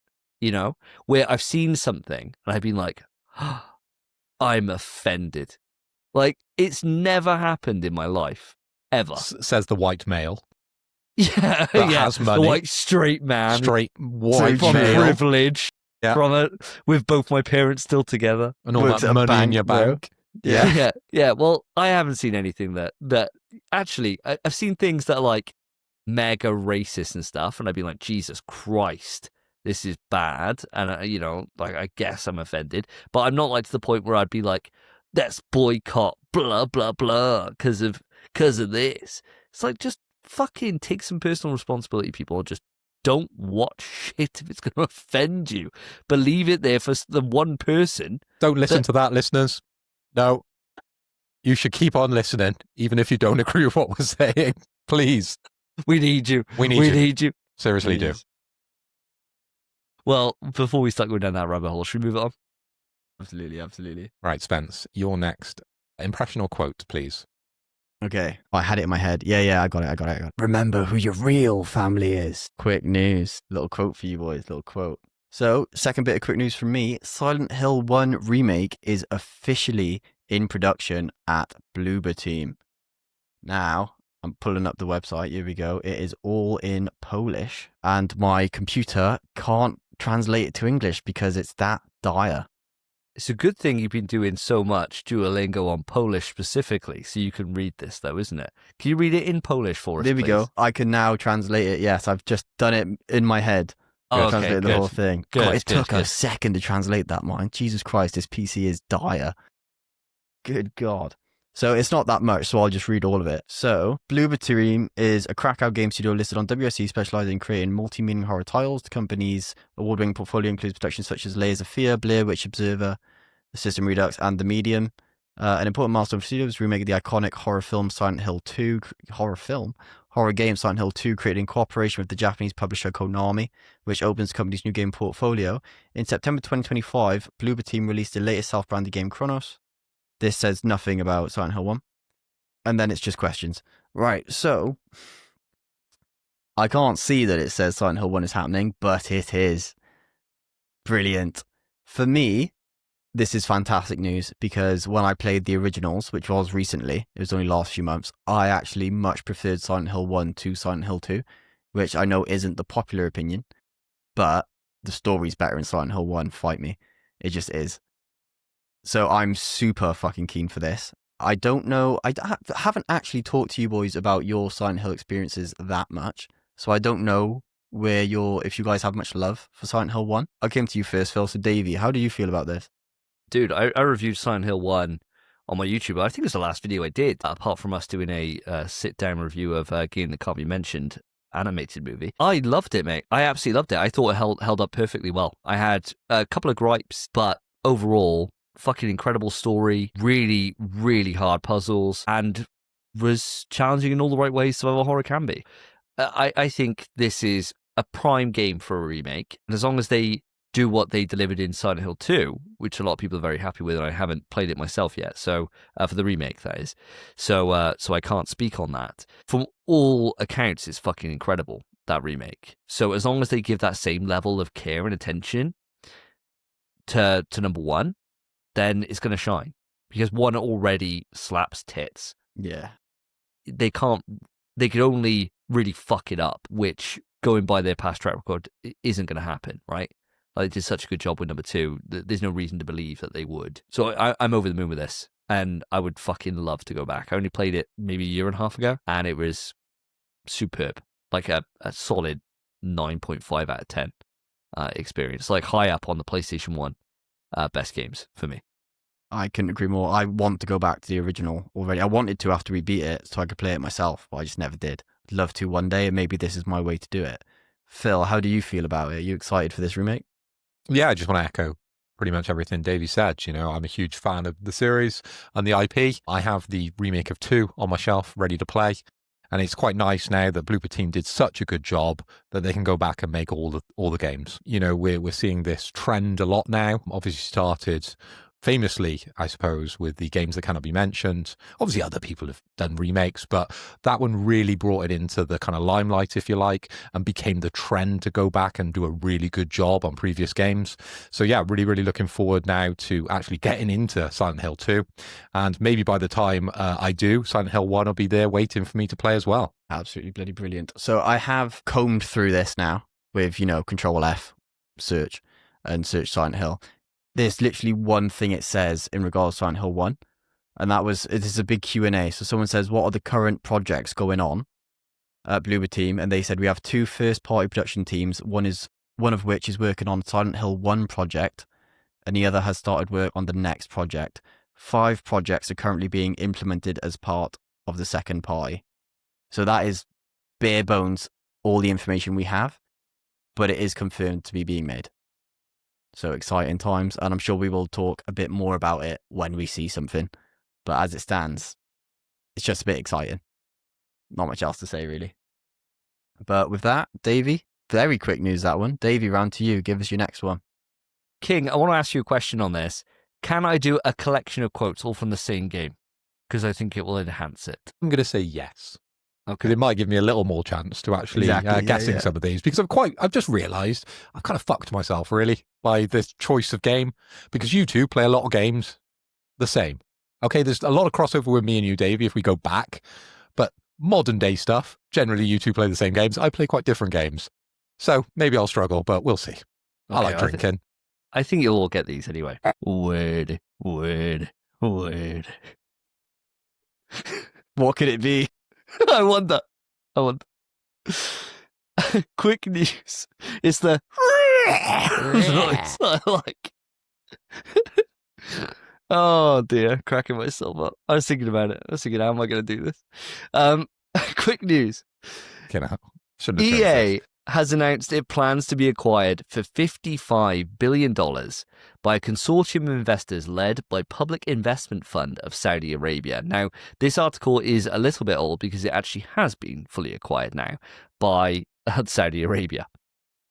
Where I've seen something and I've been like, oh, I'm offended. Like, it's never happened in my life ever. Says the white male. Yeah, has money. The white straight man, Straight white from male. privilege. Yeah. From it, with both my parents still together, And all that money in your bank. Yeah. Well, I haven't seen anything that actually. I've seen things that are like mega racist and stuff, and I'd be like, Jesus Christ, this is bad. And I guess I'm offended, but I'm not to the point where I'd be like, let's boycott blah blah blah because of this. It's like, just fucking take some personal responsibility, people. Just don't watch shit if it's going to offend you. But leave it there for the one person. Don't listen to that, listeners. No. You should keep on listening, even if you don't agree with what we're saying. Please. We need you. We need you. Seriously do. Well, before we start going down that rabbit hole, should we move it on? Absolutely. Right, Spence, you're next Impression or quote, please. Okay. I had it in my head. Yeah, I got it. Remember who your real family is. Quick news. Little quote for you boys. Little quote. So, second bit of quick news from me. Silent Hill 1 Remake is officially in production at Bloober Team. Now, I'm pulling up the website. Here we go. It is all in Polish, and my computer can't translate it to English because it's that dire. It's a good thing you've been doing so much Duolingo on Polish specifically, so you can read this, though, isn't it? Can you read it in Polish for us, There we please? go. I can now translate it. Yes, I've just done it in my head. Oh, Translate the whole thing. Good, God, it good, took a good. second to translate that, man. Jesus Christ, this PC is dire. Good God. So it's not that much, so I'll just read all of it. So, Bloober Team is a Krakow game studio listed on WSE, specializing in creating multi-meaning horror titles. The company's award-winning portfolio includes productions such as Layers of Fear, Blair Witch Observer, The System Redux, and The Medium. An important milestone for the studio was remaking the iconic horror film Silent Hill 2, horror game Silent Hill 2, created in cooperation with the Japanese publisher Konami, which opens the company's new game portfolio. In September 2025, Bloober Team released the latest self-branded game, Chronos. This says nothing about Silent Hill 1. And then it's just questions. Right, so I can't see that it says Silent Hill 1 is happening, but it is. Brilliant. For me, this is fantastic news because when I played the originals, which was recently, it was only last few months, I actually much preferred Silent Hill 1 to Silent Hill 2, which I know isn't the popular opinion, but the story's better in Silent Hill 1, fight me. It just is. So I'm super fucking keen for this. I don't know, I haven't actually talked to you boys about your Silent Hill experiences that much, so I don't know if you guys have much love for Silent Hill 1. I came to you first, Phil, so Davey, how do you feel about this? Dude, I reviewed Silent Hill 1 on my YouTube. I think it was the last video I did, apart from us doing a sit-down review of a game that can't be mentioned, animated movie. I loved it, mate. I absolutely loved it. I thought it held up perfectly well. I had a couple of gripes, but overall, fucking incredible story, really, really hard puzzles, and was challenging in all the right ways survival horror can be. I think this is a prime game for a remake, and as long as they do what they delivered in Silent Hill 2, which a lot of people are very happy with, and I haven't played it myself yet, so for the remake, that is. So I can't speak on that. From all accounts, it's fucking incredible, that remake. So as long as they give that same level of care and attention to number 1, then it's going to shine. Because 1 already slaps tits. Yeah. They could only really fuck it up, which, going by their past track record, isn't going to happen, right? Like, they did such a good job with number 2. There's no reason to believe that they would. So I'm over the moon with this, and I would fucking love to go back. I only played it maybe a year and a half ago, and it was superb. Like a solid 9.5 out of 10 experience. Like, high up on the PlayStation 1 best games for me. I couldn't agree more. I want to go back to the original already. I wanted to after we beat it so I could play it myself, but I just never did. I'd love to one day, and maybe this is my way to do it. Phil, how do you feel about it? Are you excited for this remake? Yeah, I just want to echo pretty much everything Davey said. You know, I'm a huge fan of the series and the IP. I have the remake of 2 on my shelf ready to play. And it's quite nice now that Bloober Team did such a good job that they can go back and make all the games. You know, we're seeing this trend a lot now. Obviously started famously, I suppose, with the games that cannot be mentioned. Obviously other people have done remakes, but that one really brought it into the kind of limelight, if you like, and became the trend to go back and do a really good job on previous games. So yeah, really, really looking forward now to actually getting into Silent Hill 2. And maybe by the time I do, Silent Hill 1 will be there waiting for me to play as well. Absolutely bloody brilliant. So I have combed through this now with, Control F, search, and search Silent Hill. There's literally one thing it says in regards to Silent Hill 1, and it is a big Q&A. So someone says, what are the current projects going on at Bloober Team? And they said, we have 2 first-party production teams, one of which is working on Silent Hill 1 project, and the other has started work on the next project. 5 projects are currently being implemented as part of the second party. So that is bare bones all the information we have, but it is confirmed to be being made. So exciting times, and I'm sure we will talk a bit more about it when we see something. But as it stands, it's just a bit exciting. Not much else to say, really. But with that, Davey, very quick news, that one. Davey, round to you. Give us your next one. King, I want to ask you a question on this. Can I do a collection of quotes all from the same game? Because I think it will enhance it. I'm going to say yes. Okay. Because it might give me a little more chance to actually guessing some of these. Because I've just realised I've kind of fucked myself, really, by this choice of game. Because you two play a lot of games the same. Okay, there's a lot of crossover with me and you, Davey, if we go back. But modern day stuff, generally you two play the same games. I play quite different games. So maybe I'll struggle, but we'll see. I like drinking. I think you'll all get these anyway. Word. What could it be? I wonder. Quick news. It's the noise I like. Oh dear, cracking myself up. I was thinking about it. I was thinking, how am I going to do this? Quick news. Shouldn't have EA has announced it plans to be acquired for $55 billion by a consortium of investors led by Public Investment Fund of Saudi Arabia. Now, this article is a little bit old because it actually has been fully acquired now by Saudi Arabia,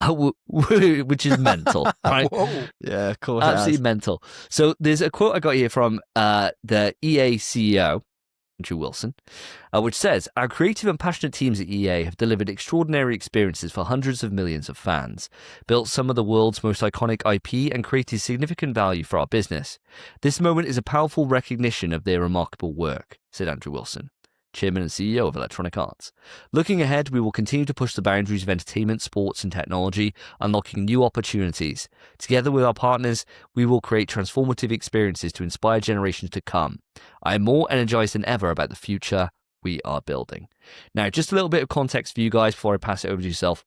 which is mental, right? Yeah, of course. Absolutely mental. So there's a quote I got here from the EA CEO, Andrew Wilson, which says, "Our creative and passionate teams at EA have delivered extraordinary experiences for hundreds of millions of fans, built some of the world's most iconic IP, and created significant value for our business. This moment is a powerful recognition of their remarkable work," said Andrew Wilson, Chairman and CEO of Electronic Arts. "Looking ahead, we will continue to push the boundaries of entertainment, sports, and technology, unlocking new opportunities. Together with our partners, we will create transformative experiences to inspire generations to come. I am more energized than ever about the future we are building." Now, just a little bit of context for you guys before I pass it over to yourself.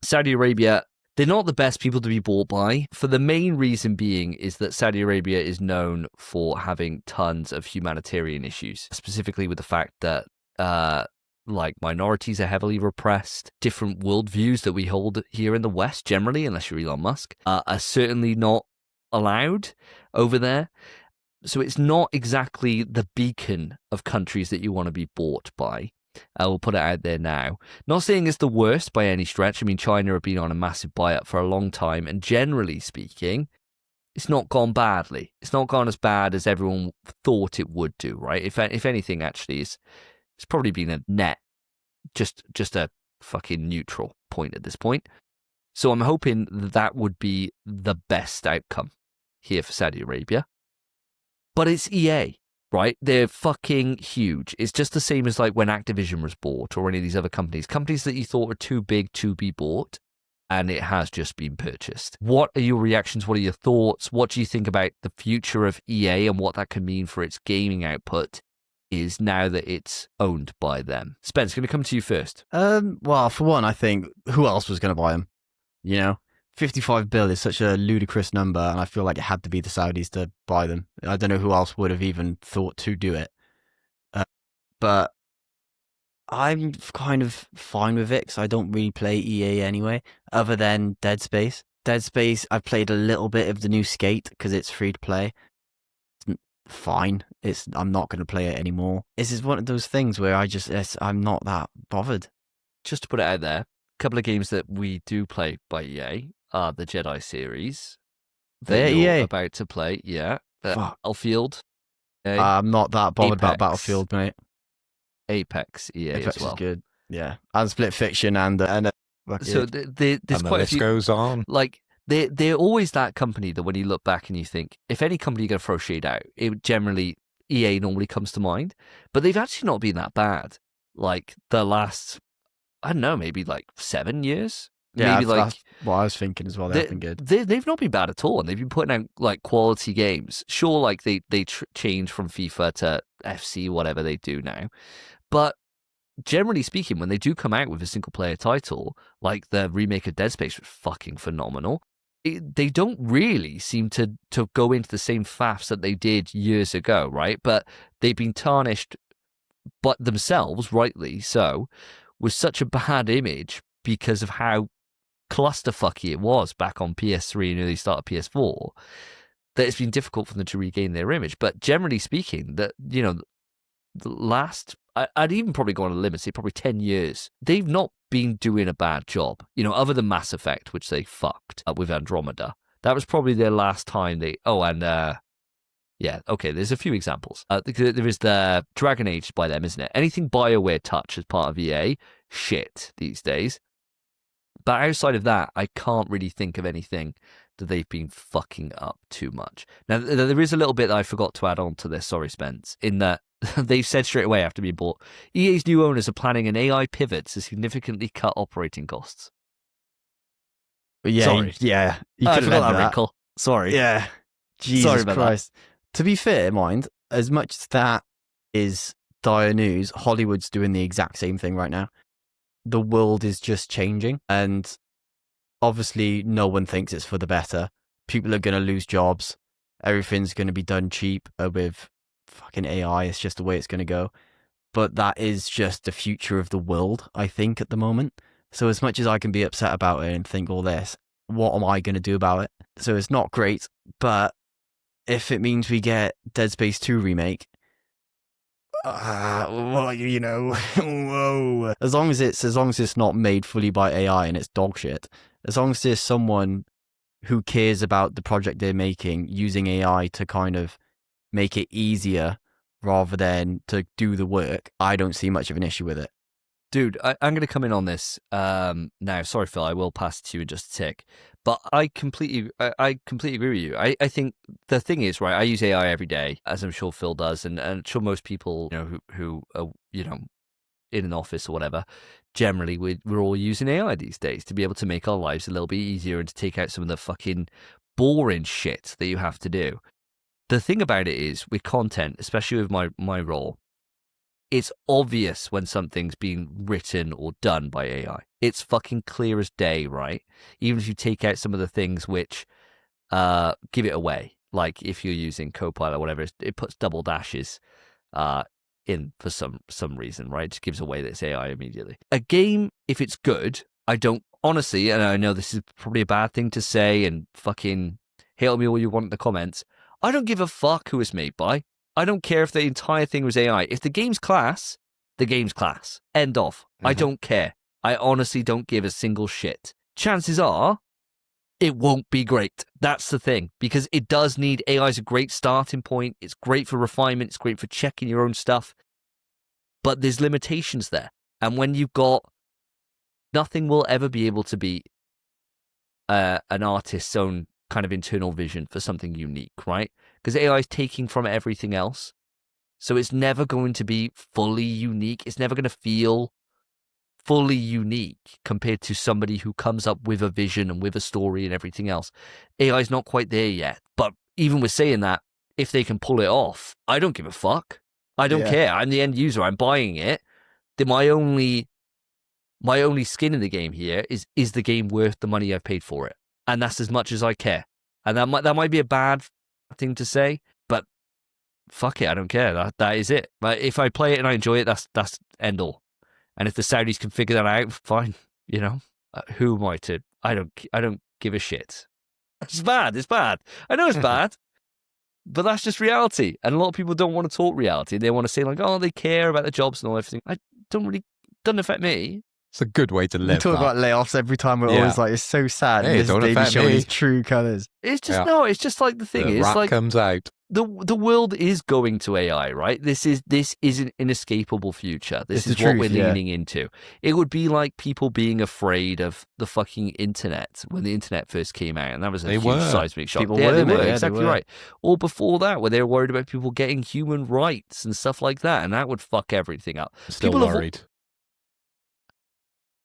Saudi Arabia, they're not the best people to be bought by, for the main reason being is that Saudi Arabia is known for having tons of humanitarian issues, specifically with the fact that minorities are heavily repressed. Different worldviews that we hold here in the West, generally, unless you're Elon Musk, are certainly not allowed over there. So it's not exactly the beacon of countries that you want to be bought by. I will put it out there now. Not saying it's the worst by any stretch. I mean, China have been on a massive buy-up for a long time, and generally speaking, it's not gone badly. It's not gone as bad as everyone thought it would do, right? If anything, actually, it's probably been a net, just a fucking neutral point at this point. So I'm hoping that would be the best outcome here for Saudi Arabia. But it's EA. Right? They're fucking huge. It's just the same as like when Activision was bought or any of these other companies that you thought were too big to be bought, and it has just been purchased. What are your reactions? What are your thoughts? What do you think about the future of EA and what that could mean for its gaming output is now that it's owned by them? Spence, going to come to you first. Well, for one, I think who else was going to buy them? You know? 55 bill is such a ludicrous number, and I feel like it had to be the Saudis to buy them. I don't know who else would have even thought to do it. But I'm kind of fine with it because I don't really play EA anyway, other than Dead Space. Dead Space, I've played a little bit of the new Skate because it's free to play. It's fine. I'm not going to play it anymore. This is one of those things where I'm not that bothered. Just to put it out there, a couple of games that we do play by EA are the Jedi series. They're you're EA. About to play, yeah. Battlefield. I'm not that bothered Apex. about Battlefield, mate. Apex EA Apex as well. is good. Yeah, and Split Fiction and so there's and quite a few. Goes on. Like they're always that company that when you look back and you think, if any company you're going to throw shade out, it generally EA normally comes to mind. But they've actually not been that bad. Like the last, I don't know, maybe like 7 years. Yeah, maybe like that's what I was thinking as well. They've been good. They've not been bad at all, and they've been putting out like quality games. Sure, like they change from FIFA to FC, whatever they do now, but generally speaking, when they do come out with a single player title, like the remake of Dead Space was fucking phenomenal. They don't really seem to go into the same faffs that they did years ago, right? But they've been tarnished, but themselves, rightly so, with such a bad image because of how clusterfucky it was back on PS3 and early start of PS4, that it's been difficult for them to regain their image. But generally speaking, that, you know, the last, I'd even probably go on a limit, say probably 10 years, they've not been doing a bad job, you know, other than Mass Effect, which they fucked up with Andromeda. That was probably their last time Yeah, okay, there's a few examples. There is the Dragon Age by them, isn't it? Anything BioWare touch as part of EA, shit these days. But outside of that, I can't really think of anything that they've been fucking up too much. Now, there is a little bit that I forgot to add on to this, sorry, Spence, in that they've said straight away after being bought, EA's new owners are planning an AI pivot to significantly cut operating costs. Yeah, Sorry. yeah. You I could have forgot led that that. wrinkle. Sorry. Yeah. Jesus Sorry about Christ. To be fair, mind, as much as that is dire news, Hollywood's doing the exact same thing right now. The world is just changing, and obviously no one thinks it's for the better. People are going to lose jobs. Everything's going to be done cheap with fucking AI. It's just the way it's going to go. But that is just the future of the world, I think, at the moment. So as much as I can be upset about it and think all this, what am I going to do about it? So it's not great, but if it means we get Dead Space 2 remake, well, you know, whoa. As long as it's not made fully by AI and it's dog shit, as long as there's someone who cares about the project they're making using AI to kind of make it easier rather than to do the work, I don't see much of an issue with it. Dude, I'm going to come in on this now. Sorry, Phil, I will pass it to you in just a tick. But I completely agree with you. I think the thing is, right, I use AI every day, as I'm sure Phil does, and I'm sure most people, you know, who are, you know, in an office or whatever, generally we're all using AI these days to be able to make our lives a little bit easier and to take out some of the fucking boring shit that you have to do. The thing about it is, with content, especially with my role, it's obvious when something's been written or done by AI. It's fucking clear as day, right? Even if you take out some of the things which give it away, like if you're using Copilot or whatever, it puts double dashes in for some reason, right? It just gives away that it's AI immediately. A game, if it's good, I don't, honestly, and I know this is probably a bad thing to say and fucking hate on me all you want in the comments, I don't give a fuck who it's made by. I don't care if the entire thing was AI. If the game's class, the game's class. End of. I don't care. I honestly don't give a single shit. Chances are, it won't be great. That's the thing. Because it does need, AI is a great starting point. It's great for refinement. It's great for checking your own stuff. But there's limitations there. And when you've got, nothing will ever be able to be an artist's own kind of internal vision for something unique, right? Because AI is taking from everything else. So it's never going to be fully unique. It's never going to feel fully unique compared to somebody who comes up with a vision and with a story and everything else. AI is not quite there yet. But even with saying that, if they can pull it off, I don't give a fuck. I don't care. I'm the end user. I'm buying it. My only skin in the game here is the game worth the money I've paid for it? And that's as much as I care. And that might be a bad thing to say, but fuck it, I don't care. That is it. But if I play it and I enjoy it, that's end all. And if the Saudis can figure that out, fine. You know, who am I to? I don't give a shit. It's bad. It's bad. I know it's bad, but that's just reality. And a lot of people don't want to talk reality. They want to say like, oh, they care about the jobs and all everything. Doesn't affect me. It's a good way to live. We talk about layoffs every time. We're always like, it's so sad. Hey, This don't Davey affect showing me. his true colours. It's just no. It's just like the thing The is rat like comes out. the world is going to AI, right? This is an inescapable future. This It's is the what we're truth, yeah. leaning into. It would be like people being afraid of the fucking internet when the internet first came out, and that was a They huge were. seismic shock. People yeah, were, they mate. were Yeah, they exactly were. right. Or before that, where they were worried about people getting human rights and stuff like that, and that would fuck everything up. Still People have- worried.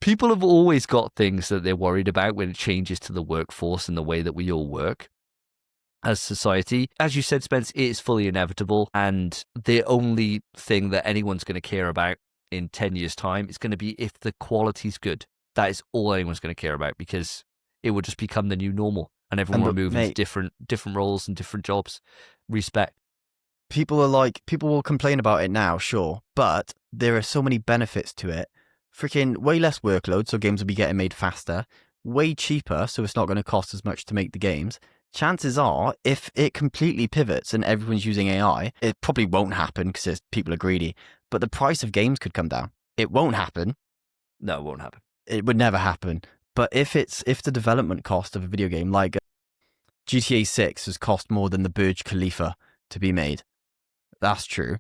People have always got things that they're worried about when it changes to the workforce and the way that we all work as society. As you said, Spence, it is fully inevitable, and the only thing that anyone's going to care about in 10 years' time is going to be if the quality's good. That is all anyone's going to care about, because it will just become the new normal, and everyone will move into different roles and different jobs. Respect. People will complain about it now, sure, but there are so many benefits to it. Freaking way less workload, so games will be getting made faster. Way cheaper, so it's not going to cost as much to make the games. Chances are, if it completely pivots and everyone's using AI, it probably won't happen because people are greedy, but the price of games could come down. It won't happen. No, it won't happen. It would never happen. But if the development cost of a video game, like GTA 6 has cost more than the Burj Khalifa to be made. That's true.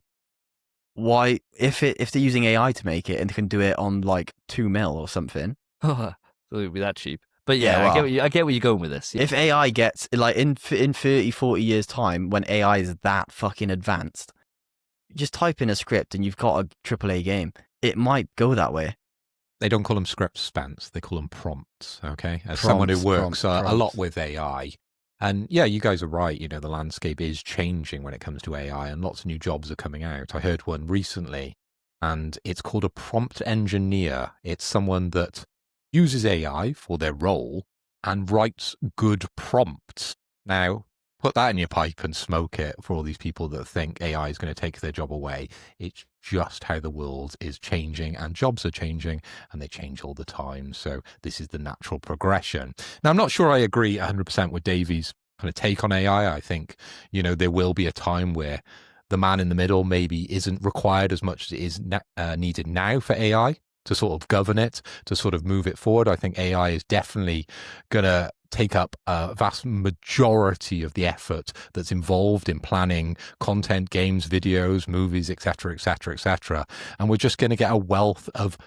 Why, if they're using AI to make it and they can do it on like 2 mil or something? It would be that cheap. But Yeah, yeah, well, I get where you're going with this. Yeah. If AI gets, like, in 30, 40 years' time, when AI is that fucking advanced, just type in a script and you've got a AAA game. It might go that way. They don't call them scripts, Spence. They call them prompts, okay? As someone who works a lot with AI. And yeah, you guys are right. You know, the landscape is changing when it comes to AI and lots of new jobs are coming out. I heard one recently and it's called a prompt engineer. It's someone that uses AI for their role and writes good prompts. Now, put that in your pipe and smoke it for all these people that think AI is going to take their job away. It's just how the world is changing and jobs are changing and they change all the time. So this is the natural progression. Now, I'm not sure I agree 100% with Davey's kind of take on AI. I think, you know, there will be a time where the man in the middle maybe isn't required as much as it is needed now for AI to sort of govern it, to sort of move it forward. I think AI is definitely going to take up a vast majority of the effort that's involved in planning content, games, videos, movies, etc., etc., etc. And we're just going to get a wealth of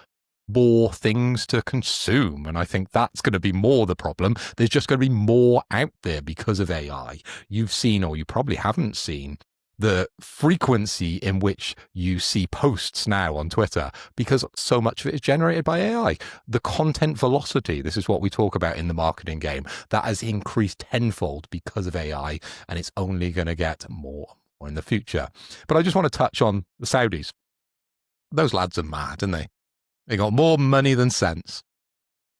more things to consume. And I think that's going to be more the problem. There's just going to be more out there because of AI. You've seen, or you probably haven't seen, the frequency in which you see posts now on Twitter, because so much of it is generated by AI. The content velocity, this is what we talk about in the marketing game, that has increased tenfold because of AI, and it's only going to get more in the future. But I just want to touch on the Saudis. Those lads are mad, aren't they? They got more money than sense.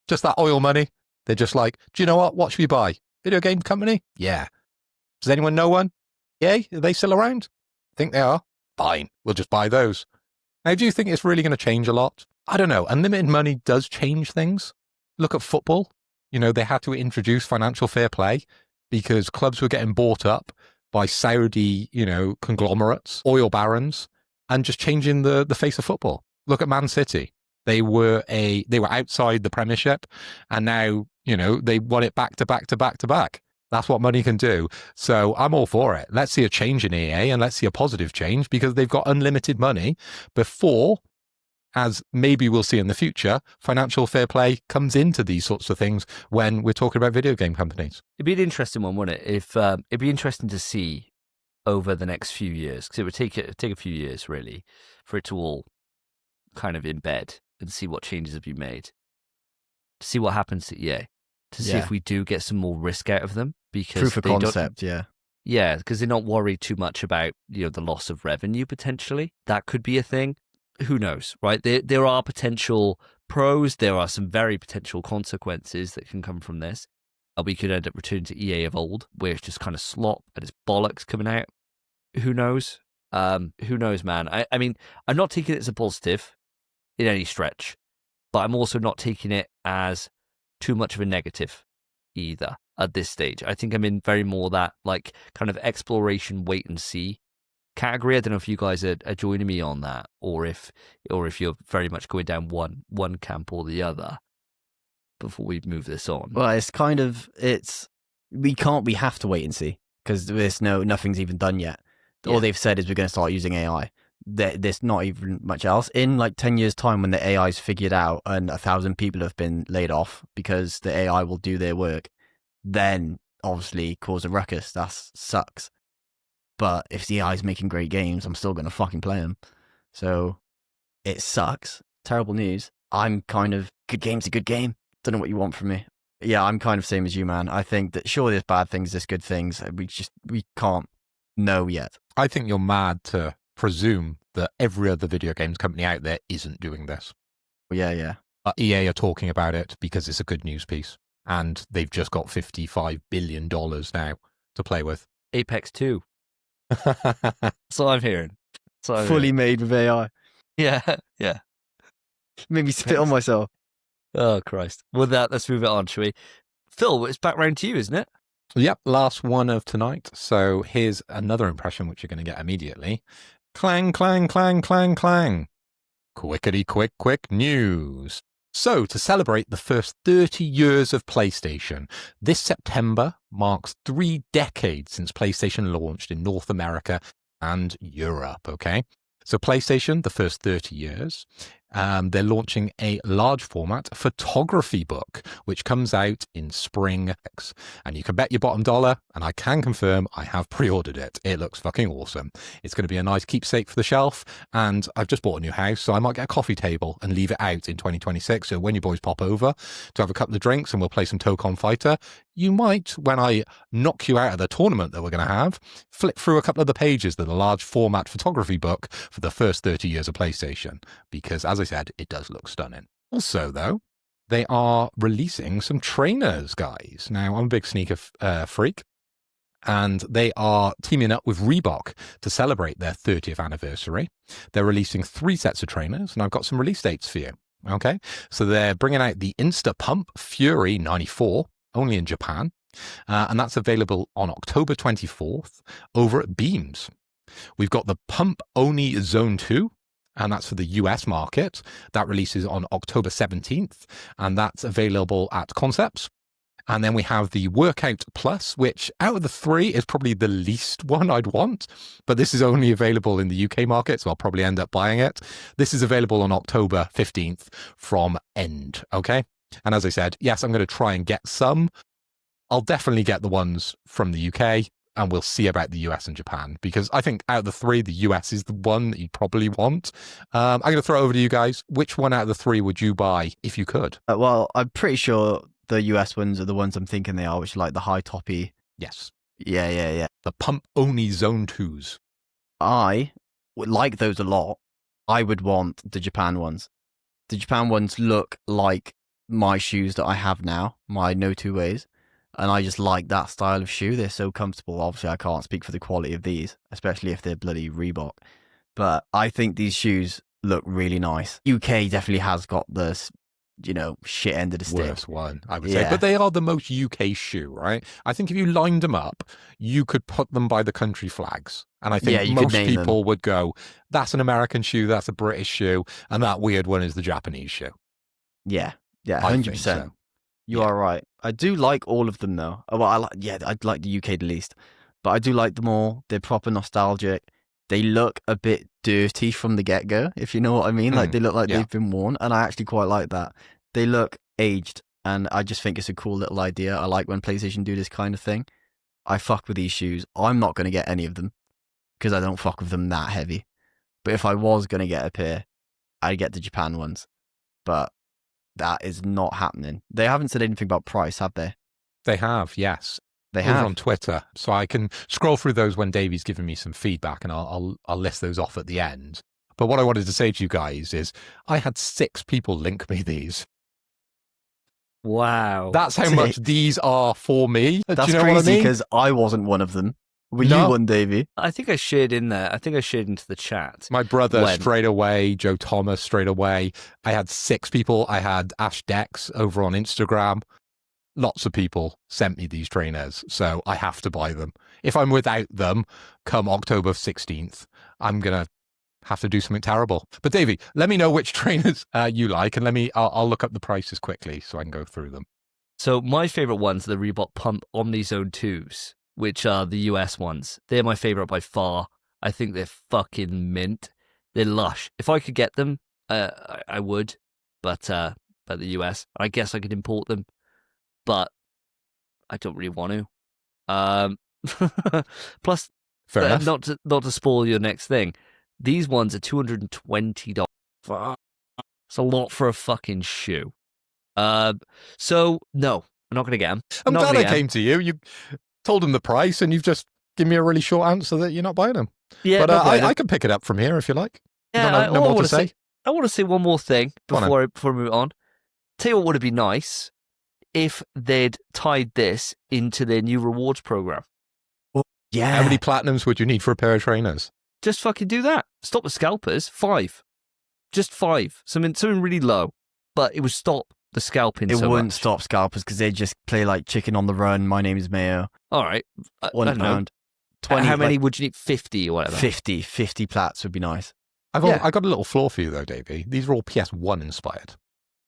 Just that oil money. They're just like, do you know what should we buy? Video game company? Yeah. Does anyone know one? Yay, are they still around? I think they are. Fine, we'll just buy those. Now, do you think it's really going to change a lot? I don't know. Unlimited money does change things. Look at football. You know, they had to introduce financial fair play because clubs were getting bought up by Saudi, you know, conglomerates, oil barons, and just changing the face of football. Look at Man City. They were outside the Premiership, and now, you know, they won it back to back to back to back. That's what money can do. So I'm all for it. Let's see a change in EA and let's see a positive change because they've got unlimited money before, as maybe we'll see in the future, financial fair play comes into these sorts of things when we're talking about video game companies. It'd be an interesting one, wouldn't it? If it'd be interesting to see over the next few years, because it would take a few years really for it to all kind of embed and see what changes have been made, to see what happens to EA, to see if we do get some more risk out of them. Because proof of concept, yeah, because they're not worried too much about, you know, the loss of revenue potentially. That could be a thing. Who knows, right? There are potential pros. There are some very potential consequences that can come from this. We could end up returning to EA of old, where it's just kind of slop and it's bollocks coming out. Who knows? Who knows, man? I mean, I'm not taking it as a positive in any stretch, but I'm also not taking it as too much of a negative either at this stage. I think I'm in very more that like kind of exploration, wait and see category. I don't know if you guys are joining me on that, or if you're very much going down one camp or the other before we move this on. Well, we have to wait and see because nothing's even done yet. Yeah. All they've said is we're going to start using AI. There's not even much else. In like 10 years' time, when the AI's figured out and 1,000 people have been laid off because the AI will do their work, then obviously cause a ruckus. That sucks. But if the AI's making great games, I'm still going to fucking play them. So it sucks. Terrible news. I'm kind of, good game's a good game. Don't know what you want from me. Yeah, I'm kind of same as you, man. I think that sure there's bad things, there's good things. We can't know yet. I think you're mad to presume that every other video games company out there isn't doing this. Yeah. But EA are talking about it because it's a good news piece. And they've just got $55 billion now to play with. Apex 2. That's all I'm hearing. Fully made with AI. Yeah. Made me spit on myself. Oh, Christ. With that, let's move it on, shall we? Phil, it's back round to you, isn't it? Yep, last one of tonight. So here's another impression which you're going to get immediately. Clang, clang, clang, clang, clang. Quickety quick news. So, to celebrate the first 30 years of PlayStation, this September marks 3 decades since PlayStation launched in North America and Europe, okay? So PlayStation, the first 30 years, they're launching a large format photography book, which comes out in spring. And you can bet your bottom dollar, and I can confirm I have pre-ordered it. It looks fucking awesome. It's going to be a nice keepsake for the shelf, and I've just bought a new house, so I might get a coffee table and leave it out in 2026. So when you boys pop over to have a couple of drinks and we'll play some Tokon Fighter, you might, when I knock you out of the tournament that we're going to have, flip through a couple of the pages of the large format photography book for the first 30 years of PlayStation, because as I said, it does look stunning. Also, though, they are releasing some trainers, guys. Now, I'm a big sneaker freak, and they are teaming up with Reebok to celebrate their 30th anniversary. They're releasing 3 sets of trainers, and I've got some release dates for you. Okay, so they're bringing out the Insta Pump Fury 94, only in Japan, and that's available on October 24th over at Beams. We've got the Pump Oni Zone 2, and that's for the US market. That releases on October 17th, and that's available at Concepts. And then we have the Workout Plus, which out of the 3 is probably the least one I'd want, but this is only available in the UK market, so I'll probably end up buying it. This is available on October 15th from End, okay? And as I said, yes, I'm going to try and get some. I'll definitely get the ones from the UK, and we'll see about the US and Japan, because I think out of the 3, the US is the one that you probably want. I'm going to throw it over to you guys. Which one out of the 3 would you buy if you could? Well, I'm pretty sure the US ones are the ones I'm thinking they are, which are like the high toppy. Yes. Yeah. The Pump Oni Zone 2s. I would like those a lot. I would want the Japan ones. The Japan ones look like my shoes that I have now, my No Two Ways. And I just like that style of shoe. They're so comfortable. Obviously, I can't speak for the quality of these, especially if they're bloody Reebok. But I think these shoes look really nice. UK definitely has got the, shit end of the stick. Worst one, I would say. But they are the most UK shoe, right? I think if you lined them up, you could put them by the country flags. And I think most people would go, that's an American shoe, that's a British shoe, and that weird one is the Japanese shoe. Yeah, 100%. So. You are right. I do like all of them, though. Well, I'd like the UK the least, but I do like them all. They're proper nostalgic. They look a bit dirty from the get-go, if you know what I mean. Like, they look like they've been worn, and I actually quite like that. They look aged, and I just think it's a cool little idea. I like when PlayStation do this kind of thing. I fuck with these shoes. I'm not going to get any of them, because I don't fuck with them that heavy. But if I was going to get a pair, I'd get the Japan ones. But that is not happening. They haven't said anything about price, have they? They have, yes. They have. Over on Twitter. So I can scroll through those when Davey's giving me some feedback, and I'll list those off at the end. But what I wanted to say to you guys is I had 6 people link me these. Wow. That's how much these are for me. That's Do you know crazy, because I wasn't one of them. Were you one, Davey? I think I shared in there. I think I shared into the chat. My brother straight away, Joe Thomas straight away. I had 6 people. I had Ash Dex over on Instagram. Lots of people sent me these trainers, so I have to buy them. If I'm without them, come October 16th, I'm going to have to do something terrible. But Davey, let me know which trainers you like, and I'll look up the prices quickly so I can go through them. So my favorite ones are the Reebok Pump Omnizone 2s, which are the US ones. They're my favorite by far. I think they're fucking mint. They're lush. If I could get them, I would, but the US, I guess I could import them, but I don't really want to. Plus, Fair enough. Not to spoil your next thing, these ones are $220. It's a lot for a fucking shoe. So no, I'm not going to get them. I'm glad I came to you. You told them the price, and you've just given me a really short answer that you're not buying them. Yeah, but I can pick it up from here if you like. Yeah, no more to say. I want to say one more thing before I move on. Tell you what would have been nice if they'd tied this into their new rewards program. Well, yeah. How many platinums would you need for a pair of trainers? Just fucking do that. Stop the scalpers. 5. Just 5. Something really low. But it would stop the scalping. It wouldn't stop scalpers because they just play like Chicken on the Run. My name is Mayo. All right. £1. 20. How many would you need? 50 or whatever. 50 plats would be nice. I got a little flaw for you though, Davey. These are all PS1 inspired.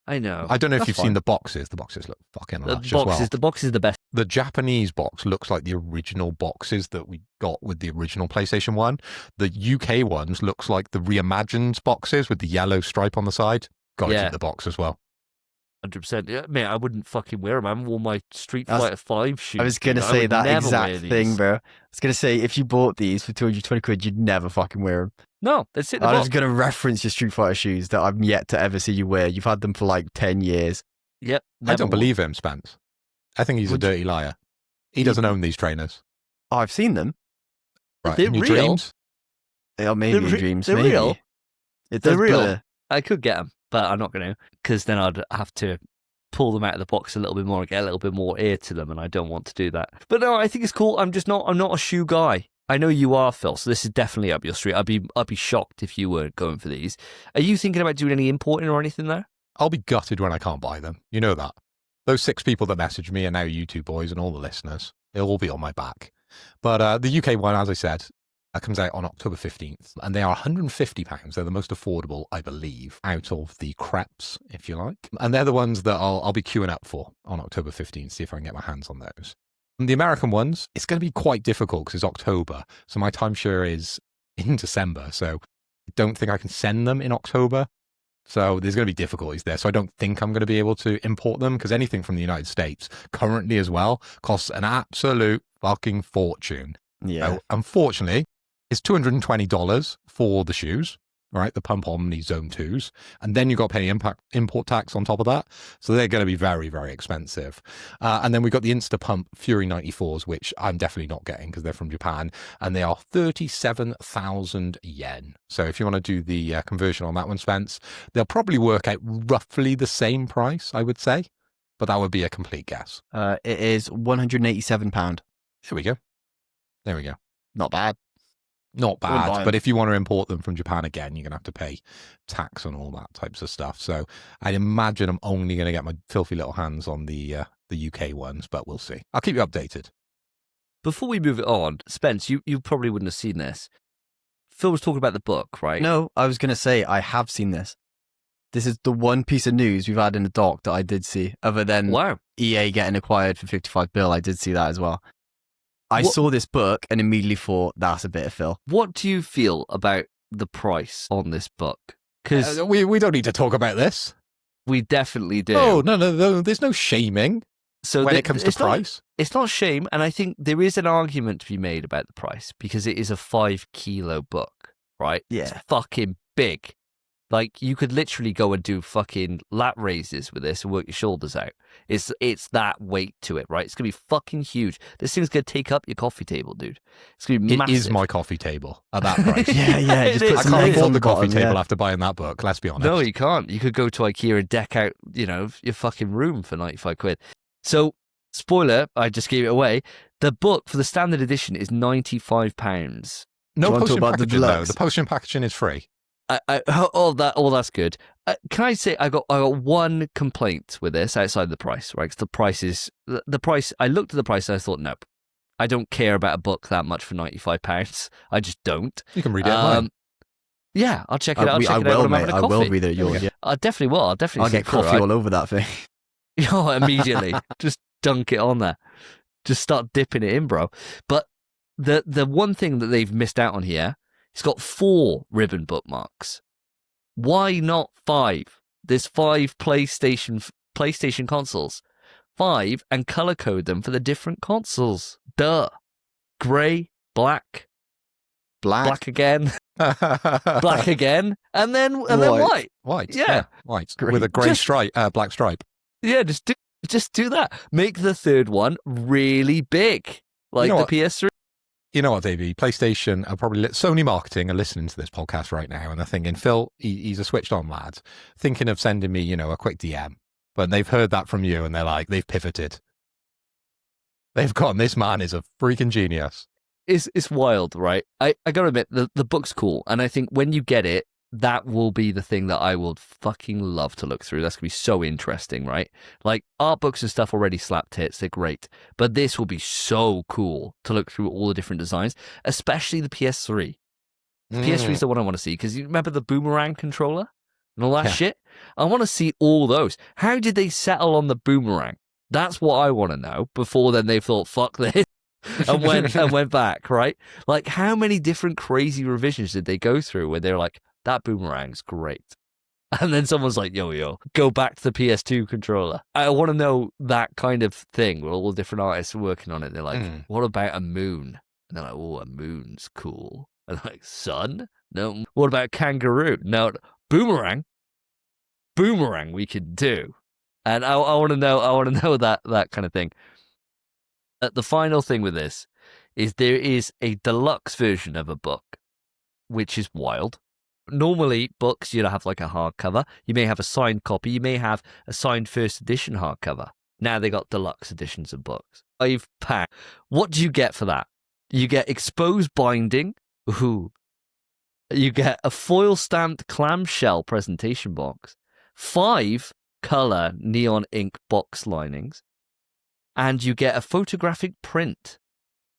I know. I don't know if That's you've fine. seen the boxes. The boxes look fucking The lush as well. the box is the best. The Japanese box looks like the original boxes that we got with the original PlayStation 1. The UK ones looks like the reimagined boxes with the yellow stripe on the side. Gotta Yeah. keep the box as well. 100%. Yeah, mate, I wouldn't fucking wear them. I haven't worn my Street That's- Fighter 5 shoes. I was going to dude. say would that never wear exact these. thing, bro. I was going to say, if you bought these for 220 quid, you'd never fucking wear them. No, they'd sit in the I was box. going to reference your Street Fighter shoes that I've yet to ever see you wear. You've had them for like 10 years. Yep. I never don't worn. believe him, Spence. I think he's a Would you- dirty liar. He doesn't own these trainers. Oh, I've seen them. Right, They're in your real. dreams? Oh, maybe They're in re- dreams. they're maybe. real. It They're does real. blur. I could get them, but I'm not going to, because then I'd have to pull them out of the box a little bit more and get a little bit more air to them, and I don't want to do that. But no, I think it's cool. I'm not a shoe guy. I know you are, Phil, so this is definitely up your street. I'd be shocked if you weren't going for these. Are you thinking about doing any importing or anything there? I'll be gutted when I can't buy them. You know that. Those 6 people that messaged me, and now you two boys and all the listeners, they'll all be on my back. But the UK one, as I said, comes out on October 15th, and they are £150. They're the most affordable, I believe, out of the crepes, if you like. And they're the ones that I'll be queuing up for on October 15th, see if I can get my hands on those. And the American ones, it's going to be quite difficult because it's October, so my timeshare is in December, so I don't think I can send them in October. So there's going to be difficulties there. So I don't think I'm going to be able to import them, because anything from the United States currently as well costs an absolute fucking fortune. Yeah. So unfortunately, it's $220 for the shoes, right? The Pump Omni Zone 2s. And then you've got to pay import tax on top of that. So they're going to be very, very expensive. And then we've got the Insta Pump Fury 94s, which I'm definitely not getting because they're from Japan. And they are 37,000 yen. So if you want to do the conversion on that one, Spence, they'll probably work out roughly the same price, I would say. But that would be a complete guess. It is £187. There we go. There we go. Not bad. Not Wouldn't buy bad, 'em. but if you want to import them from Japan again, you're going to have to pay tax and all that types of stuff. So I'd imagine I'm only going to get my filthy little hands on the UK ones, but we'll see. I'll keep you updated. Before we move it on, Spence, you probably wouldn't have seen this. Phil was talking about the book, right? No, I was going to say, I have seen this. This is the one piece of news we've had in the doc that I did see, other than Wow. EA getting acquired for 55 bill. I did see that as well. I What- saw this book and immediately thought, that's a bit of Phil. What do you feel about the price on this book? Because We don't need to talk about this. we definitely do. Oh, no. There's no shaming so when the- it comes to it's not- price. It's not shame, and I think there is an argument to be made about the price because it is a 5-kilo book, right? Yeah. It's fucking big. Like, you could literally go and do fucking lat raises with this and work your shoulders out. It's that weight to it, right? It's going to be fucking huge. This thing's going to take up your coffee table, dude. It's going to be It massive. is my coffee table at that price. Yeah, It just put is. I some can't legs on afford the coffee bottom, table yeah. after buying that book, let's be honest. No, you can't. You could go to IKEA and deck out, your fucking room for 95 quid. So, spoiler, I just gave it away. The book for the standard edition is £95. No Do you want to potion talk about the packaging, though. deluxe? The potion packaging is free. That's good. Can I say I got one complaint with this outside the price, right? 'Cause the price is the price. I looked at the price and I thought, nope, I don't care about a book that much for £95. I just don't. You can read it online. Yeah, I'll check it out. I'll check I it out will, when I'm mate. having a I coffee. will read it. Yours. Yeah. I definitely will. I'll definitely. I'll get sit through it. coffee all over that thing. Oh, immediately. Just dunk it on there. Just start dipping it in, bro. But the one thing that they've missed out on here, it's got 4 ribbon bookmarks. Why not 5? There's 5 PlayStation consoles. 5, and color code them for the different consoles. Duh. Grey, black again, black again, and then white. White. Yeah. White. Great. With a grey Just- stripe, black stripe. Yeah, just do that. Make the third one really big, like You know the what? PS3. You know what, Davey? PlayStation are probably Sony marketing are listening to this podcast right now, and they're thinking, Phil, he's a switched on lad, thinking of sending me, a quick DM. But they've heard that from you, and they're like, they've pivoted. They've gone, this man is a freaking genius. It's wild, right? I gotta admit, the book's cool, and I think when you get it, that will be the thing that I will fucking love to look through. That's gonna be so interesting, right? Like, art books and stuff already slap tits, they're great, but this will be so cool to look through all the different designs, especially the PS3. The PS3 is the one I want to see, because you remember the boomerang controller? and all that Yeah. shit. I want to see all those. How did they settle on the boomerang? That's what I want to know. Before then, they thought, fuck this, and went back, right? Like, how many different crazy revisions did they go through where they're like, that boomerang's great? And then someone's like, yo, go back to the PS2 controller. I want to know that kind of thing where all the different artists are working on it. They're like, what about a moon? And they're like, oh, a moon's cool. And like, sun? No. What about kangaroo? No. Boomerang we could do. And I want to know that kind of thing. The final thing with this is there is a deluxe version of a book, which is wild. Normally, books, you'd have like a hardcover. You may have a signed copy. You may have a signed first edition hardcover. Now they got deluxe editions of books. £5. What do you get for that? You get exposed binding. Ooh. You get a foil stamped clamshell presentation box. 5 color neon ink box linings. And you get a photographic print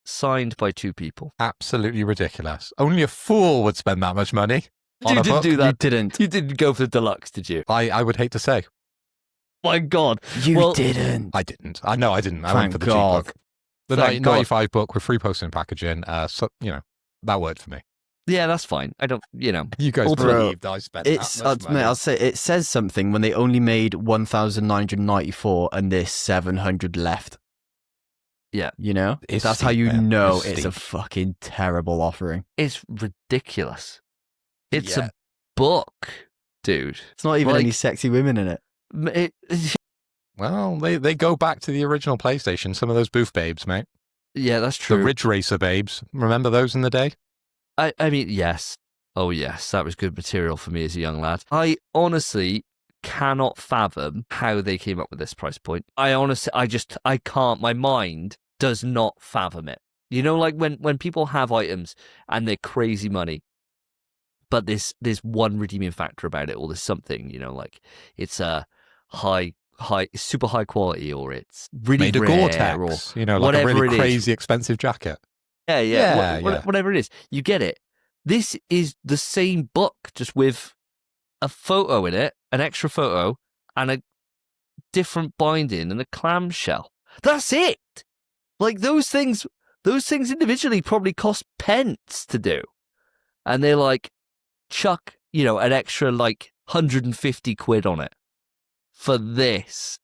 signed by 2 people. Absolutely ridiculous. Only a fool would spend that much money. You didn't do that. You didn't. You didn't go for the deluxe, did you? I would hate to say. My God. You didn't. I didn't. I know I didn't. I Thank went for the God. cheap book. The Thank God. 95 book with free posting and packaging. So, that worked for me. Yeah, that's fine. I don't, You guys Bro, believed I spent It's that much money. mate, I'll say it says something when they only made 1,994 and there's 700 left. Yeah. It's That's how steep, you man. know It's it's a steep. fucking terrible offering. It's ridiculous. It's Yeah. a book, dude. It's not even Like- any sexy women in it. Well, they go back to the original PlayStation. Some of those booth babes, mate. Yeah, that's The true. Ridge Racer babes. Remember those in the day? I mean, yes. Oh, yes. That was good material for me as a young lad. I honestly cannot fathom how they came up with this price point. I can't. My mind does not fathom it. Like when people have items and they're crazy money, but there's one redeeming factor about it, or there's something, like it's a super high quality, or it's really Made of rare, Gore-Tex. or Like a whatever really it is. crazy expensive jacket. Yeah. Yeah. Whatever it is, you get it. This is the same book, just with a photo in it, an extra photo, and a different binding and a clamshell. That's it. Like those things individually probably cost pence to do, and they're like, chuck, an extra like 150 quid on it for this.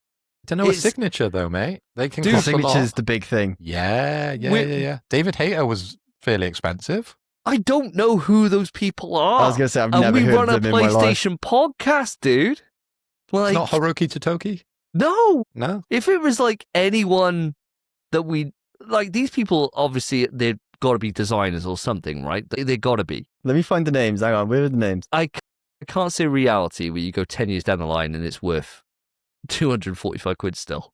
Don't know a signature though, mate. They can Dude, cost a lot. signature's the big thing. Yeah. David Hayter was fairly expensive. I don't know who those people are. I was going to say, I've and never we heard run of a them in my life. PlayStation podcast, dude. Like, It's not Haruki Totoki? no. No. If it was like anyone that we like, these people obviously they've got to be designers or something, right? They got to be. Let me find the names. Hang on, where are the names? I can't say reality where you go 10 years down the line and it's worth 245 quid still.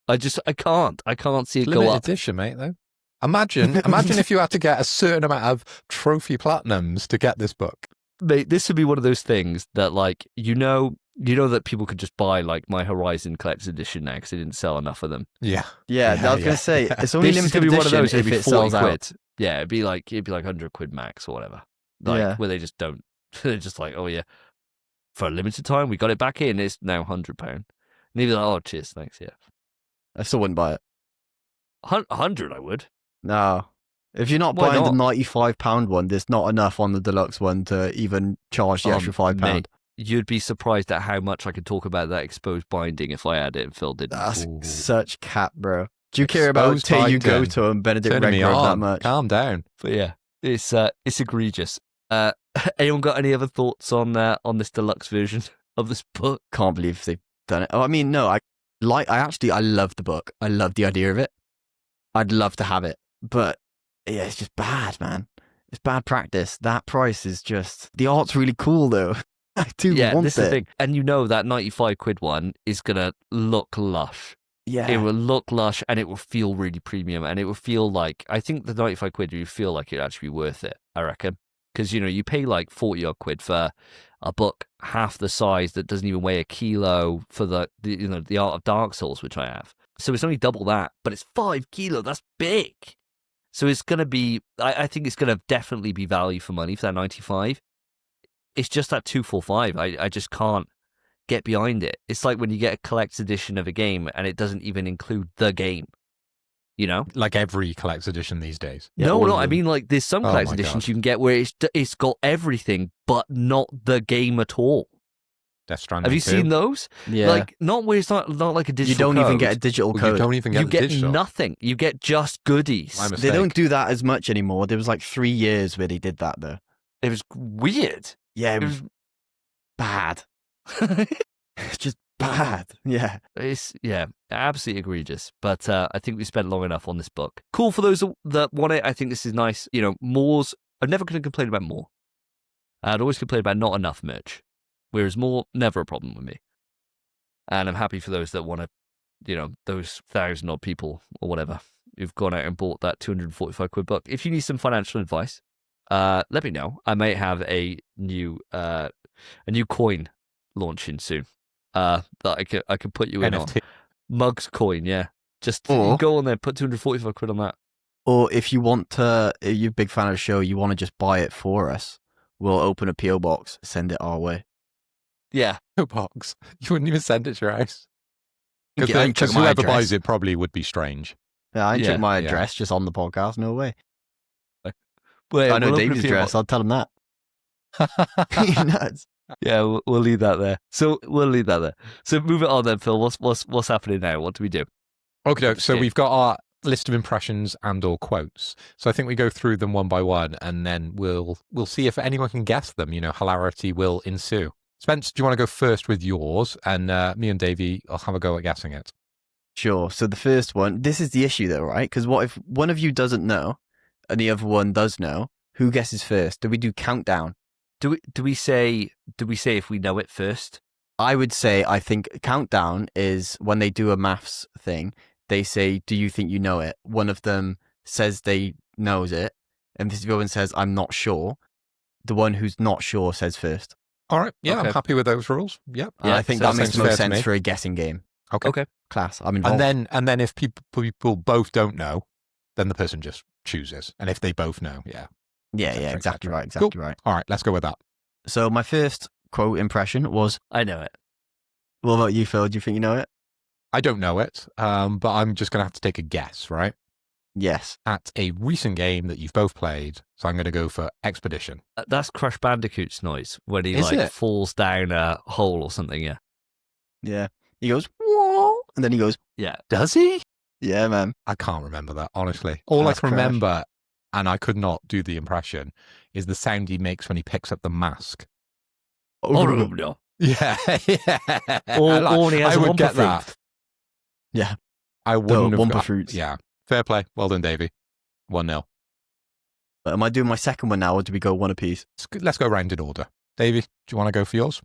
I can't see it go Limited up. edition, mate, though. Imagine if you had to get a certain amount of trophy platinums to get this book. Mate, this would be one of those things that, like, that people could just buy like my Horizon Collector's Edition now because they didn't sell enough of them. Yeah. Yeah, I was going to say, it's only This is limited gonna be one of edition those. It'd if be it 40 sells out. quid. Yeah, it'd be like 100 quid max or whatever. Like Yeah. where they just don't. They're just like, oh yeah, for a limited time we got it back in. It's now £100. And they'd be like, oh cheers, thanks. Yeah, I still wouldn't buy it. 100 I would. No. If you're not Why buying not? the £95 one, there's not enough on the deluxe one to even charge the extra £5. Mate, you'd be surprised at how much I could talk about that exposed binding if I had it and Phil didn't. That's Ooh. such cat, bro. Do you care about Exposed Till You Go binding. To and Benedict Turning me Redgrove that on. much? Calm down. But yeah, it's egregious. Anyone got any other thoughts on this deluxe version of this book? Can't believe they've done it. Oh, I mean, no, I love the book. I love the idea of it. I'd love to have it, but yeah, it's just bad, man. It's bad practice. That price is just, the art's really cool though. I do want this it. is the thing. And that 95 quid one is gonna look lush. Yeah. It will look lush and it will feel really premium and it will feel like, I think the 95 quid you feel like it'd actually be worth it, I reckon. Because, you pay like 40 odd quid for a book half the size that doesn't even weigh a kilo for the Art of Dark Souls, which I have. So it's only double that, but it's 5 kilo. That's big. So it's going to be, I think it's going to definitely be value for money for that 95. it's just that 245. I just can't get behind it. It's like when you get a collector's edition of a game and it doesn't even include the game. You know, Like every collector's edition these days. Yeah, no, all no. of I them. mean, like there's some Oh collector's my editions God. you can get where it's got everything, but not the game at all. Death Stranding. Have you seen those? Yeah. Like not where it's not like a digital. you don't even code. get a digital Well, code. you don't even get You the get digital. nothing. You get just goodies. My They mistake. don't do that as much anymore. There was like 3 years where they did that though. It was weird. Yeah, it It was was. bad. It's just bad. Yeah. It's absolutely egregious. But I think we spent long enough on this book. Cool for those that want it. I think this is nice. You know, more's. I'm never going to complain about more. I'd always complain about not enough merch, whereas more never a problem with me. And I'm happy for those that want to, you know, those 1,000 odd people or whatever who've gone out and bought that 245 quid book. If you need some financial advice, let me know. I might have a new coin launching soon. That I could put you in on. NFT. Mugs coin, yeah. Just Or- you go on there, put 245 quid on that. Or if you want to, if you're a big fan of the show, you want to just buy it for us, we'll open a PO box, send it our way. Yeah. Box. You wouldn't even send it to your house. I ain't Because took my whoever address. buys it probably would be strange. Yeah, I Yeah, check my yeah. address just on the podcast. No way. Wait, I know we'll open a Dave's PO address. box. I'll tell him that. You're nuts. Yeah, we'll leave that there. So we'll leave that there. So move it on then, Phil. What's happening now? What do we do? Okay, so Okay. we've got our list of impressions and or quotes. So I think we go through them one by one, and then we'll see if anyone can guess them. You know, hilarity will ensue. Spence, do you want to go first with yours, and me and Davey will have a go at guessing it? Sure. So the first one, this is the issue though, right? Because what if one of you doesn't know and the other one does know? Who guesses first? Do we do countdown? Do we say if we know it first? I would say I think countdown is when they do a maths thing, they say, do you think you know it? One of them says they knows it, and the other one says, I'm not sure. The one who's not sure says first. All right, yeah, Okay. I'm happy with those rules. Yep. And I think so that makes seems the fair most to me. sense for a guessing game. Okay. Class. I'm involved. And then if people both don't know, then the person just chooses. And if they both know, yeah. yeah, cetera, et exactly cetera. right. Exactly right. All right, let's go with that. So my first quote impression was, I know it. what about you, Phil? Do you think you know it? I don't know it, but I'm just going to have to take a guess, right? Yes. At a recent game that you've both played. So I'm going to go for Expedition. That's Crash Bandicoot's noise when he Is it? falls down a hole or something. Yeah. Yeah. He goes, whoa. And then he goes, Yeah. Does he? yeah, man. I can't remember that, honestly. All That's I can Crash. remember, and I could not do the impression, is the sound he makes when he picks up the mask. Oh, no. Yeah, yeah. Or he has I a would Wumpa get fruit. that. Yeah. I wouldn't have Wumpa got, fruits. Yeah, fair play. Well done, Davey. 1-0. But am I doing my second one now, or do we go one apiece? Let's go round in order. Davey, do you want to go for yours?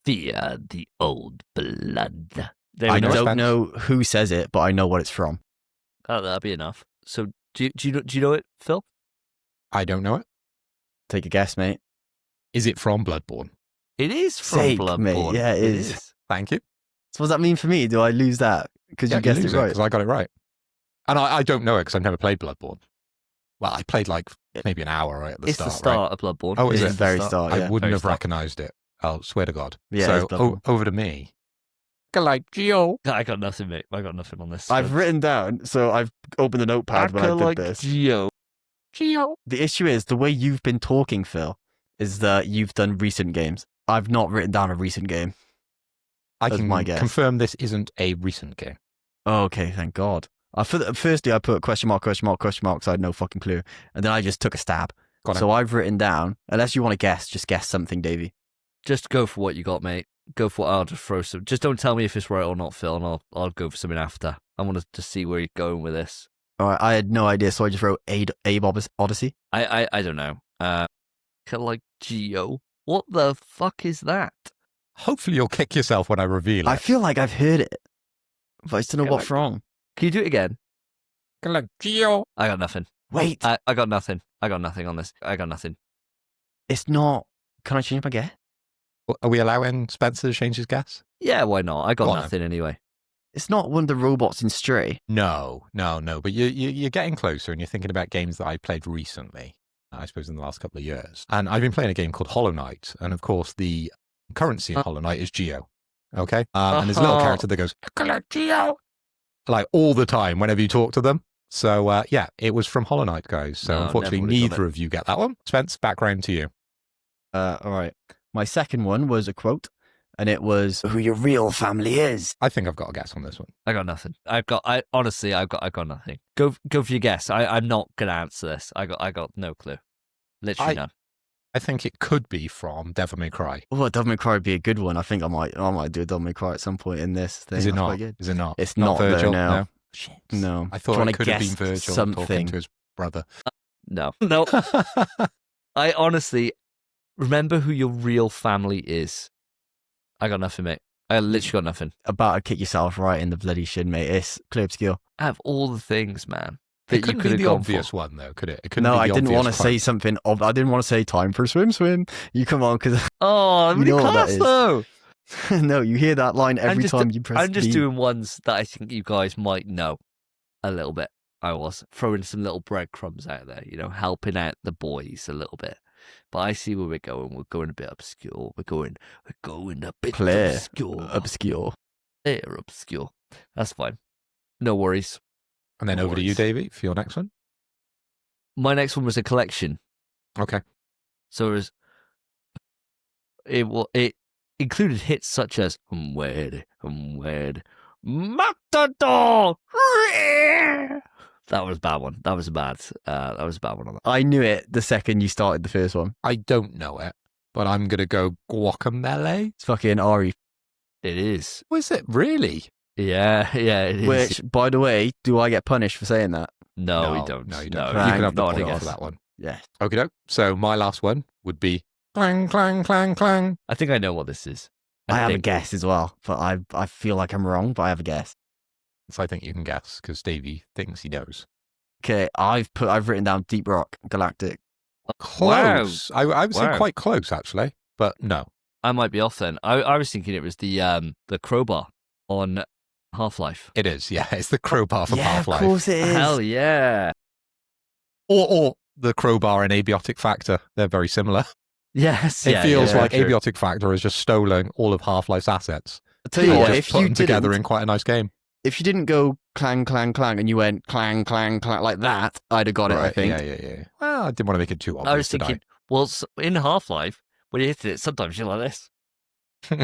Fear the old blood. There I we go. Spence. don't know who says it, but I know what it's from. That'll be enough. So do you know it, Phil? I don't know it. Take a guess, mate. Is it from Bloodborne? It is from Sake, Bloodborne. mate. Yeah, it is. Thank you. So what does that mean for me? Do I lose that? Because you guessed it right. Because I got it right. And I don't know it because I've never played Bloodborne. Well, I played like maybe an hour right at the It's start. the start of Bloodborne. Oh, is It's it? the very start, Right? yeah. I wouldn't Very have start. recognised it. I'll swear to God. Yeah, it's so Bloodborne. over to me. Like Geo. I got nothing, mate. I got nothing on this. I've written down, so I've opened the notepad when I did like this. Geo. The issue is, the way you've been talking, Phil, is that you've done recent games. I've not written down a recent game. I That's can my guess. confirm this isn't a recent game. Oh, okay, thank God. Firstly, I put question mark, question mark, question mark, so I had no fucking clue. And then I just took a stab. Got it. So I've written down, unless you want to guess, just guess something, Davey. Just go for what you got, mate. Go for what I'll just throw some. Just don't tell me if it's right or not, Phil, and I'll go for something after. I want to see where you're going with this. All right, I had no idea, so I just wrote Abe Odyssey. I don't know. Like Geo. What the fuck is that? Hopefully you'll kick yourself when I reveal it. I feel like I've heard it, but I just don't know what's wrong. Can you do it again? Like Geo. I got nothing. Wait, I got nothing. I got nothing on this. I got nothing. it's not. Can I change my guess? Are we allowing Spencer to change his guess? Yeah, why not? I got Go on, nothing anyway. It's not one of the robots in Stray. No. But you're getting closer, and you're thinking about games that I played recently. I suppose, in the last couple of years. And I've been playing a game called Hollow Knight. And of course, the currency in Hollow Knight is Geo. Okay? And there's a little character that goes, collect Geo! Like all the time whenever you talk to them. So, yeah, it was from Hollow Knight, guys. So, No, unfortunately, never would've got neither of you get that one. Spence, background to you. All right. My second one was a quote, and it was, Who your real family is. I think I've got a guess on this one. I got nothing. Honestly, I've got nothing. Go for your guess. I'm not gonna answer this. I got no clue. Literally none. I think it could be from Devil May Cry. oh, Devil May Cry would be a good one. I think I might do a Devil May Cry at some point in this thing. Is it That's not? quite good. Is it not? It's not though, Virgil? no. Shit. No. I thought Trying it to could have been guess Virgil talking something. to his brother. No. I honestly remember who your real family is. I got nothing, mate. I literally got nothing. About to kick yourself right in the bloody shin, mate. It's clear obscure. Out of all the things, man, It that you couldn't could be have the gone obvious for. one, though, could it? It couldn't No, be the I didn't obvious want to one. say something. I didn't want to say time for a swim. You come on, because Oh, You really know what that class is. though. no, you hear that line every time you press I'm just B. doing ones that I think you guys might know a little bit. I was throwing some little breadcrumbs out there, helping out the boys a little bit. But I see where we're going. We're going a bit obscure. We're going a bit Clear. obscure. Clear obscure. That's fine. No worries. And then No over to you, worries. Davey, for your next one. My next one was a collection. Okay. So it included hits such as "Wed, Matador." That was a bad one. That was a bad one on that. I knew it the second you started the first one. I don't know it, but I'm going to go Guacamole. It's fucking Ari. It is. Was it really? Yeah, it is. Which, by the way, do I get punished for saying that? No, we don't. No, you No, don't. Clang, you can have the not point against for that one. Yeah. Okay, doke. So my last one would be clang, clang, clang, clang. I think I know what this is. I have a think. guess as well, but I feel like I'm wrong, but I have a guess. So I think you can guess because Davey thinks he knows. Okay, I've written down Deep Rock Galactic. Close. I would say Wow. quite close, actually, but no. I might be off then. I was thinking it was the crowbar on Half-Life. It is, yeah. It's the crowbar from yeah, Half-Life. of course it is. Hell yeah. Or the crowbar and Abiotic Factor. They're very similar. Yes. It yeah, feels yeah, like true. Abiotic Factor has just stolen all of Half-Life's assets. I'll tell you And what, just if put you them together didn't, in quite a nice game. if you didn't go clang, clang, clang, and you went clang, clang, clang like that, I'd have got it, I think. Yeah. Well, I didn't want to make it too obvious. I was thinking, well, in Half-Life, when you hit it, sometimes you're like this. Cling,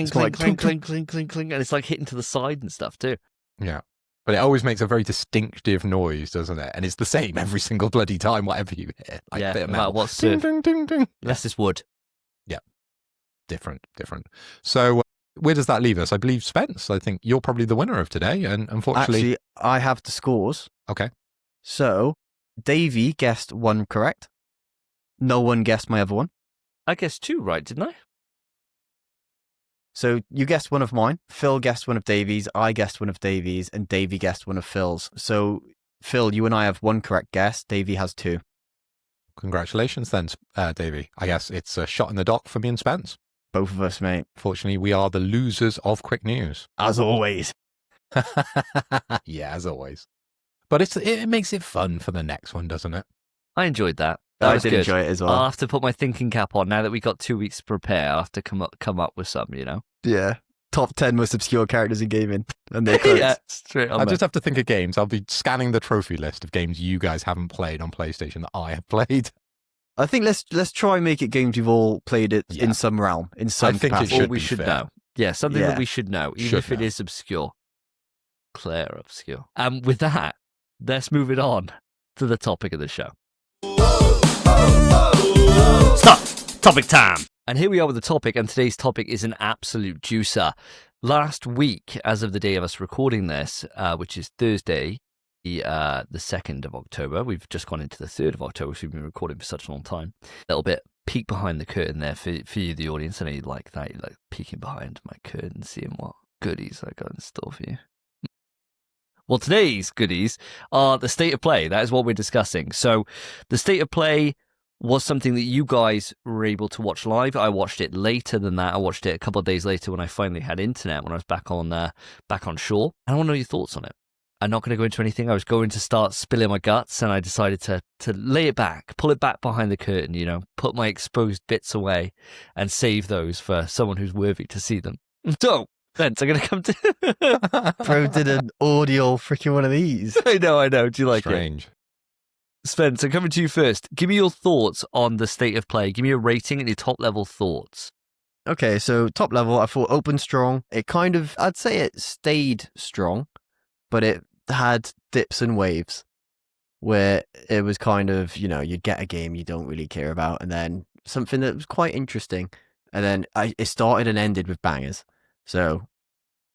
It's cling, like cling, clink, cling, cling, cling, cling. And it's like hitting to the side and stuff too. Yeah. But it always makes a very distinctive noise, doesn't it? And it's the same every single bloody time, whatever you hit. Like Yeah, a bit of no matter metal. what's Ding, ding, ding, ding. Unless it's wood. Different. So where does that leave us? I believe Spence, I think you're probably the winner of today. And unfortunately, Actually, I have the scores. okay. So, Davey guessed one correct. No one guessed my other one. I guess two, right, didn't I? So, you guessed one of mine. Phil guessed one of Davey's. I guessed one of Davey's. And Davey guessed one of Phil's. So, Phil, you and I have one correct guess. Davey has two. Congratulations then, Davey. I guess it's a shot in the dock for me and Spence. Both of us, mate. Fortunately, we are the losers of Quick News. As always. Yeah, as always. But it makes it fun for the next one, doesn't it? I enjoyed that. That I was did good. enjoy it as well. I'll have to put my thinking cap on now that we got 2 weeks to prepare. I'll have to come up with some, Yeah. Top 10 most obscure characters in gaming. And they're close. Yeah, straight on I there. just have to think of games. I'll be scanning the trophy list of games you guys haven't played on PlayStation that I have played. I think let's try and make it games we've all played it Yeah. in some realm, in some think it capacity. Or should we be should fair. know. Yeah, something Yeah. that we should know, even Should if it know. is obscure. Clear obscure. And with that, let's move it on to the topic of the show. Stop! Topic time! And here we are with the topic, and today's topic is an absolute juicer. Last week, as of the day of us recording this, which is Thursday, the 2nd of October, we've just gone into the 3rd of October, so we've been recording for such a long time. A little bit peek behind the curtain there for you, the audience. I know you like that. You like peeking behind my curtain, seeing what goodies I got in store for you. Well, today's goodies are the state of play. That is what we're discussing. So the state of play was something that you guys were able to watch live. I watched it later than that. I watched it a couple of days later when I finally had internet, when I was back on shore. And I want to know your thoughts on it. I'm not going to go into anything. I was going to start spilling my guts, and I decided to lay it back, pull it back behind the curtain, you know, put my exposed bits away and save those for someone who's worthy to see them. So, Spence, I'm going to come to... Bro did an audio freaking one of these. I know. Do you like it? Strange. Spence, I'm coming to you first. Give me your thoughts on the state of play. Give me a rating and your top level thoughts. Okay, so top level, I thought opened strong. It kind of, I'd say it stayed strong, but it had dips and waves where it was kind of, you know, you get a game you don't really care about, and then something that was quite interesting. And then it started and ended with bangers. So,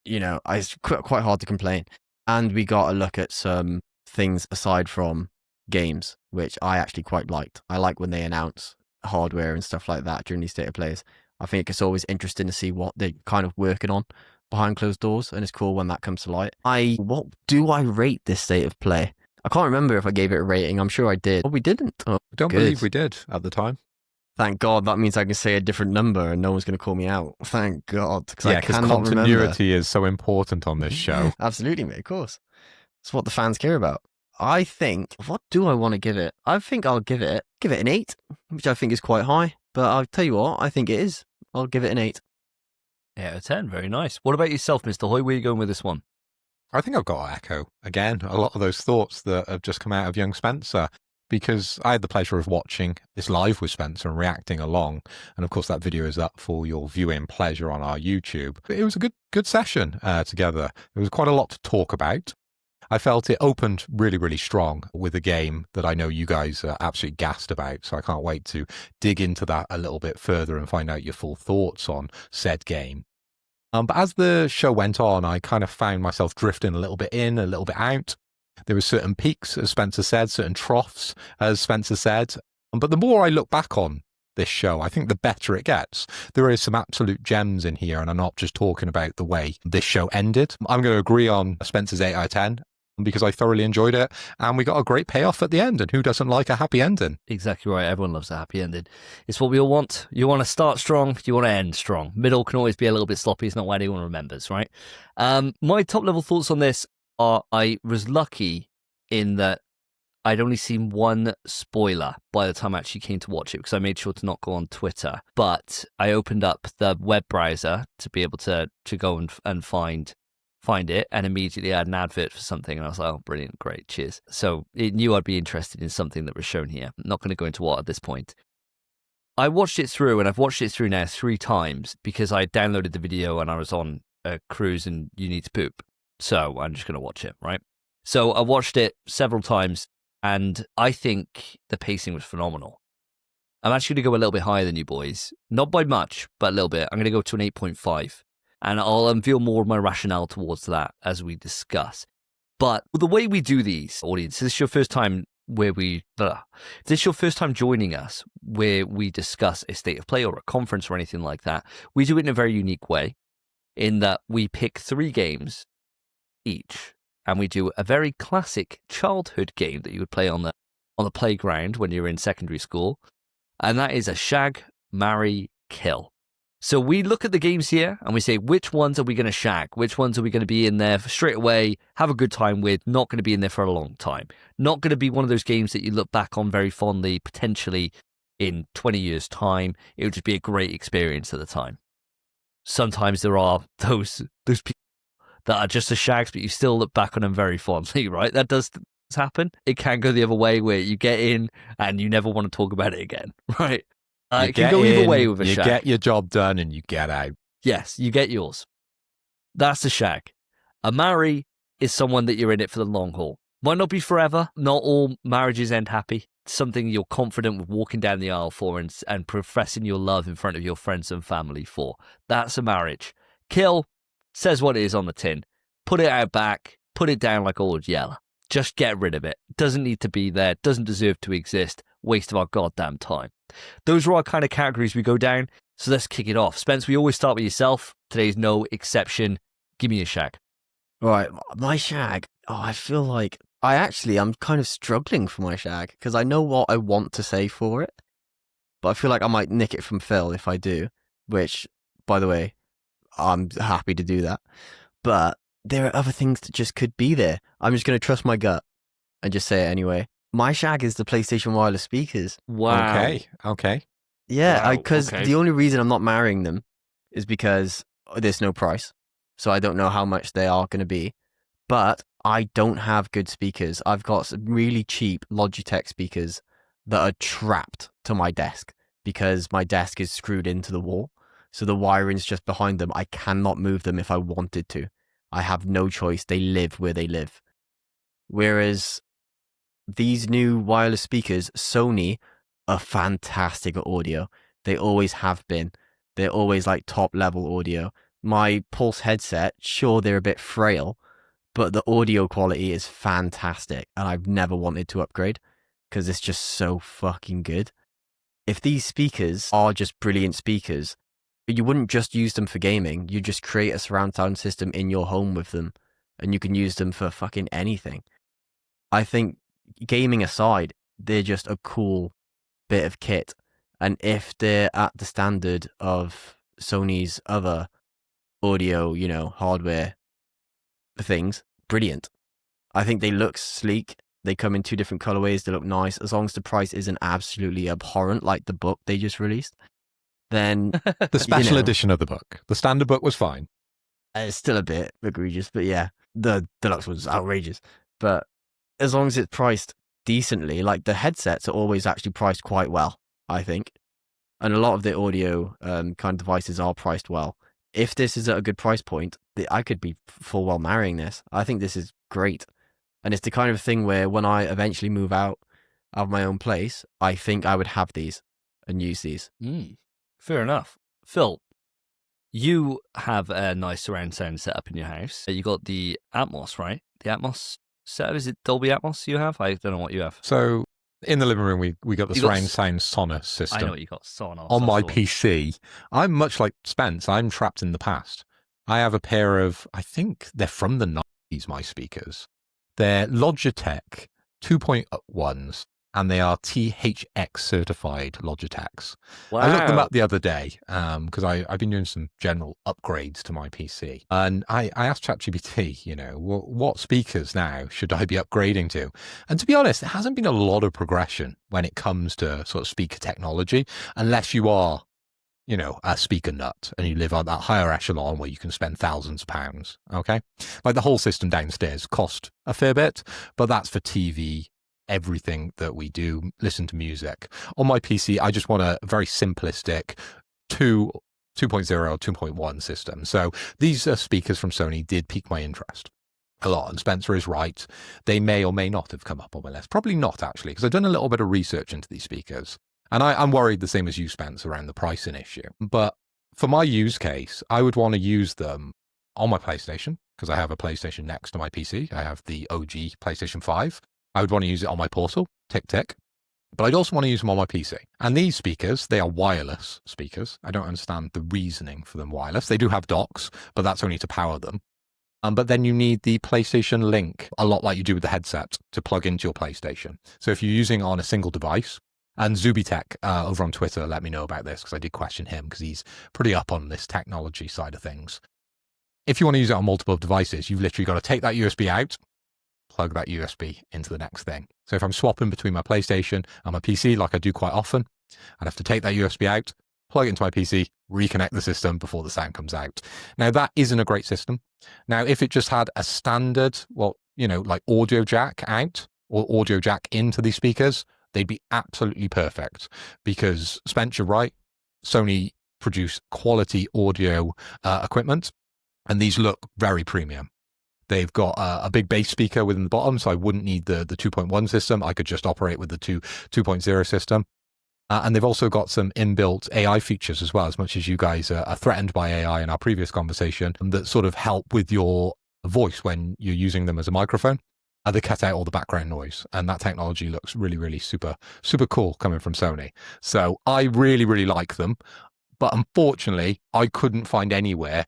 you know, it's quite hard to complain. And we got a look at some things aside from games, which I actually quite liked. I like when they announce hardware and stuff like that during these state of plays. I think it's always interesting to see what they're kind of working on behind closed doors, and it's cool when that comes to light. What do I rate this state of play? I can't remember if I gave it a rating. I'm sure I did. Oh, we didn't. Oh, I don't believe we did at the time. Thank God. That means I can say a different number and no one's going to call me out. Thank God. Yeah, because continuity is so important on this show. Absolutely, mate. Of course. It's what the fans care about. I think, what do I want to give it? I think I'll give it an 8, which I think is quite high. But I'll tell you what, I think it is. I'll give it an 8. 8 out of 10. Very nice. What about yourself, Mr. Hoy? Where are you going with this one? I think I've got to echo, again, a lot of those thoughts that have just come out of young Spencer, because I had the pleasure of watching this live with Spencer and reacting along. And of course, that video is up for your viewing pleasure on our YouTube. It was a good session together. There was quite a lot to talk about. I felt it opened really, really strong with a game that I know you guys are absolutely gassed about. So I can't wait to dig into that a little bit further and find out your full thoughts on said game. But as the show went on, I kind of found myself drifting a little bit in, a little bit out. There were certain peaks, as Spencer said, certain troughs, as Spencer said. But the more I look back on this show, I think the better it gets. There is some absolute gems in here, and I'm not just talking about the way this show ended. I'm going to agree on Spencer's 8 out of 10. Because I thoroughly enjoyed it, and we got a great payoff at the end, and who doesn't like a happy ending? Exactly right. Everyone loves a happy ending. It's what we all want. You want to start strong, you want to end strong. Middle can always be a little bit sloppy. It's not what anyone remembers, right? My top level thoughts on this are I was lucky in that I'd only seen one spoiler by the time I actually came to watch it, because I made sure to not go on Twitter. But I opened up the web browser to be able to go and find it, and immediately I had an advert for something, and I was like, oh, brilliant, great, cheers. So it knew I'd be interested in something that was shown here. I'm not going to go into what at this point. I watched it through, and I've watched it through now 3 times because I downloaded the video and I was on a cruise and you need to poop. So I'm just going to watch it, right? So I watched it several times, and I think the pacing was phenomenal. I'm actually going to go a little bit higher than you boys. Not by much, but a little bit. I'm going to go to an 8.5. And I'll unveil more of my rationale towards that as we discuss. But the way we do these, audience, this is your first time joining us where we discuss a state of play or a conference or anything like that. We do it in a very unique way in that we pick 3 games each, and we do a very classic childhood game that you would play on the playground when you're in secondary school, and that is a shag, marry, kill. So we look at the games here and we say, which ones are we going to shag? Which ones are we going to be in there for straight away, have a good time with, not going to be in there for a long time? Not going to be one of those games that you look back on very fondly, potentially in 20 years' time. It would just be a great experience at the time. Sometimes there are those people that are just the shags, but you still look back on them very fondly, right? That does happen. It can go the other way where you get in and you never want to talk about it again, right? It can go either way with a shag. You get your job done and you get out. Yes, you get yours. That's a shag. A marry is someone that you're in it for the long haul. Might not be forever. Not all marriages end happy. It's something you're confident with walking down the aisle for and professing your love in front of your friends and family for. That's a marriage. Kill says what it is on the tin. Put it out back. Put it down like old Yeller. Just get rid of it. Doesn't need to be there. Doesn't deserve to exist. Waste of our goddamn time. Those are our kind of categories we go down. So let's kick it off. Spence, we always start with yourself. Today's no exception. Give me a shag. All right, my shag. Oh, I feel like I'm kind of struggling for my shag because I know what I want to say for it, but I feel like I might nick it from Phil if I do, which, by the way, I'm happy to do that. But there are other things that just could be there. I'm just going to trust my gut and just say it anyway. My shag is the PlayStation wireless speakers. Wow. Okay. Yeah, Wow, because okay. the only reason I'm not marrying them is because there's no price. So I don't know how much they are going to be. But I don't have good speakers. I've got some really cheap Logitech speakers that are trapped to my desk because my desk is screwed into the wall. So the wiring's just behind them. I cannot move them if I wanted to. I have no choice. They live where they live. Whereas these new wireless speakers, Sony, are fantastic at audio. They always have been. They're always like top level audio. My Pulse headset, sure, they're a bit frail, but the audio quality is fantastic. And I've never wanted to upgrade because it's just so fucking good. If these speakers are just brilliant speakers, you wouldn't just use them for gaming. You just create a surround sound system in your home with them and you can use them for fucking anything. I think gaming aside, they're just a cool bit of kit. And if they're at the standard of Sony's other audio, hardware things, brilliant. I think they look sleek. They come in 2 different colorways. They look nice. As long as the price isn't absolutely abhorrent like the book they just released, then The special edition of the book. The standard book was fine. it's still a bit egregious. But yeah, the deluxe was outrageous. But as long as it's priced decently, like the headsets are always actually priced quite well, I think. And a lot of the audio kind of devices are priced well. If this is at a good price point, I could be full well marrying this. I think this is great. And it's the kind of thing where when I eventually move out of my own place, I think I would have these and use these. Fair enough. Phil, you have a nice surround sound setup in your house. You got the Atmos, right? The Atmos setup, is it Dolby Atmos you have? I don't know what you have. So in the living room, we got the You got surround sound Sonos system. I know what you got. Sonos. On my that's all. PC, I'm much like Spence. I'm trapped in the past. I have a pair of, I think they're from the 90s, my speakers. They're Logitech 2.1s, and they are THX certified Logitechs. Wow. I looked them up the other day because I've been doing some general upgrades to my PC. And I asked ChatGPT, what speakers now should I be upgrading to? And to be honest, there hasn't been a lot of progression when it comes to sort of speaker technology, unless you are, a speaker nut and you live on that higher echelon where you can spend thousands of pounds. Okay. Like the whole system downstairs cost a fair bit, but that's for TV, everything that we do, listen to music. On my PC, I just want a very simplistic 2.0, 2.1 system. So these speakers from Sony did pique my interest a lot. And Spencer is right. They may or may not have come up on my list. Probably not, actually, because I've done a little bit of research into these speakers. And I'm worried the same as you, Spence, around the pricing issue. But for my use case, I would want to use them on my PlayStation, because I have a PlayStation next to my PC. I have the OG PlayStation 5. I would want to use it on my Portal, tick. But I'd also want to use them on my PC. And these speakers, they are wireless speakers. I don't understand the reasoning for them wireless. They do have docks, but that's only to power them. But then you need the PlayStation Link, a lot like you do with the headset, to plug into your PlayStation. So if you're using it on a single device, and Zubitech over on Twitter let me know about this because I did question him because he's pretty up on this technology side of things. If you want to use it on multiple devices, you've literally got to take that USB out, plug that USB into the next thing. So if I'm swapping between my PlayStation and my PC, like I do quite often, I'd have to take that USB out, plug it into my PC, reconnect the system before the sound comes out. Now, that isn't a great system. Now, if it just had a standard, like audio jack out or audio jack into these speakers, they'd be absolutely perfect because, Spence, you're right, Sony produce quality audio equipment, and these look very premium. They've got a big bass speaker within the bottom, so I wouldn't need the 2.1 system. I could just operate with the 2.0 system. And they've also got some inbuilt AI features as well, as much as you guys are threatened by AI in our previous conversation, that sort of help with your voice when you're using them as a microphone. They cut out all the background noise, and that technology looks really, really super, super cool coming from Sony. So I really, really like them, but unfortunately, I couldn't find anywhere,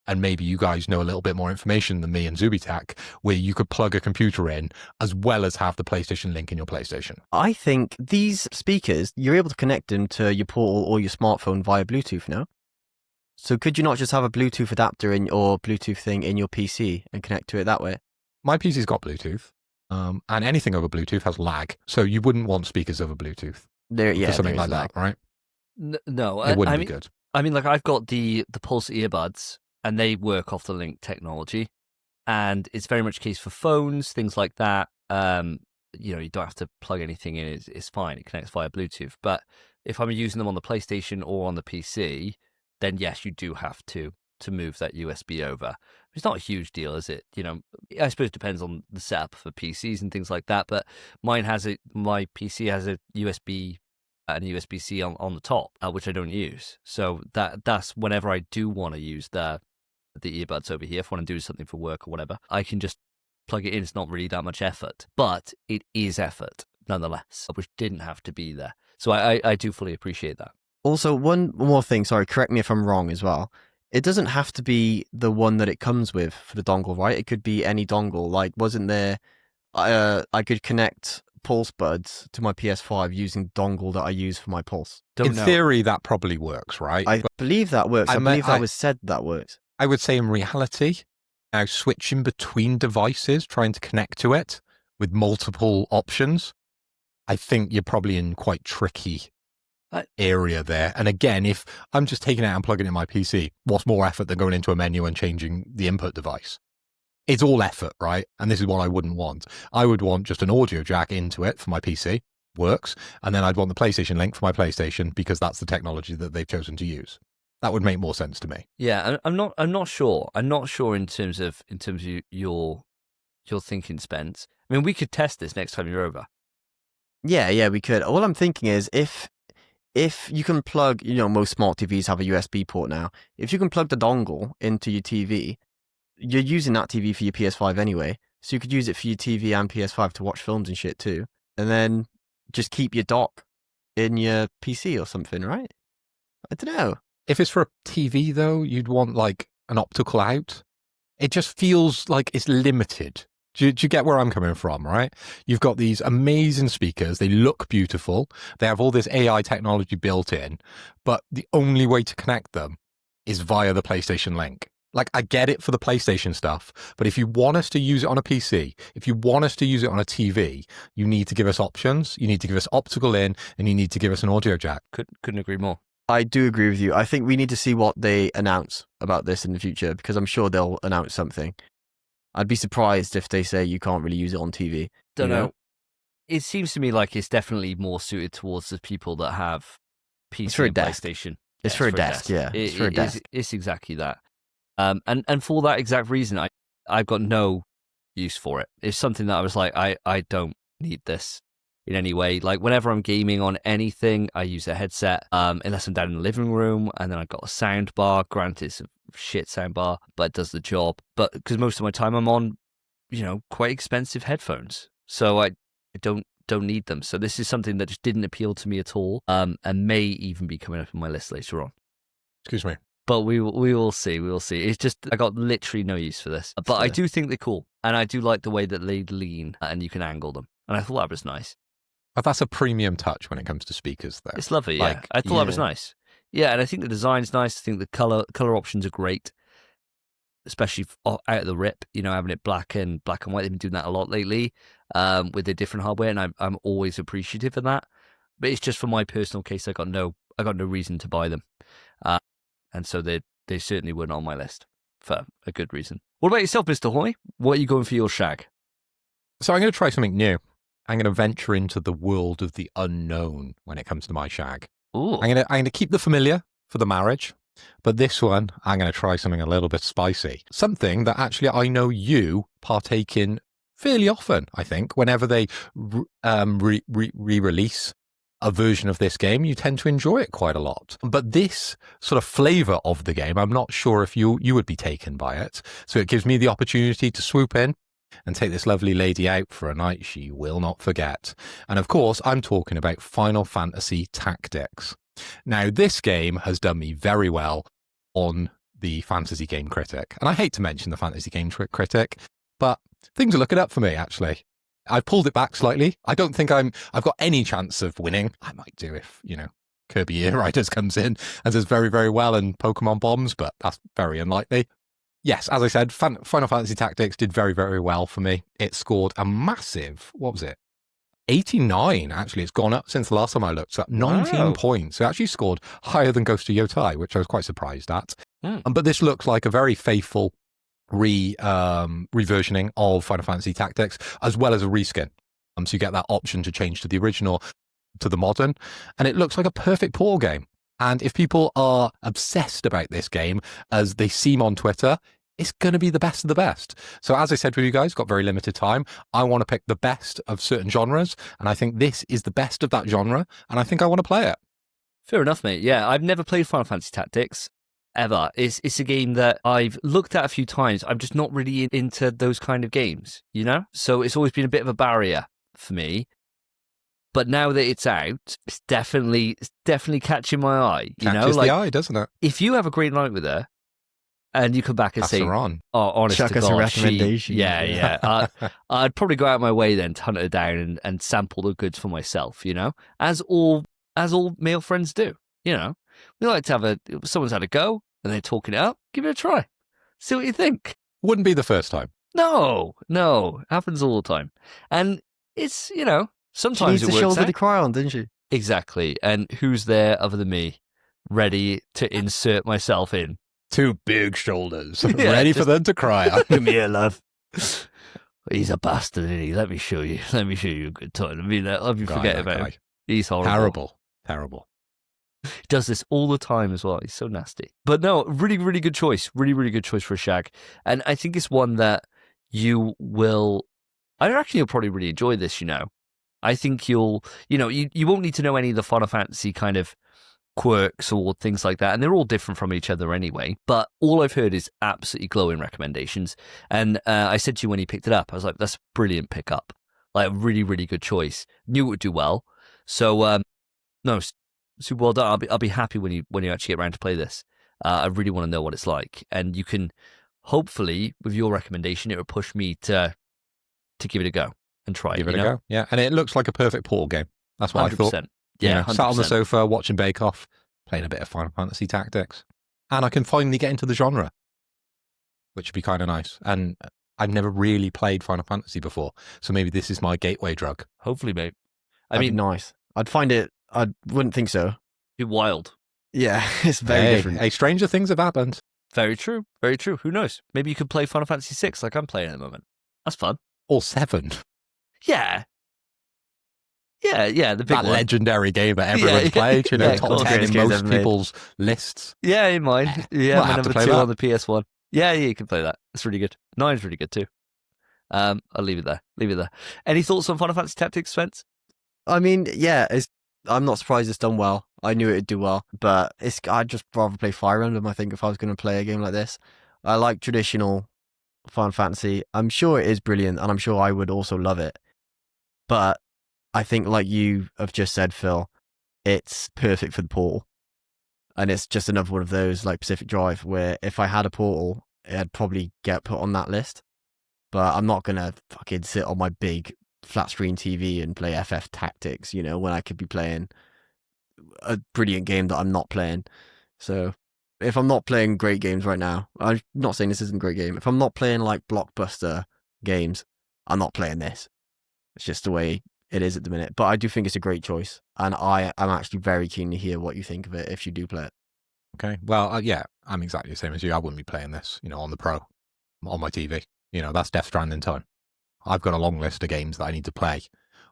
and maybe you guys know a little bit more information than me and Zubitech, where you could plug a computer in as well as have the PlayStation Link in your PlayStation. I think these speakers, you're able to connect them to your Portal or your smartphone via Bluetooth now. So could you not just have a Bluetooth adapter or Bluetooth thing in your PC and connect to it that way? My PC's got Bluetooth, and anything over Bluetooth has lag, so you wouldn't want speakers over Bluetooth for something like that, right? No, it wouldn't be good. I mean, like I've got the Pulse earbuds, and they work off the Link technology, and it's very much a case for phones, things like that. You don't have to plug anything in; it's fine. It connects via Bluetooth. But if I'm using them on the PlayStation or on the PC, then yes, you do have to move that USB over. It's not a huge deal, is it? I suppose it depends on the setup for PCs and things like that. But my PC has a USB and USB-C on the top, which I don't use. So that's whenever I do want to use the earbuds over here, if I want to do something for work or whatever, I can just plug it in. It's not really that much effort, but it is effort nonetheless, which didn't have to be there. So I do fully appreciate that. Also, one more thing, sorry, correct me if I'm wrong as well. It doesn't have to be the one that it comes with for the dongle, right? It could be any dongle. Like, wasn't there, I could connect Pulse buds to my PS5 using the dongle that I use for my Pulse. In theory, that probably works, right? I believe that works. I believe that was said that works. I would say in reality, now switching between devices, trying to connect to it with multiple options, I think you're probably in quite tricky area there. And again, if I'm just taking it out and plugging it in my PC, what's more effort than going into a menu and changing the input device? It's all effort, right? And this is what I wouldn't want. I would want just an audio jack into it for my PC, works, and then I'd want the PlayStation Link for my PlayStation because that's the technology that they've chosen to use. That would make more sense to me. Yeah, I'm not sure. I'm not sure in terms of your thinking, Spence. I mean, we could test this next time you're over. Yeah, we could. All I'm thinking is if you can plug, most smart TVs have a USB port now. If you can plug the dongle into your TV, you're using that TV for your PS5 anyway. So you could use it for your TV and PS5 to watch films and shit too. And then just keep your dock in your PC or something, right? I don't know. If it's for a TV though, you'd want like an optical out. It just feels like it's limited. Do you get where I'm coming from, right? You've got these amazing speakers. They look beautiful. They have all this AI technology built in, but the only way to connect them is via the PlayStation Link. Like, I get it for the PlayStation stuff, but if you want us to use it on a PC, if you want us to use it on a TV, you need to give us options. You need to give us optical in, and you need to give us an audio jack. Couldn't agree more. I do agree with you. I think we need to see what they announce about this in the future, because I'm sure they'll announce something. I'd be surprised if they say you can't really use it on TV. Don't know. It seems to me like it's definitely more suited towards the people that have PC and PlayStation. It's for a desk, yeah. It's for a desk. It's exactly that. And for that exact reason, I've got no use for it. It's something that I was like, I don't need this in any way. Like, whenever I'm gaming on anything, I use a headset, unless I'm down in the living room, and then I've got a sound bar. Granted, it's a shit sound bar, but it does the job. But because most of my time I'm on, quite expensive headphones, so I don't need them. So this is something that just didn't appeal to me at all, and may even be coming up on my list later on. Excuse me. But we will see. We will see. It's just, I got literally no use for this. But I do think they're cool, and I do like the way that they lean and you can angle them. And I thought that was nice. But that's a premium touch when it comes to speakers, though. It's lovely, yeah. I thought that was nice. Yeah, and I think the design's nice. I think the color options are great, especially out of the rip. Having it black and white. They've been doing that a lot lately with the different hardware, and I'm always appreciative of that. But it's just for my personal case, I got no reason to buy them, and so they certainly weren't on my list for a good reason. What about yourself, Mr. Hoy? What are you going for your Shag? So I'm going to try something new. I'm going to venture into the world of the unknown when it comes to my Shag. Ooh. I'm going to keep the familiar for the marriage, but this one, I'm going to try something a little bit spicy. Something that actually I know you partake in fairly often, I think. Whenever they re-release a version of this game, you tend to enjoy it quite a lot. But this sort of flavor of the game, I'm not sure if you would be taken by it. So it gives me the opportunity to swoop in and take this lovely lady out for a night she will not forget. And of course, I'm talking about Final Fantasy Tactics. Now, this game has done me very well on the Fantasy Game Critic. And I hate to mention the Fantasy Game Critic, but things are looking up for me, actually. I've pulled it back slightly. I don't think I've got any chance of winning. I might do if, Kirby Air Riders comes in and does very, very well in Pokemon Bombs, but that's very unlikely. Yes, as I said, Final Fantasy Tactics did very, very well for me. It scored a massive, what was it? 89, actually. It's gone up since the last time I looked. So 19 points. It actually scored higher than Ghost of Yotai, which I was quite surprised at. But this looks like a very faithful reversioning of Final Fantasy Tactics, as well as a reskin. So you get that option to change to the original, to the modern. And it looks like a perfect Portal game. And if people are obsessed about this game, as they seem on Twitter, it's going to be the best of the best. So as I said with you guys, got very limited time. I want to pick the best of certain genres. And I think this is the best of that genre. And I think I want to play it. Fair enough, mate. Yeah, I've never played Final Fantasy Tactics ever. It's a game that I've looked at a few times. I'm just not really into those kind of games, you know? So it's always been a bit of a barrier for me. But now that it's out, it's definitely catching my eye. You know, Catches like, the eye, doesn't it? if you have a great night with her, and you come back and Pass say, her on. "Oh, honest Chuck to us a God, recommendation." yeah. I'd probably go out of my way then to hunt her down and sample the goods for myself. You know, as all male friends do. You know, we like to have someone's had a go and they're talking it up. Give it a try. See what you think. Wouldn't be the first time. No, happens all the time, and it's She sometimes needs it a works shoulder out. to cry on, didn't she? Exactly, and who's there other than me, ready to insert myself in? Two big shoulders, Yeah, ready for them to cry out. Come here, love. He's a bastard, isn't he? Let me show you a good time. I mean, let me forget about him. He's horrible. Terrible. He does this all the time as well. He's so nasty. But no, really, really good choice. Really, really good choice for a Shag. And I think it's one that you will... I reckon you'll probably really enjoy this, you know. I think you won't need to know any of the Final Fantasy kind of quirks or things like that. And they're all different from each other anyway. But all I've heard is absolutely glowing recommendations. And I said to you when you picked it up, I was like, that's a brilliant pickup. Like, a really, really good choice. Knew it would do well. So, no, super well done. I'll be happy when you actually get around to play this. I really want to know what it's like. And you can, hopefully, with your recommendation, it will push me to give it a go and try Give it. it a go. Yeah, and it looks like a perfect Portal game. That's what 100%. I thought. Yeah, sat on the 100%. sofa watching Bake Off, playing a bit of Final Fantasy Tactics, and I can finally get into the genre, which would be kind of nice. And I've never really played Final Fantasy before, so maybe this is my gateway drug. Hopefully, mate. I That'd be mean, nice. I'd find it. I wouldn't think so. be wild. Yeah, it's very different. Hey, stranger things have happened. Very true. Very true. Who knows? Maybe you could play Final Fantasy 6 like I'm playing at the moment. That's fun. Or 7. Yeah. The big That one. legendary game that everyone's played, yeah, top cool. 10 in Greatest games most ever made. people's lists. Yeah, in mine. Yeah, Might my have to number play 2 that. on the PS1. Yeah, you can play that. It's really good. 9's really good too. I'll leave it there. Any thoughts on Final Fantasy Tactics, Spence? I mean, yeah, I'm not surprised it's done well. I knew it'd do well, but I'd just rather play Fire Emblem, I think, if I was going to play a game like this. I like traditional Final Fantasy. I'm sure it is brilliant, and I'm sure I would also love it. But I think, like you have just said, Phil, it's perfect for the Portal. And it's just another one of those, like Pacific Drive, where if I had a Portal, it'd probably get put on that list. But I'm not going to fucking sit on my big flat screen TV and play FF Tactics, when I could be playing a brilliant game that I'm not playing. So if I'm not playing great games right now, I'm not saying this isn't a great game. If I'm not playing like blockbuster games, I'm not playing this. It's just the way it is at the minute. But I do think it's a great choice. And I'm actually very keen to hear what you think of it if you do play it. Okay. Well, yeah, I'm exactly the same as you. I wouldn't be playing this, on the Pro, on my TV. That's Death Stranding time. I've got a long list of games that I need to play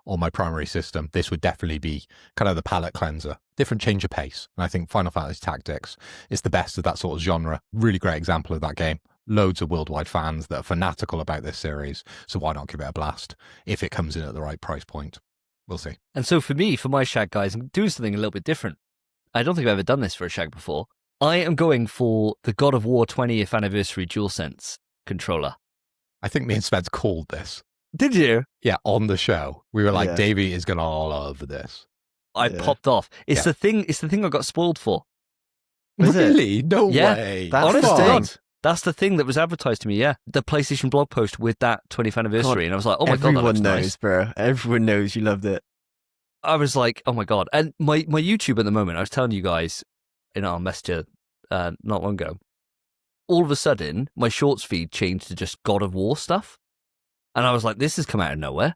on my primary system. This would definitely be kind of the palate cleanser, different change of pace. And I think Final Fantasy Tactics is the best of that sort of genre. Really great example of that game. Loads of worldwide fans that are fanatical about this series. So why not give it a blast if it comes in at the right price point? We'll see. And so for me, for my Shag guys, I'm doing something a little bit different. I don't think I've ever done this for a Shag before. I am going for the God of War 20th anniversary DualSense controller. I think me and Spence called this. Did you? Yeah, on the show. We were like, Yeah. Davey is going all over this. I Yeah. popped off. It's Yeah. the thing I got spoiled for. Is it? Really? No Yeah, way. That's Honest to fine. God. That's the thing that was advertised to me, yeah. The PlayStation blog post with that 20th anniversary. And I was like, oh my God, that Everyone looks knows, nice. bro. Everyone knows you loved it. I was like, oh my God. And my YouTube at the moment, I was telling you guys in our messenger not long ago, all of a sudden, my shorts feed changed to just God of War stuff. And I was like, this has come out of nowhere.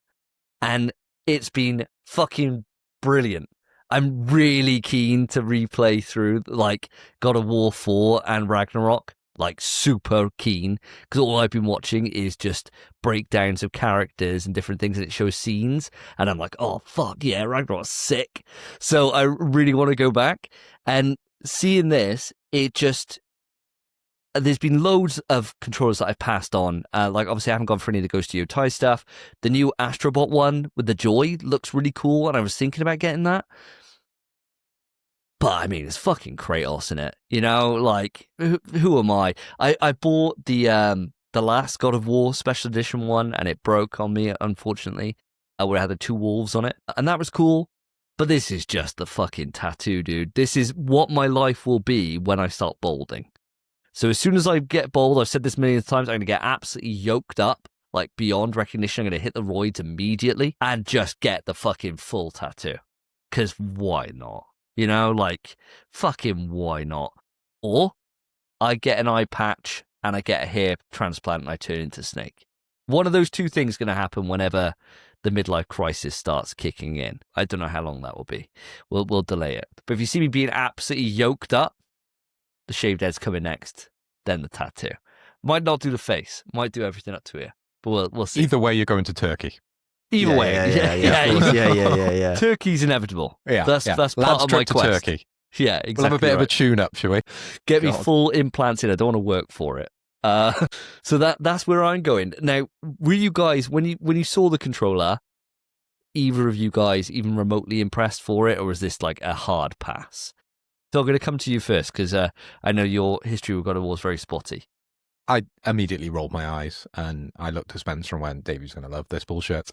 And it's been fucking brilliant. I'm really keen to replay through like God of War 4 and Ragnarok, like super keen, because all I've been watching is just breakdowns of characters and different things, and it shows scenes, and I'm like, oh fuck yeah, Ragnarok's sick. So I really want to go back, and seeing this, it just, there's been loads of controllers that I've passed on. Like, obviously, I haven't gone for any of the Ghost of Yotai stuff. The new Astrobot one with the Joy looks really cool, and I was thinking about getting that. But, I mean, it's fucking Kratos in it. You know, like, who am I? I bought the last God of War Special Edition one, and it broke on me, unfortunately, where it had the 2 wolves on it. And that was cool. But this is just the fucking tattoo, dude. This is what my life will be when I start balding. So as soon as I get bald, I've said this millions of times, I'm going to get absolutely yoked up, like beyond recognition. I'm going to hit the roids immediately and just get the fucking full tattoo. Because why not? You know, like, fucking why not? Or I get an eye patch and I get a hair transplant and I turn into Snake. One of those two things is going to happen whenever the midlife crisis starts kicking in. I don't know how long that will be. We'll delay it. But if you see me being absolutely yoked up, the shaved head's coming next, then the tattoo. Might not do the face, might do everything up to here, but we'll see. Either way, you're going to Turkey. Either way, Yeah. Turkey's inevitable. Yeah, that's Lads part of my trip to quest. Turkey. Yeah, exactly. We'll have a bit of a tune-up, shall we? Get me full implants in. I don't want to work for it. So that's where I'm going. Now, were you guys, when you saw the controller, either of you guys even remotely impressed for it, or was this like a hard pass? So I'm going to come to you first, because I know your history with God of War is very spotty. I immediately rolled my eyes and I looked at Spencer and went, Davey's going to love this bullshit.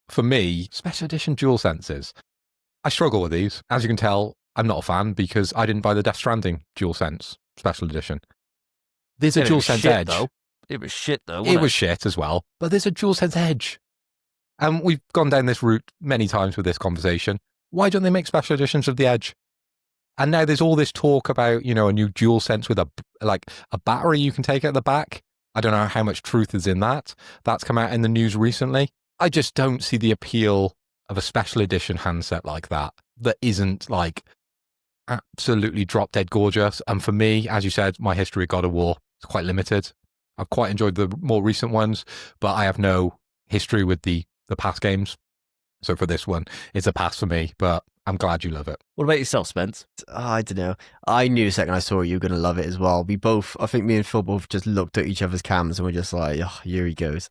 For me, Special Edition DualSenses, I struggle with these. As you can tell, I'm not a fan because I didn't buy the Death Stranding DualSense Special Edition. There's a DualSense Edge. Though. It was shit, though. It was shit as well, but there's a DualSense Edge. And we've gone down this route many times with this conversation. Why don't they make Special Editions of the Edge? And now there's all this talk about, you know, a new DualSense with a battery you can take at the back. I don't know how much truth is in that. That's come out in the news recently. I just don't see the appeal of a special edition handset like that isn't like absolutely drop dead gorgeous. And for me, as you said, my history of God of War is quite limited. I've quite enjoyed the more recent ones, but I have no history with the past games. So for this one, it's a pass for me, but I'm glad you love it. What about yourself, Spence? I don't know. I knew the second I saw it, you were going to love it as well. I think me and Phil both just looked at each other's cams and we're just like, oh, here he goes.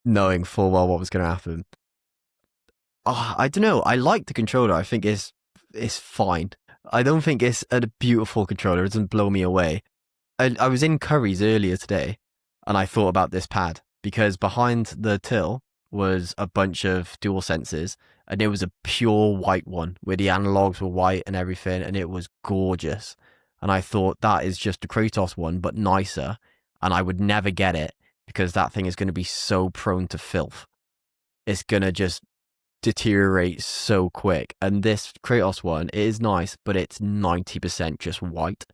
Knowing full well what was going to happen. Oh, I don't know. I like the controller. I think it's fine. I don't think it's a beautiful controller. It doesn't blow me away. I was in Curry's earlier today and I thought about this pad because behind the till was a bunch of DualSenses and it was a pure white one where the analogs were white and everything and it was gorgeous. And I thought that is just the Kratos one but nicer, and I would never get it because that thing is going to be so prone to filth. It's going to just deteriorate so quick. And this Kratos one, it is nice, but it's 90% just white.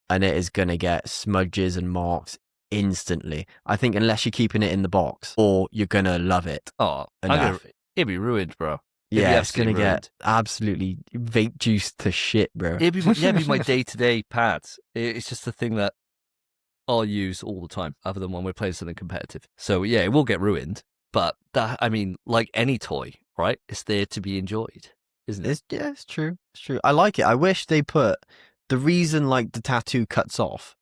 And it is going to get smudges and marks instantly. I think unless you're keeping it in the box, or you're going to love it. Oh, it'd be ruined, bro. Yeah, it's going to get absolutely vape juiced to shit, bro. It'd be my day-to-day pads. It's just the thing that I'll use all the time, other than when we're playing something competitive. So yeah, it will get ruined, but that, I mean, like any toy, right? It's there to be enjoyed, isn't it? It's true. It's true. I like it. I wish they put the reason like the tattoo cuts off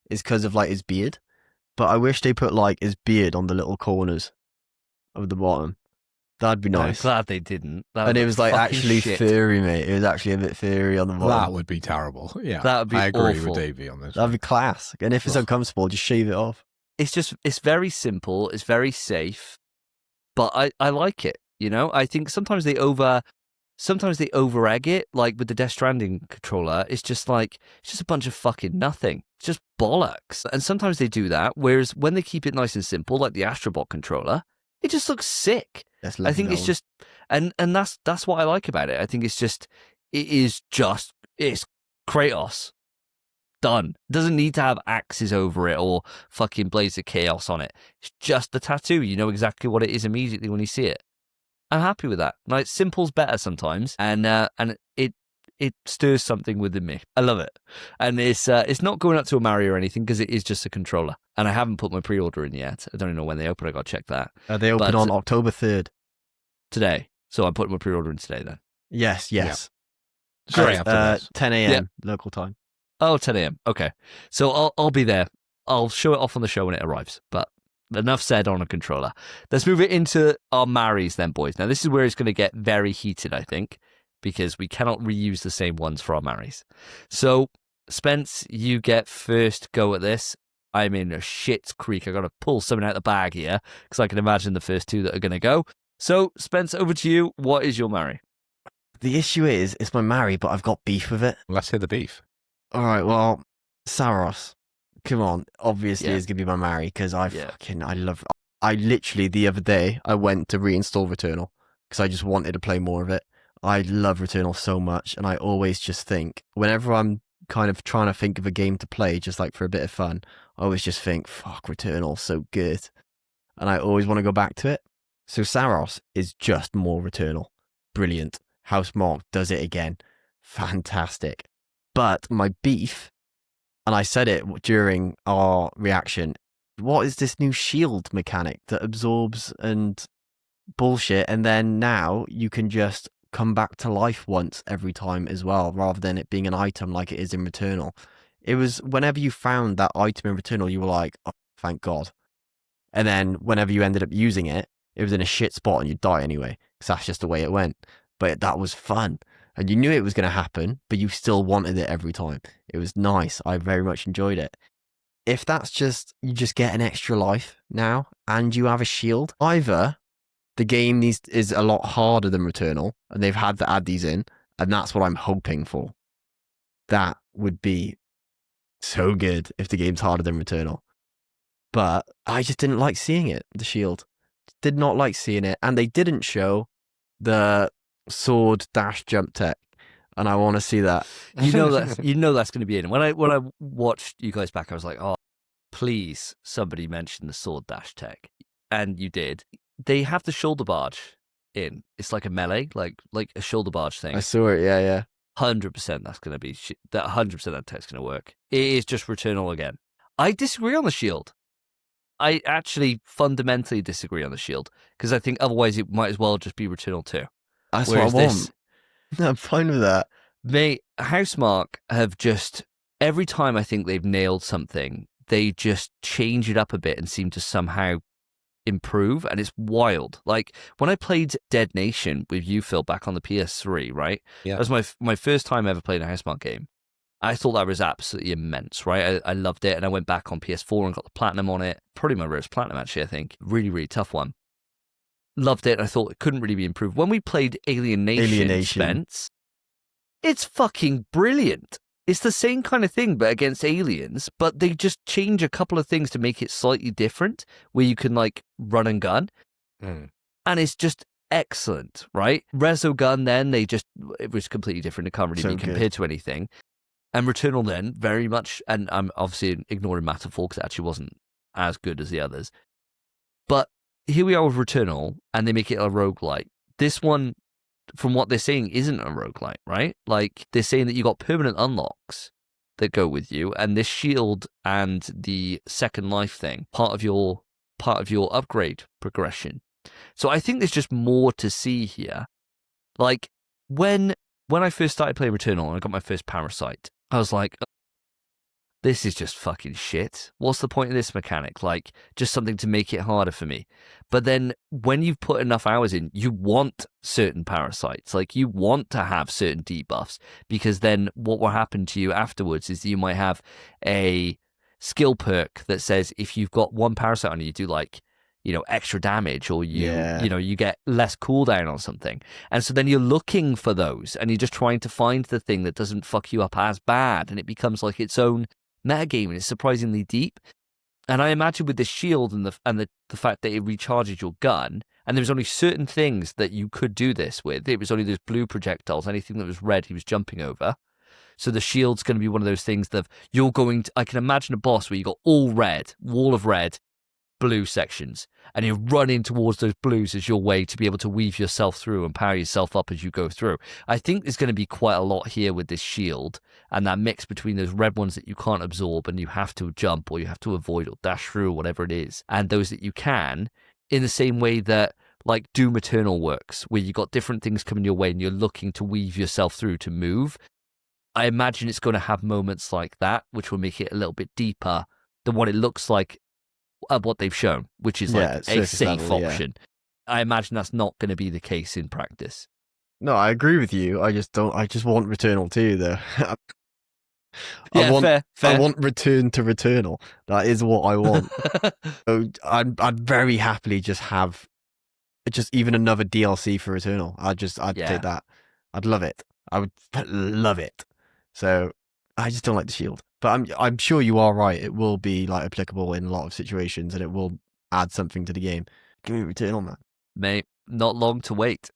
is because of like his beard, but I wish they put like his beard on the little corners of the bottom. That'd be nice. I'm glad they didn't. And it was like actually furry, mate. It was actually a bit furry on the bottom. That would be terrible. Yeah, that would be I agree awful. with Davey on this. That'd be class. And if it's uncomfortable, just shave it off. It's very simple. It's very safe, but I like it. You know, I think sometimes they over egg it. Like with the Death Stranding controller, it's just a bunch of fucking nothing. It's just bollocks. And sometimes they do that. Whereas when they keep it nice and simple, like the Astrobot controller, It just looks sick. I think it's just, and that's what I like about it. I think it's Kratos. Done. Doesn't need to have axes over it or fucking Blades of Chaos on it. It's just the tattoo. You know exactly what it is immediately when you see it. I'm happy with that. Like, simple's better sometimes, and it stirs something within me. I love it, and it's not going up to a Mario or anything because it is just a controller, and I haven't put my pre-order in yet. I don't know when they open. I got to check that. They open on October 3rd today, so I'm putting my pre-order in today then. Yes. Yeah. Straight after this. 10 a.m. local time. Oh, 10 a.m. Okay, so I'll be there. I'll show it off on the show when it arrives. But enough said on a controller. Let's move it into our marries then, boys. Now, this is where it's going to get very heated, I think, because we cannot reuse the same ones for our marries. So, Spence, you get first go at this. I'm in a shit's creek. I got to pull something out of the bag here because I can imagine the first two that are going to go. So, Spence, over to you. What is your marry? The issue is, it's my marry, but I've got beef with it. Let's hear the beef. All right, well, Saros. Come on, obviously is going to be my marry because I literally, the other day, I went to reinstall Returnal because I just wanted to play more of it. I love Returnal so much, and I always just think, whenever I'm kind of trying to think of a game to play, just like for a bit of fun, I always just think, fuck, Returnal's so good. And I always want to go back to it. So Saros is just more Returnal. Brilliant. Housemarque does it again. Fantastic. But my beef, and I said it during our reaction, what is this new shield mechanic that absorbs and bullshit, and then now you can just come back to life once every time as well, rather than it being an item like it is in Returnal. It was whenever you found that item in Returnal, you were like, oh, thank God. And then whenever you ended up using it, it was in a shit spot and you'd die anyway, because that's just the way it went. But that was fun. And you knew it was going to happen, but you still wanted it every time. It was nice. I very much enjoyed it. If that's just, you just get an extra life now, and you have a shield, either the game is a lot harder than Returnal, and they've had to add these in, and that's what I'm hoping for. That would be so good if the game's harder than Returnal. But I just didn't like seeing it, the shield. Did not like seeing it, and they didn't show the sword dash jump tech, and I want to see that. You know that's going to be in. When I watched you guys back, I was like, oh, please somebody mention the sword dash tech, and you did. They have the shoulder barge in. It's like a melee, like a shoulder barge thing. I saw it. Yeah. 100% that's going to be that. 100% that tech's going to work. It is just Returnal again. I disagree on the shield. I actually fundamentally disagree on the shield because I think otherwise it might as well just be Returnal 2. That's what I want. I'm fine with that. Housemarque have just, every time I think they've nailed something, they just change it up a bit and seem to somehow improve, and it's wild. Like, when I played Dead Nation with you, Phil, back on the PS3, right? Yeah. That was my first time ever playing a Housemarque game. I thought that was absolutely immense, right? I loved it, and I went back on PS4 and got the platinum on it. Probably my rarest platinum, actually, I think. Really, really tough one. Loved it. I thought it couldn't really be improved. When we played Alien Nation, Spence, it's fucking brilliant. It's the same kind of thing, but against aliens, but they just change a couple of things to make it slightly different, where you can, like, run and gun. And it's just excellent, right? Resogun, then, it was completely different. It can't really be compared to anything. And Returnal, then, very much, and I'm obviously ignoring Matterfall because it actually wasn't as good as the others. But here we are with Returnal, and they make it a roguelite. This one, from what they're saying, isn't a roguelite, right? Like, they're saying that you got permanent unlocks that go with you, and this shield and the second life thing, part of your upgrade progression. So I think there's just more to see here. Like, when I first started playing Returnal and I got my first Parasite, I was like, this is just fucking shit. What's the point of this mechanic? Like, just something to make it harder for me. But then when you've put enough hours in, you want certain parasites. Like, you want to have certain debuffs, because then what will happen to you afterwards is you might have a skill perk that says if you've got one parasite on you do, like, extra damage, or you get less cooldown on something. And so then you're looking for those, and you're just trying to find the thing that doesn't fuck you up as bad, and it becomes like its own metagame, and it's surprisingly deep. And I imagine with the shield and the fact that it recharges your gun, and there was only certain things that you could do this with. It was only those blue projectiles. Anything that was red, he was jumping over. So the shield's going to be one of those things that I can imagine a boss where you got all red, wall of red, blue sections, and you're running towards those blues as your way to be able to weave yourself through and power yourself up as you go through. I think there's going to be quite a lot here with this shield and that mix between those red ones that you can't absorb and you have to jump or you have to avoid or dash through or whatever it is, and those that you can, in the same way that like Doom Eternal works, where you got different things coming your way and you're looking to weave yourself through to move. I imagine it's going to have moments like that, which will make it a little bit deeper than what it looks like of what they've shown, which is like a safe option. I imagine that's not going to be the case in practice. No, I agree with you. I just want Returnal 2 though. Fair. I want Return to Returnal. That is what I want. So I'd very happily just have even another DLC for Returnal. I'd take that. I'd love it. I would love it. So I just don't like the shield. But I'm sure you are right. It will be like applicable in a lot of situations, and it will add something to the game. Give me Returnal, man. Mate, not long to wait.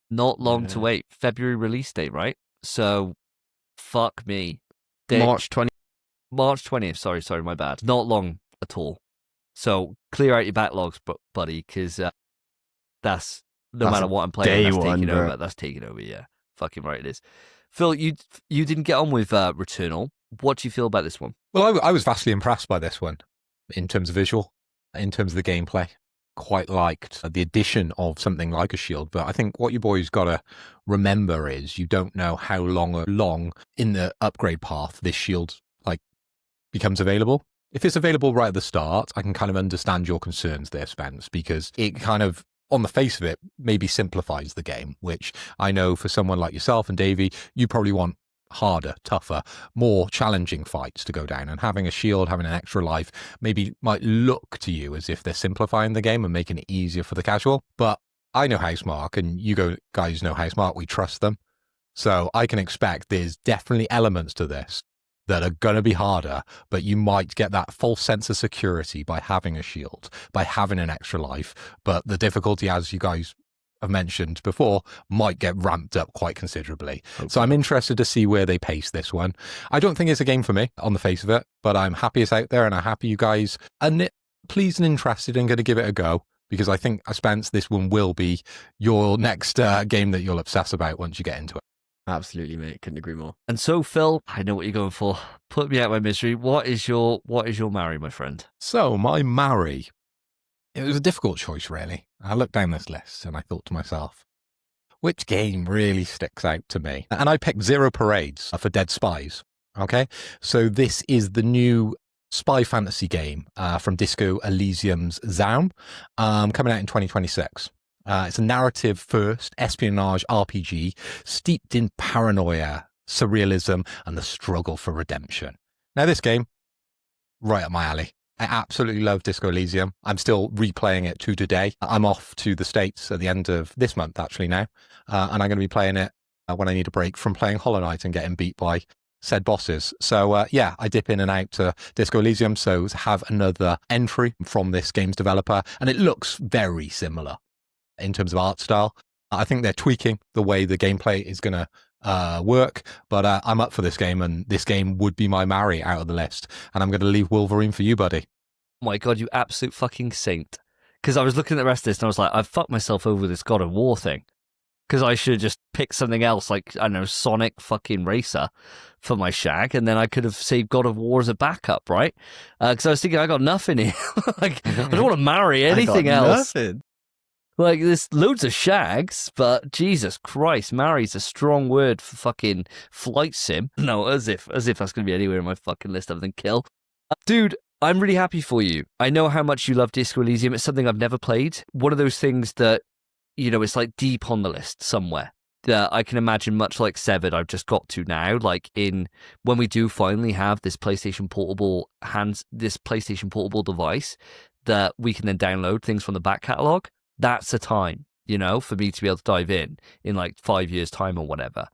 Not long to wait. February release date, right? So, fuck me. March 20th. Sorry, my bad. Not long at all. So clear out your backlogs, buddy, because that's matter what I'm playing. That's taking over. That's taking over. Yeah, fucking right it is. Phil, you didn't get on with Returnal. What do you feel about this one? Well, I was vastly impressed by this one in terms of visual, in terms of the gameplay. Quite liked the addition of something like a shield, but I think what you boys got to remember is you don't know how long in the upgrade path this shield becomes available. If it's available right at the start, I can kind of understand your concerns there, Spence, because it kind of, on the face of it, maybe simplifies the game, which I know for someone like yourself and Davey, you probably want harder, tougher, more challenging fights to go down, and having a shield, having an extra life, maybe might look to you as if they're simplifying the game and making it easier for the casual. But I know Housemarque, and you guys know Housemarque, we trust them. So I can expect there's definitely elements to this that are going to be harder, but you might get that false sense of security by having a shield, by having an extra life. But the difficulty, as you guys have mentioned before, might get ramped up quite considerably. Okay. So I'm interested to see where they pace this one. I don't think it's a game for me on the face of it, but I'm happy it's out there, and I'm happy you guys are pleased and interested and going to give it a go, because I think, Spence, this one will be your next game that you'll obsess about once you get into it. Absolutely, mate. Couldn't agree more. And so, Phil, I know what you're going for. Put me out of my misery. What is your marry, my friend? So my marry, it was a difficult choice, really. I looked down this list and I thought to myself, which game really sticks out to me? And I picked Zero Parades for Dead Spies. Okay, so this is the new spy fantasy game from Disco Elysium's Zaum, coming out in 2026. It's a narrative-first espionage RPG steeped in paranoia, surrealism, and the struggle for redemption. Now, this game, right up my alley. I absolutely love Disco Elysium. I'm still replaying it to today. I'm off to the States at the end of this month, actually, now. And I'm going to be playing it when I need a break from playing Hollow Knight and getting beat by said bosses. So, I dip in and out to Disco Elysium, so to have another entry from this game's developer. And it looks very similar in terms of art style. I think they're tweaking the way the gameplay is going to work, but I'm up for this game, and this game would be my marry out of the list. And I'm going to leave Wolverine for you, buddy. Oh my God, you absolute fucking saint. Because I was looking at the rest of this and I was like, I've fucked myself over this God of War thing. Because I should have just picked something else, like, I don't know, Sonic fucking Racer for my Shag, and then I could have saved God of War as a backup, right? Because I was thinking, I got nothing here. Like, I don't want to marry anything else. Nothing. Like, there's loads of Shags, but Jesus Christ, marry's a strong word for fucking flight sim. No, as if that's going to be anywhere in my fucking list other than kill. Dude, I'm really happy for you. I know how much you love Disco Elysium. It's something I've never played. One of those things that, you know, it's like deep on the list somewhere. That I can imagine, much like Severed, I've just got to now, like when we do finally have this PlayStation Portable device that we can then download things from the back catalogue. That's a time, you know, for me to be able to dive in like 5 years' time or whatever.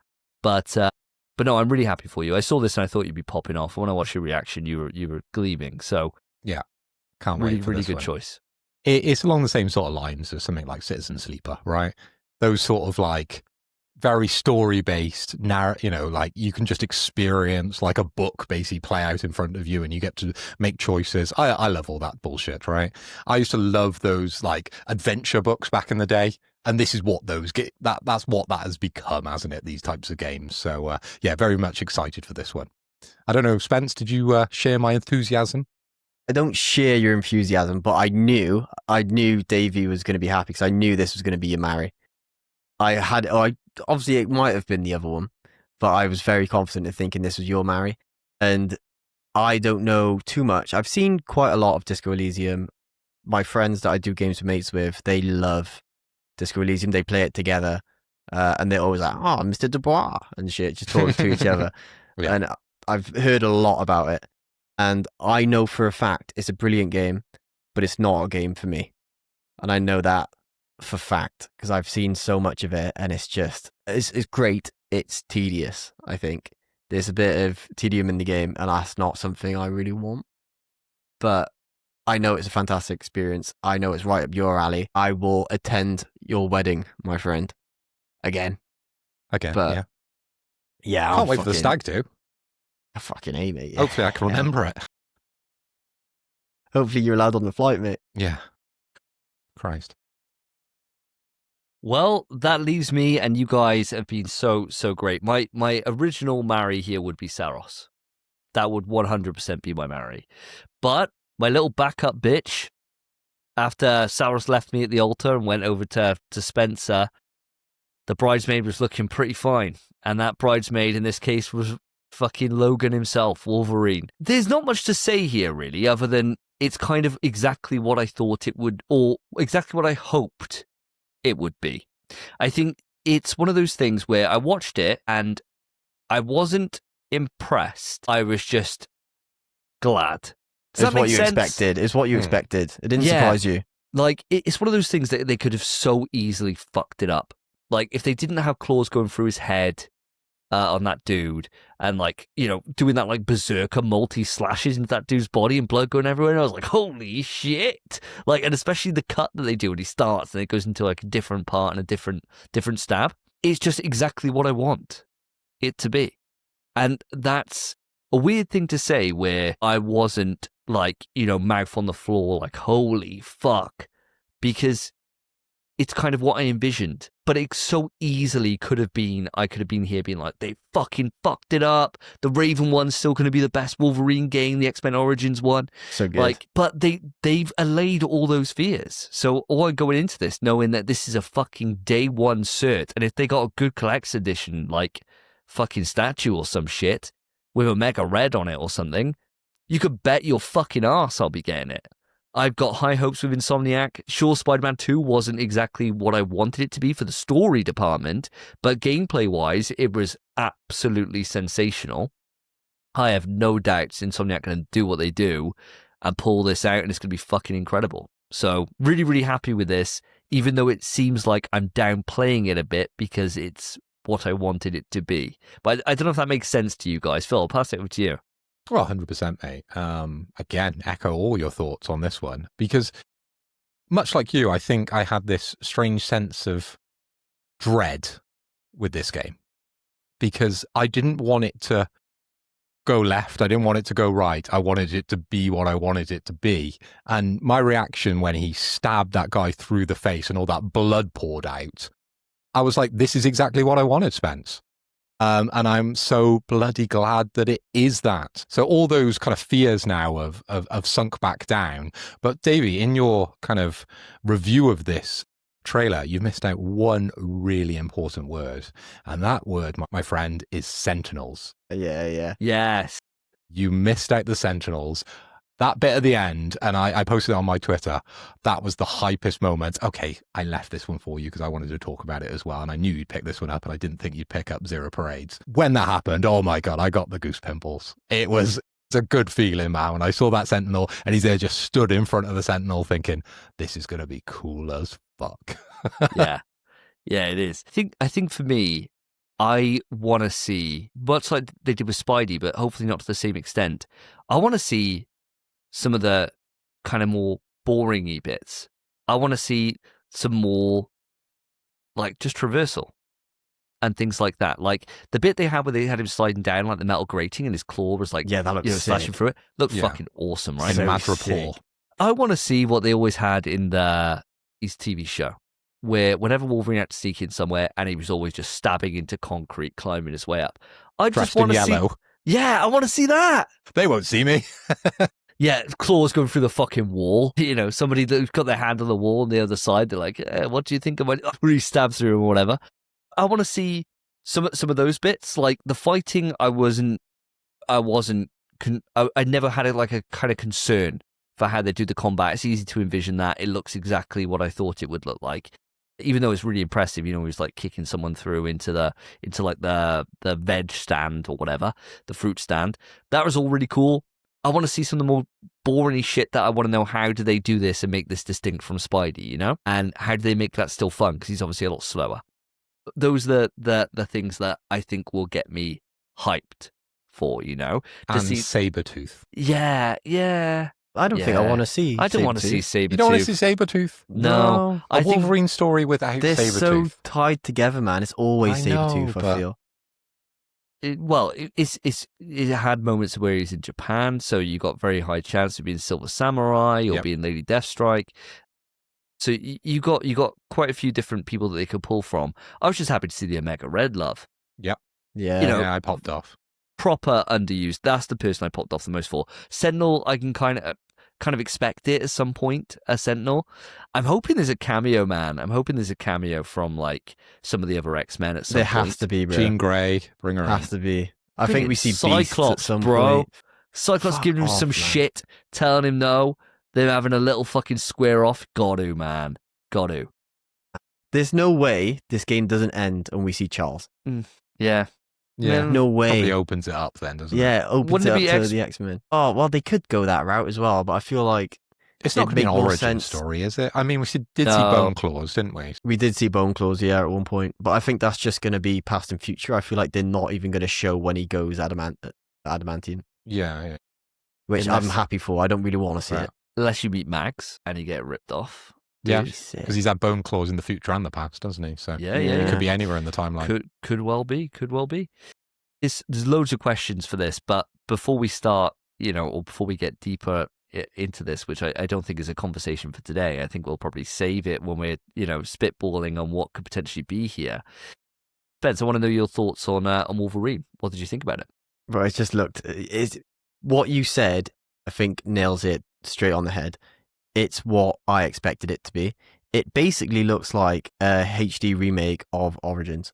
But no, I'm really happy for you. I saw this and I thought you'd be popping off. When I watched your reaction, you were gleaming. So yeah, Can't Really, wait for really this good one. choice. It's along the same sort of lines as something like Citizen Sleeper, right? Those sort of like very story-based, like you can just experience like a book basically play out in front of you and you get to make choices. I love all that bullshit, right? I used to love those like adventure books back in the day. And this is what those get. That's what that has become, hasn't it? These types of games. So yeah, very much excited for this one. I don't know, Spence, did you share my enthusiasm? I don't share your enthusiasm, but I knew Davey was going to be happy because I knew this was going to be your marry. Obviously it might have been the other one, but I was very confident in thinking this was your marry. And I don't know too much. I've seen quite a lot of Disco Elysium. My friends that I do games with mates with, they love Disco Elysium. They play it together, and they're always like, "Oh, Mr. Dubois," and shit, just talking to each other. Yeah. And I've heard a lot about it. And I know for a fact it's a brilliant game, but it's not a game for me. And I know that for fact because I've seen so much of it, and it's great. It's tedious, I think. There's a bit of tedium in the game, and that's not something I really want. But I know it's a fantastic experience. I know it's right up your alley. I will attend your wedding, my friend. Again. But, yeah. Yeah, Can't wait for the stag do. I fucking hate it. Yeah. Hopefully I can remember it. Hopefully you're allowed on the flight, mate. Yeah. Christ. Well, that leaves me, and you guys have been so great. My original marry here would be Saros. That would 100% be my marry. But my little backup bitch, after Saros left me at the altar and went over to Spencer, the bridesmaid was looking pretty fine. And that bridesmaid in this case was fucking Logan himself, Wolverine. There's not much to say here, really, other than it's kind of exactly what I thought it would, or exactly what I hoped it would be. I think it's one of those things where I watched it and I wasn't impressed. I was just glad. It's what you expected. It's what you expected. It didn't surprise you. Like, it's one of those things that they could have so easily fucked it up. Like, if they didn't have claws going through his head on that dude and, like, doing that, like, berserker multi-slashes into that dude's body and blood going everywhere, and I was like, holy shit! Like, and especially the cut that they do when he starts and it goes into, like, a different part and a different stab. It's just exactly what I want it to be. And that's a weird thing to say where I wasn't, like, mouth on the floor, like, holy fuck, because it's kind of what I envisioned, but it so easily could have been, I could have been here being like, they fucking fucked it up. The Raven one's still going to be the best Wolverine game, the X-Men Origins one. So good. Like, but they've allayed all those fears. So all I'm going into this knowing that this is a fucking day one cert, and if they got a good collector's edition, like fucking statue or some shit, with a mega red on it or something, you could bet your fucking ass I'll be getting it. I've got high hopes with Insomniac. Sure, Spider-Man 2 wasn't exactly what I wanted it to be for the story department, but gameplay-wise, it was absolutely sensational. I have no doubts Insomniac going to do what they do and pull this out, and it's going to be fucking incredible. So, really, really happy with this, even though it seems like I'm downplaying it a bit because it's what I wanted it to be. But I don't know if that makes sense to you guys. Phil, I'll pass it over to you. Well, 100%, mate. Again, echo all your thoughts on this one, because much like you, I think I had this strange sense of dread with this game because I didn't want it to go left. I didn't want it to go right. I wanted it to be what I wanted it to be. And my reaction when he stabbed that guy through the face and all that blood poured out, I was like, this is exactly what I wanted, Spence. And I'm so bloody glad that it is that. So all those kind of fears now have sunk back down. But Davey, in your kind of review of this trailer, you've missed out one really important word. And that word, my friend, is Sentinels. Yeah. Yes. You missed out the Sentinels. That bit at the end, and I posted it on my Twitter, that was the hypest moment. Okay, I left this one for you because I wanted to talk about it as well, and I knew you'd pick this one up, and I didn't think you'd pick up Zero Parades. When that happened, oh my God, I got the goose pimples. It's a good feeling, man. When I saw that Sentinel, and he's there just stood in front of the Sentinel thinking, this is going to be cool as fuck. Yeah, it is. I think for me, I want to see, much like they did with Spidey, but hopefully not to the same extent, I want to see some of the kind of more boring-y bits. I want to see some more, like, just traversal and things like that. Like, the bit they had where they had him sliding down, like, the metal grating and his claw was, like, Yeah, that looks slashing sick. through it. Looked Yeah. fucking awesome, right? In So Madripoor. sick. I want to see what they always had in his TV show, where whenever Wolverine had to sneak in somewhere and he was always just stabbing into concrete, climbing his way up. I just Dressed in want to see... yellow. Yeah, I want to see that. They won't see me. Yeah, claws going through the fucking wall. You know, somebody that's got their hand on the wall on the other side. They're like, "What do you think of my?" Or he stabs through him or whatever. I want to see some of those bits. Like the fighting, I never had like a kind of concern for how they do the combat. It's easy to envision that. It looks exactly what I thought it would look like. Even though it's really impressive, you know, he's like kicking someone through into like the veg stand or whatever, the fruit stand. That was all really cool. I want to see some of the more boring shit that I want to know, how do they do this and make this distinct from Spidey, you know? And how do they make that still fun? Because he's obviously a lot slower. Those are the things that I think will get me hyped for, you know? And Sabretooth. Yeah. I don't think I want to see. I don't want to see Sabretooth. Sabretooth. You don't want to see Sabretooth? No. A Wolverine story without They're Sabretooth. so tied together, man. It's always I know, Sabretooth, I but- feel. It had moments where he's in Japan, so you got very high chance of being Silver Samurai or Yep. being Lady Deathstrike. So you got quite a few different people that they could pull from. I was just happy to see the Omega Red love. Yeah. You know, Yeah, I popped off. Proper underused. That's the person I popped off the most for. Sentinel, I can kind of expect it at some point, a Sentinel. I'm hoping there's a cameo, man. I'm hoping there's a cameo from like some of the other X-Men at some There point. has to be, bro. Jean Grey, bring her in. Has to be. I Bring think it. we see Beasts Cyclops, at some bro. point. Cyclops Fuck giving him off, some man. shit, telling him no. They're having a little fucking square off. Got to, man. Got to. There's no way this game doesn't end and we see Charles. Yeah. Yeah. No. No way. Probably opens it up then, doesn't it? Yeah, opens Wouldn't it it up be to X- the X-Men. Oh, well, they could go that route as well, but I feel like It's not It'd going to be an make more origin sense. story, is it? I mean, we did see No. Bone Claws, didn't we? we did see Bone Claws, yeah, at one point, but I think that's just going to be past and future. I feel like they're not even going to show when he goes adamantium, Yeah. which Unless- I'm happy for. I don't really want to see Right. it. Unless you meet Max and you get ripped off. Yeah. Be sick. Because he's had Bone Claws in the future and the past, doesn't he? So Yeah, Yeah. it could be anywhere in the timeline. Could well be. Could well be. There's loads of questions for this, but before we start, you know, or before we get deeper into this, which I don't think is a conversation for today, I think we'll probably save it when we're, you know, spitballing on what could potentially be here. Spence, I want to know your thoughts on Wolverine. What did you think about it? But it's just looked. Is what you said? I think nails it straight on the head. It's what I expected it to be. It basically looks like a HD remake of Origins,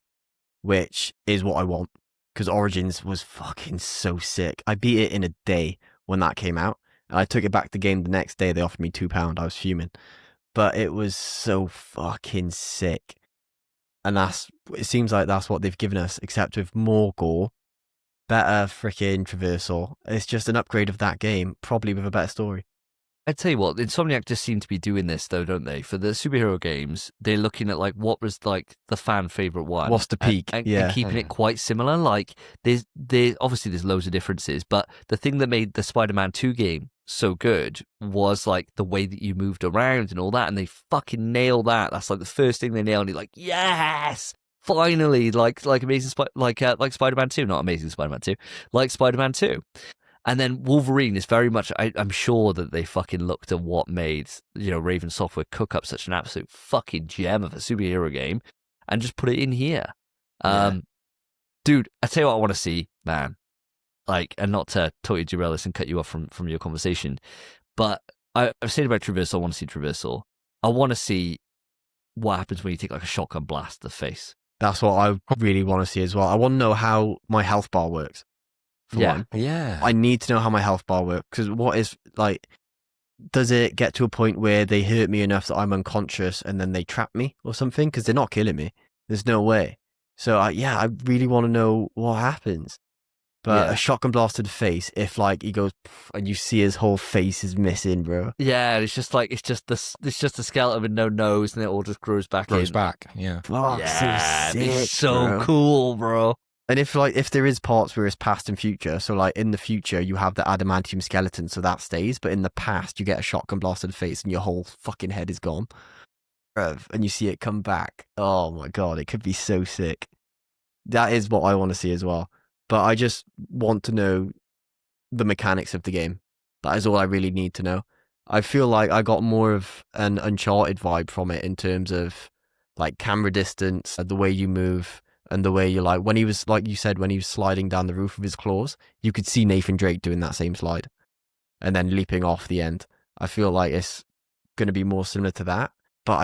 which is what I want. Because Origins was fucking so sick. I beat it in a day when that came out. And I took it back to the game the next day. They offered me £2. I was fuming. But it was so fucking sick. And it seems like that's what they've given us, except with more gore, better freaking traversal. It's just an upgrade of that game, probably with a better story. I'd tell you what, Insomniac just seem to be doing this though, don't they? For the superhero games, they're looking at like what was like the fan favorite one. What's the peak? And Yeah. keeping it quite similar. Like there's obviously there's loads of differences, but the thing that made the Spider-Man 2 game so good was like the way that you moved around and all that, and they fucking nailed that. That's like the first thing they nailed. And you're like, yes, finally, like amazing, like Spider-Man 2, not Amazing Spider-Man 2, like Spider-Man 2. And then Wolverine is very much, I'm sure that they fucking looked at what made, you know, Raven Software cook up such an absolute fucking gem of a superhero game and just put it in here. Dude, I tell you what I want to see, man. Like, and not to totally derail this and cut you off from your conversation, but I've said about traversal, I want to see traversal. I want to see what happens when you take like a shotgun blast to the face. That's what I really want to see as well. I want to know how my health bar works. For Yeah. one. Yeah. I need to know how my health bar works, because what is, like, does it get to a point where they hurt me enough that I'm unconscious and then they trap me or something? Because they're not killing me. There's no way. So, I really want to know what happens. But Yeah. a shotgun blast to the face, if, like, he goes and you see his whole face is missing, bro. Yeah, it's just a skeleton with no nose, and it all just grows back Grows in. back. Yeah. Fuck, Yeah, so it'd be sick, so bro. cool, bro. And if there is parts where it's past and future, so like in the future you have the adamantium skeleton, so that stays, but in the past you get a shotgun blast to the face and your whole fucking head is gone. And you see it come back. Oh my god, it could be so sick. That is what I want to see as well. But I just want to know the mechanics of the game. That is all I really need to know. I feel like I got more of an Uncharted vibe from it in terms of like camera distance, the way you move, and the way you like when he was, like you said, when he was sliding down the roof with his claws, you could see Nathan Drake doing that same slide and then leaping off the end. I feel like it's going to be more similar to that, but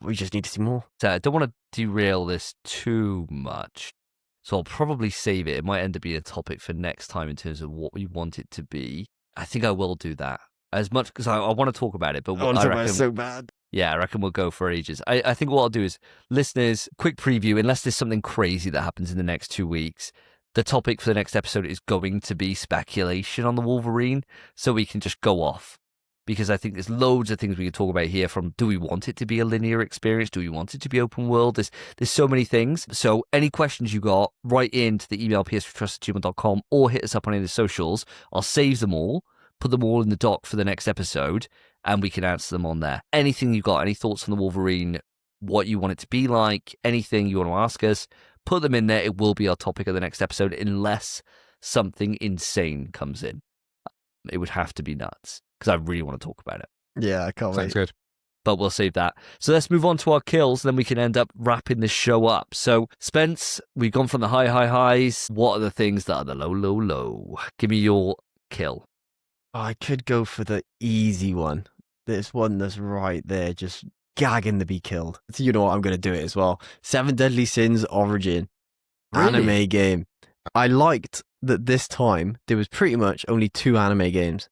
we just need to see more. So I don't want to derail this too much, so I'll probably save it. It might end up being a topic for next time in terms of what we want it to be. I think I will do that as much because I want to talk about it, but I reckon it's so bad. Yeah, I reckon we'll go for ages. I think what I'll do is, listeners, quick preview, unless there's something crazy that happens in the next 2 weeks, the topic for the next episode is going to be speculation on the Wolverine, so we can just go off. Because I think there's loads of things we can talk about here, from do we want it to be a linear experience? Do we want it to be open world? There's so many things. So any questions you got, write into the email ps4trust@gmail.com or hit us up on any of the socials. I'll save them all, put them all in the doc for the next episode, and we can answer them on there. Anything you got, any thoughts on the Wolverine, what you want it to be like, anything you want to ask us, put them in there. It will be our topic of the next episode unless something insane comes in. It would have to be nuts because I really want to talk about it. Yeah, I can't wait. Sounds good. But we'll save that. So let's move on to our kills, then we can end up wrapping this show up. So, Spence, we've gone from the high highs. What are the things that are the low? Give me your kill. I could go for the easy one. This one that's right there, just gagging to be killed. So you know what? I'm going to do it as well. 7 Deadly Sins Origin. Really? Anime game. I liked that this time there was pretty much only 2 anime games.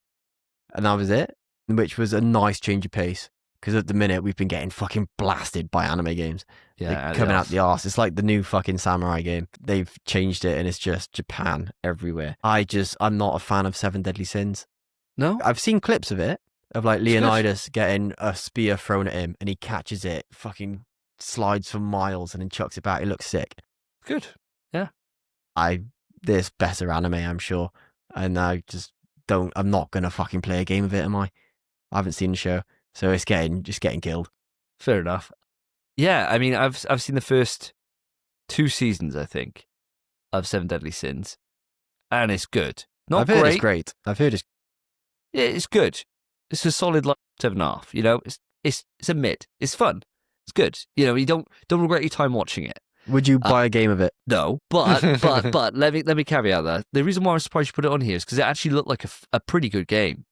And that was it, which was a nice change of pace. Because at the minute, we've been getting fucking blasted by anime games. Yeah, coming out the arse. It's like the new fucking samurai game. They've changed it and it's just Japan everywhere. I'm not a fan of 7 Deadly Sins. No? I've seen clips of it, of like Leonidas getting a spear thrown at him and he catches it, fucking slides for miles and then chucks it back. It looks sick. Good. Yeah. There's better anime, I'm sure. And I'm not going to fucking play a game of it, am I? I haven't seen the show. So it's just getting killed. Fair enough. Yeah, I mean, I've seen the first 2 seasons, I think, of 7 Deadly Sins, and it's good. I've heard it's great. Yeah, it's good. It's a solid like 7.5. You know, it's a mid. It's fun. It's good. You know, you don't regret your time watching it. Would you buy a game of it? No, but let me caveat that. The reason why I'm surprised you put it on here is because it actually looked like a pretty good game.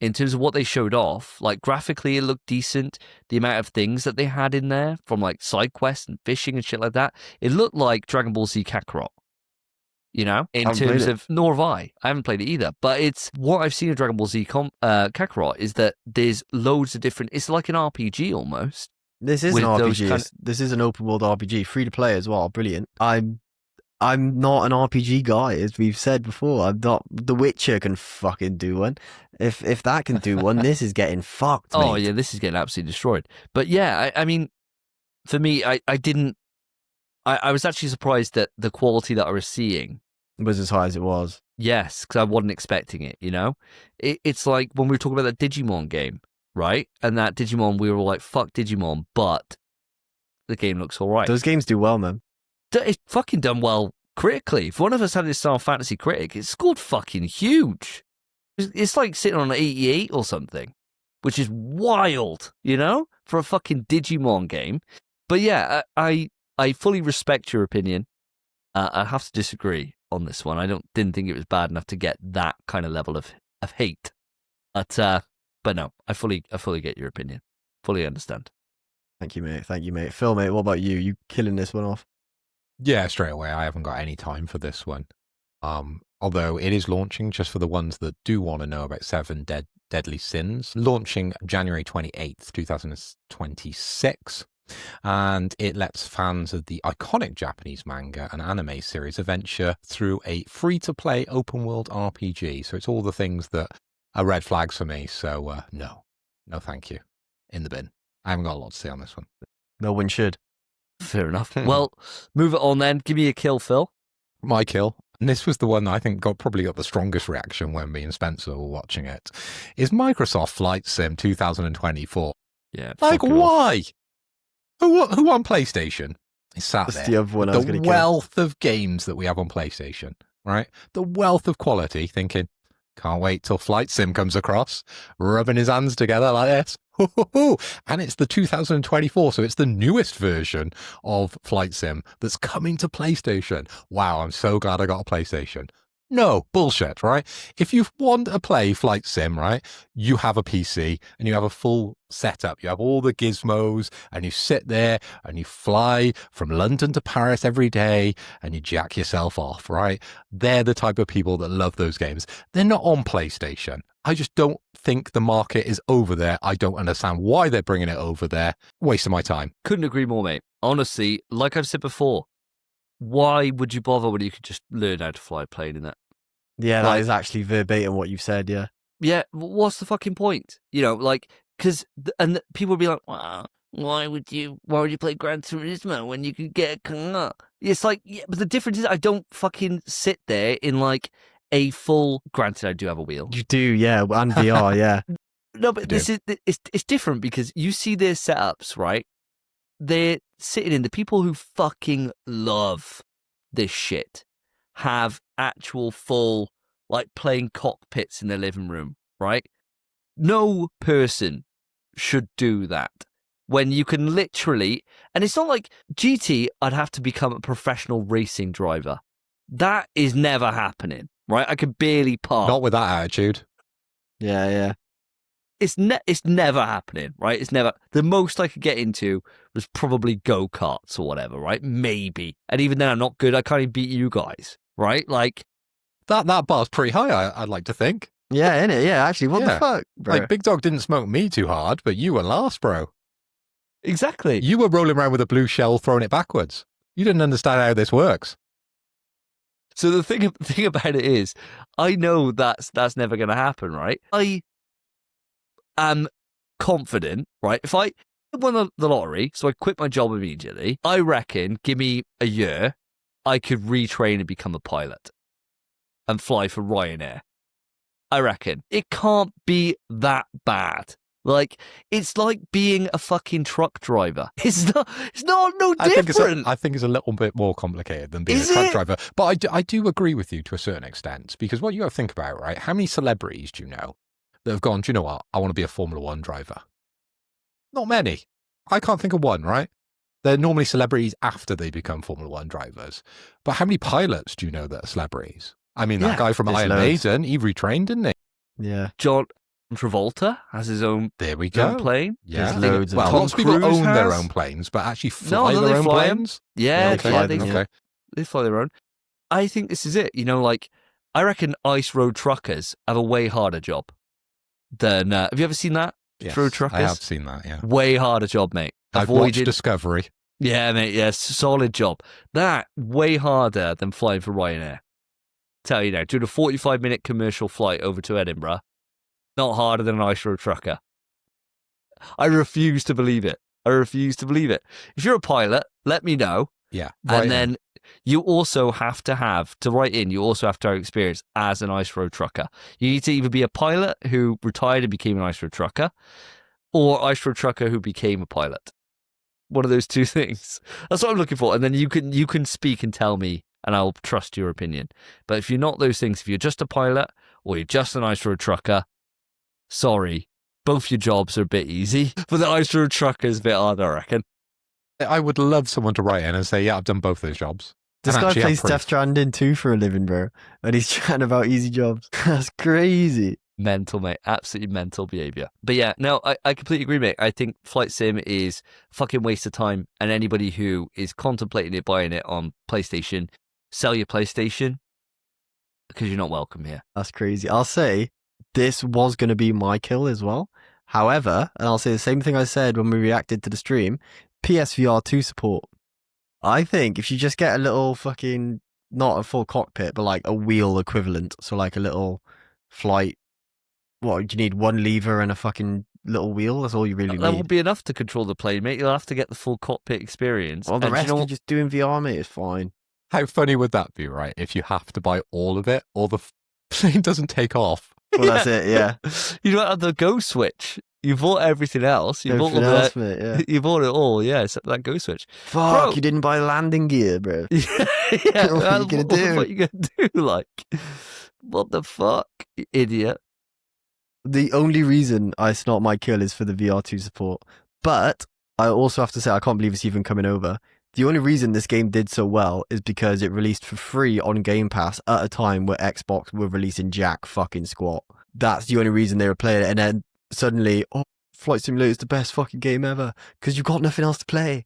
In terms of what they showed off, like graphically, it looked decent. The amount of things that they had in there, from like side quests and fishing and shit like that, it looked like Dragon Ball Z Kakarot. You know, in terms of, nor have I haven't played it either. But it's what I've seen of Dragon Ball Z Kakarot is that there's loads of different. It's like an RPG almost. This is an RPG. This is an open world RPG, free to play as well. Brilliant. I'm not an RPG guy, as we've said before. I'm not. The Witcher can fucking do one. If that can do one, this is getting fucked. Mate. Oh yeah, this is getting absolutely destroyed. But yeah, I mean, for me, I was actually surprised that the quality that I was seeing was as high as it was. Yes, because I wasn't expecting it. You know, it's like when we were talking about that Digimon game, right? And that Digimon, we were all like, "Fuck Digimon," but the game looks all right. Those games do well, man. It's fucking done well critically. If one of us had this Final Fantasy critic, it scored fucking huge. It's like sitting on an 88 or something, which is wild, you know, for a fucking Digimon game. But yeah, I fully respect your opinion. I have to disagree on this one. I didn't think it was bad enough to get that kind of level of hate. But no, I fully get your opinion. Fully understand. Thank you, mate. Phil, mate, what about you? You killing this one off? Yeah, straight away. I haven't got any time for this one. Although it is launching, just for the ones that do want to know about 7 Deadly Sins, launching January 28th, 2026. And it lets fans of the iconic Japanese manga and anime series adventure through a free-to-play open-world RPG. So it's all the things that are red flags for me. So no thank you. In the bin. I haven't got a lot to say on this one. No one should. Fair enough. Well, move it on then. Give me a kill, Phil. My kill, and this was the one that I think probably got the strongest reaction when me and Spencer were watching it, is Microsoft Flight Sim 2024. Yeah. Like, fuck it off. why? Who on PlayStation is sat That's there? the other one I was The going to wealth of games that we have on PlayStation, right? The wealth of quality, thinking, can't wait till Flight Sim comes across, rubbing his hands together like this. And it's the 2024, so it's the newest version of Flight Sim that's coming to PlayStation. Wow, I'm so glad I got a PlayStation. No, bullshit, right? If you want to play Flight Sim, right, you have a PC and you have a full setup. You have all the gizmos and you sit there and you fly from London to Paris every day and you jack yourself off, right? They're the type of people that love those games. They're not on PlayStation. I just don't think the market is over there. I don't understand why they're bringing it over there. Waste of my time. Couldn't agree more, mate. Honestly, like I've said before, why would you bother when you could just learn how to fly a plane in that? Yeah, that Like- is actually verbatim what you've said, yeah. Yeah, what's the fucking point? You know, like, because, and people would be like, wow, why would you play Gran Turismo when you could get a car? It's like, yeah, but the difference is I don't fucking sit there in like a full, granted I do have a wheel. You do, yeah, and VR, yeah. No, but this is, it's different because you see their setups, right? They're sitting in, the people who fucking love this shit have actual full, like, playing cockpits in their living room, right? No person should do that when you can literally, and it's not like GT, I'd have to become a professional racing driver. That is never happening, right? I could barely park. Not with that attitude. Yeah, yeah. It's never happening, right? It's never. The most I could get into was probably go-karts or whatever, right? Maybe. And even then I'm not good. I can't even beat you guys, right? Like, That bar's pretty high, I'd like to think. Yeah, innit? Yeah, actually, what Yeah. the fuck, bro? Like, Big Dog didn't smoke me too hard, but you were last, bro. exactly. You were rolling around with a blue shell, throwing it backwards. You didn't understand how this works. So the thing about it is, I know that's never going to happen, right? I am confident, right? If I won the lottery, so I quit my job immediately, I reckon, give me a year, I could retrain and become a pilot and fly for Ryanair. I reckon. It can't be that bad. Like, it's like being a fucking truck driver. It's not no different. I think it's a little bit more complicated than being Is a truck it? driver. But I do agree with you to a certain extent, because what you got to think about, right? How many celebrities do you know that have gone, do you know what? I want to be a Formula One driver. Not many. I can't think of one, right? They're normally celebrities after they become Formula One drivers. But how many pilots do you know that are celebrities? I mean, Yeah, that guy from there's Iron loads. Maiden, he retrained, didn't he? Yeah. John Travolta has his own There we go. plane. Yeah. There's loads of Well, them. lots of people Tom Cruise own their has. own planes, but actually fly No, their they own fly 'em. planes. Yeah, they they fly fly, them, Okay. they fly their own. I think this is it. You know, like, I reckon ice road truckers have a way harder job than. Have you ever seen that? Yes, Road truckers? I have seen that, yeah. Way harder job, mate. I've watched Discovery. Yeah, mate. Yeah, solid job. That way harder than flying for Ryanair. Tell you now, doing a 45-minute commercial flight over to Edinburgh, not harder than an ice road trucker. I refuse to believe it. I refuse to believe it. If you're a pilot, let me know. Yeah. And then you also have to write in, you also have to have experience as an ice road trucker. You need to either be a pilot who retired and became an ice road trucker, or ice road trucker who became a pilot. One of those two things. That's what I'm looking for. And then you can speak and tell me, and I'll trust your opinion. But if you're not those things, if you're just a pilot or you're just an ice road trucker, sorry, both your jobs are a bit easy, but the ice road trucker is a bit harder, I reckon. I would love someone to write in and say, yeah, I've done both those jobs. This And guy actually have plays proof. Death Stranding 2 for a living, bro. And he's chatting about easy jobs. That's crazy. Mental, mate. Absolutely mental behavior. But yeah, no, I completely agree, mate. I think Flight Sim is a fucking waste of time. And anybody who is contemplating it, buying it on PlayStation, sell your PlayStation because you're not welcome here. That's crazy. I'll say this was going to be my kill as well. However, and I'll say the same thing I said when we reacted to the stream, PSVR 2 support. I think if you just get a little fucking, not a full cockpit, but like a wheel equivalent. So like a little flight. What, do you need one lever and a fucking little wheel. That's all you really That need. won't be enough to control the plane, mate. You'll have to get the full cockpit experience. All the And rest you know you what? just do in VR, mate. It's fine. How funny would that be, right? If you have to buy all of it, or the plane doesn't take off. Well, that's it. Yeah. You don't have the go switch. You bought everything else. You bought all Everything the, else, mate. Yeah. You bought it all, yeah, except that go switch. Fuck, Bro. you didn't buy landing gear, bro. Yeah, What are you gonna do? What are you gonna do? Like, what the fuck, you idiot? The only reason I snort my kill is for the VR2 support. But I also have to say, I can't believe it's even coming over. The only reason this game did so well is because it released for free on Game Pass at a time where Xbox were releasing jack fucking squat. That's the only reason they were playing it. And then suddenly, oh, Flight Simulator is the best fucking game ever because you've got nothing else to play.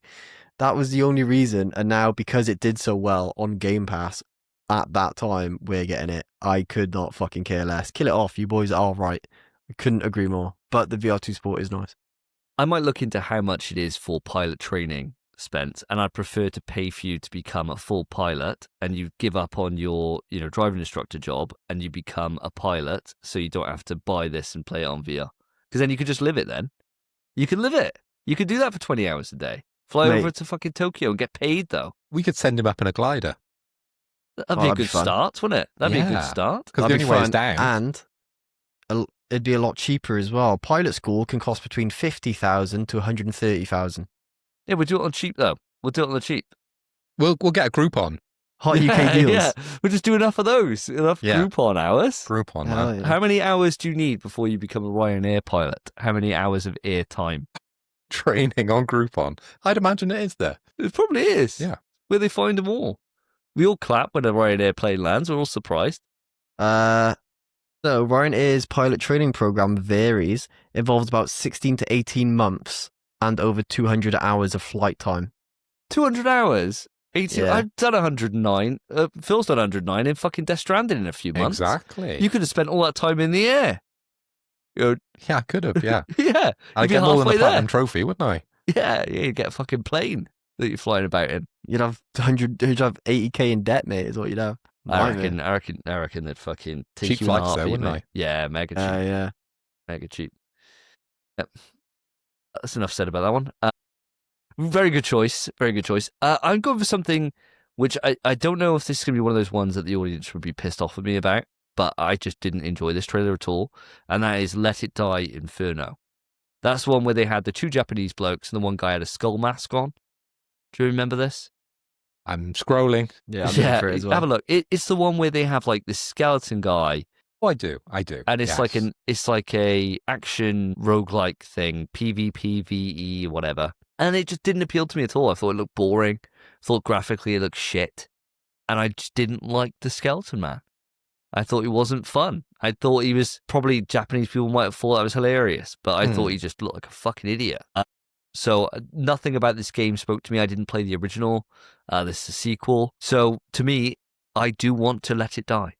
That was the only reason. And now, because it did so well on Game Pass at that time, we're getting it. I could not fucking care less. Kill it off. You boys are right. I couldn't agree more. But the VR2 support is nice. I might look into how much it is for pilot training, Spence, and I'd prefer to pay for you to become a full pilot, and you give up on your, driving instructor job, and you become a pilot, so you don't have to buy this and play it on VR. Because then you could just live it. Then you can live it. You could do that for 20 hours a day. Fly Mate. over to fucking Tokyo and get paid though. We could send him up in a glider. That'd be a that'd be good fun. start, wouldn't it? That'd be a good Yeah. start. Because the That'd only be way is fun. down. And it'd be a lot cheaper as well. Pilot school can cost between 50,000 to 130,000. Yeah, we'll do it on cheap though. We'll do it on the cheap. We'll get a Groupon. Hot UK deals. Yeah, we'll just do enough of those. Enough Yeah. Groupon hours. Groupon, Hell man. yeah. How many hours do you need before you become a Ryanair pilot? How many hours of air time? Training on Groupon. I'd imagine it is there. It probably is. Yeah. Where they find them all. We all clap when a Ryanair plane lands. We're all surprised. So Ryanair's pilot training program varies, involves about 16 to 18 months and over 200 hours of flight time. 200 hours. 80. Yeah. I've done 109. Phil's done 109 in fucking Death Stranding in a few months. Exactly. You could have spent all that time in the air. Yeah, I could have, yeah. Yeah. I'd You'd be get more than halfway a platinum there. trophy, wouldn't I? Yeah, you'd get a fucking plane that you're flying about in. You'd have 80k in debt, mate, is what you'd have. I Nightmare. reckon they'd fucking take Cheap you in a flights though, heartbeat, wouldn't mate. Yeah, mega cheap. Yeah. Mega cheap. Yep. That's enough said about that one. Very good choice. Very good choice. I'm going for something which I don't know if this is going to be one of those ones that the audience would be pissed off at me about, but I just didn't enjoy this trailer at all. And that is Let It Die Inferno. That's the one where they had the two Japanese blokes and the one guy had a skull mask on. Do you remember this? I'm scrolling. Yeah, I'm looking for it as well. Have a look. It's the one where they have like this skeleton guy, Oh, I do. and it's yes. like a action roguelike thing, PvP, VE, whatever. And it just didn't appeal to me at all. I thought it looked boring. I thought graphically it looked shit, and I just didn't like the skeleton man. I thought he wasn't fun. I thought he was probably Japanese people might have thought that was hilarious, but I thought he just looked like a fucking idiot. So nothing about this game spoke to me. I didn't play the original. This is a sequel. So to me, I do want to let it die.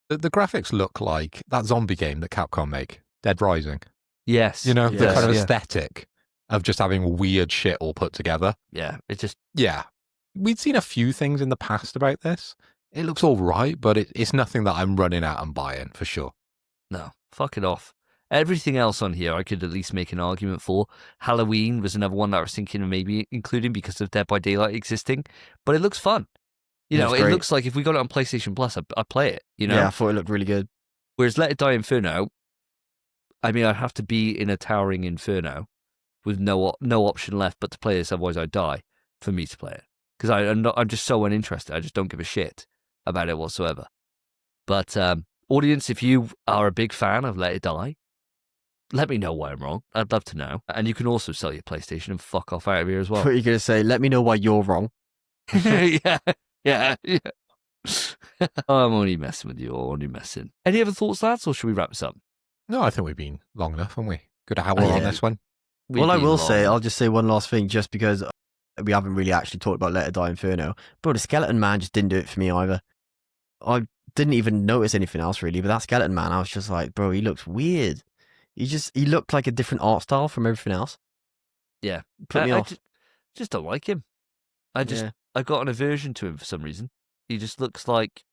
The graphics look like that zombie game that Capcom make, Dead Rising. Yes. You know, the Yes, kind of yeah. aesthetic of just having weird shit all put together. Yeah, it just... Yeah. We'd seen a few things in the past about this. It looks all right, but it's nothing that I'm running out and buying for sure. No, fuck it off. Everything else on here I could at least make an argument for. Halloween was another one that I was thinking of maybe including because of Dead by Daylight existing, but it looks fun. You know, Looks it great. looks like if we got it on PlayStation Plus, I'd play it, you know? Yeah, I thought it looked really good. Whereas Let It Die Inferno, I mean, I'd have to be in a towering inferno with no option left but to play this, otherwise I'd die for me to play it. Because I'm just so uninterested. I just don't give a shit about it whatsoever. But audience, if you are a big fan of Let It Die, let me know why I'm wrong. I'd love to know. And you can also sell your PlayStation and fuck off out of here as well. What are you going to say? Let me know why you're wrong. yeah. I'm only messing with you. Only messing. Any other thoughts, lads, or should we wrap this up? No, I think we've been long enough, haven't we? Good hour Yeah. on this one. We've Well, I been will long. say, I'll just say one last thing, just because we haven't really actually talked about Let It Die Inferno. Bro, the skeleton man just didn't do it for me either. I didn't even notice anything else really, but that skeleton man, I was just like, bro, he looks weird. He looked like a different art style from everything else. Yeah. Put me I off. just don't like him. I got an aversion to him for some reason. He just looks like,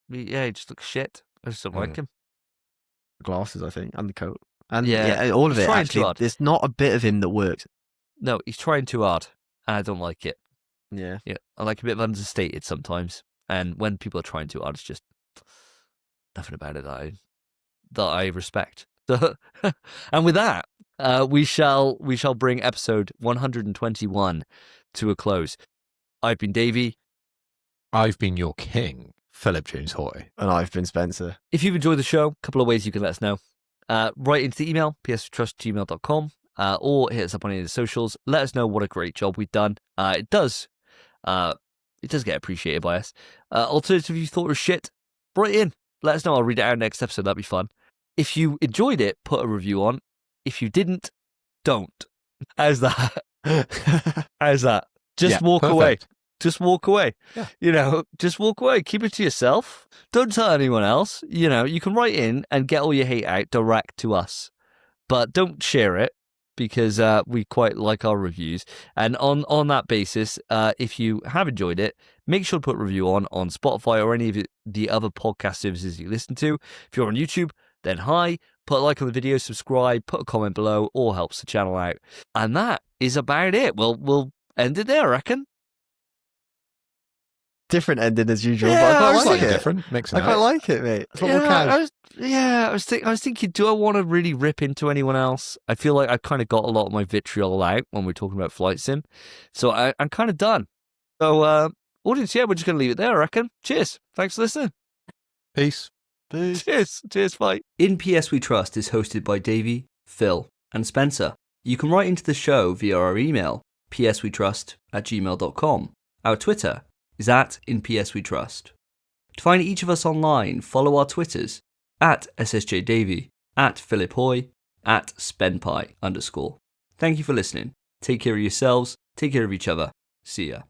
he just looks shit. I just don't like him. Glasses, I think, and the coat. And Yeah, all of he's it, trying too actually, hard. there's not a bit of him that works. No, he's trying too hard. I don't like it. Yeah. Yeah, I like a bit of understated sometimes. And when people are trying too hard, it's just nothing about it that I respect. So, and with that, we shall bring episode 121 to a close. I've been Davey. I've been your king, Philip James Hoy. And I've been Spencer. If you've enjoyed the show, a couple of ways you can let us know. Write into the email, pswetrust@gmail.com, or hit us up on any of the socials. Let us know what a great job we've done. It does get appreciated by us. Alternatively, if you thought it was shit, write in. Let us know. I'll read it out next episode. That'd be fun. If you enjoyed it, put a review on. If you didn't, don't. How's that? How's that? Just walk perfect. away. Just walk away. Yeah. Just walk away. Keep it to yourself. Don't tell anyone else. You can write in and get all your hate out direct to us. But don't share it because we quite like our reviews. And on that basis, if you have enjoyed it, make sure to put a review on Spotify or any of the other podcast services you listen to. If you're on YouTube, then hi. Put a like on the video, subscribe, put a comment below. All helps the channel out. And that is about it. We'll end it there, I reckon. Different ending as usual, Yeah, but I I quite was like Slightly it. different, mixing I it quite up. like it, mate. It's a lot more casual. I was thinking, do I want to really rip into anyone else? I feel like I've kind of got a lot of my vitriol out when we're talking about Flight Sim. So I'm kind of done. So, audience, we're just going to leave it there, I reckon. Cheers. Thanks for listening. Peace. Cheers. Cheers, bye. In PS We Trust is hosted by Davey, Phil, and Spencer. You can write into the show via our email, pswetrust@gmail.com. Our Twitter is @InPSWeTrust. To find each of us online, follow our Twitters, @SSJDavey, @PhilipHoy, @SpenPie_. Thank you for listening. Take care of yourselves, take care of each other. See ya.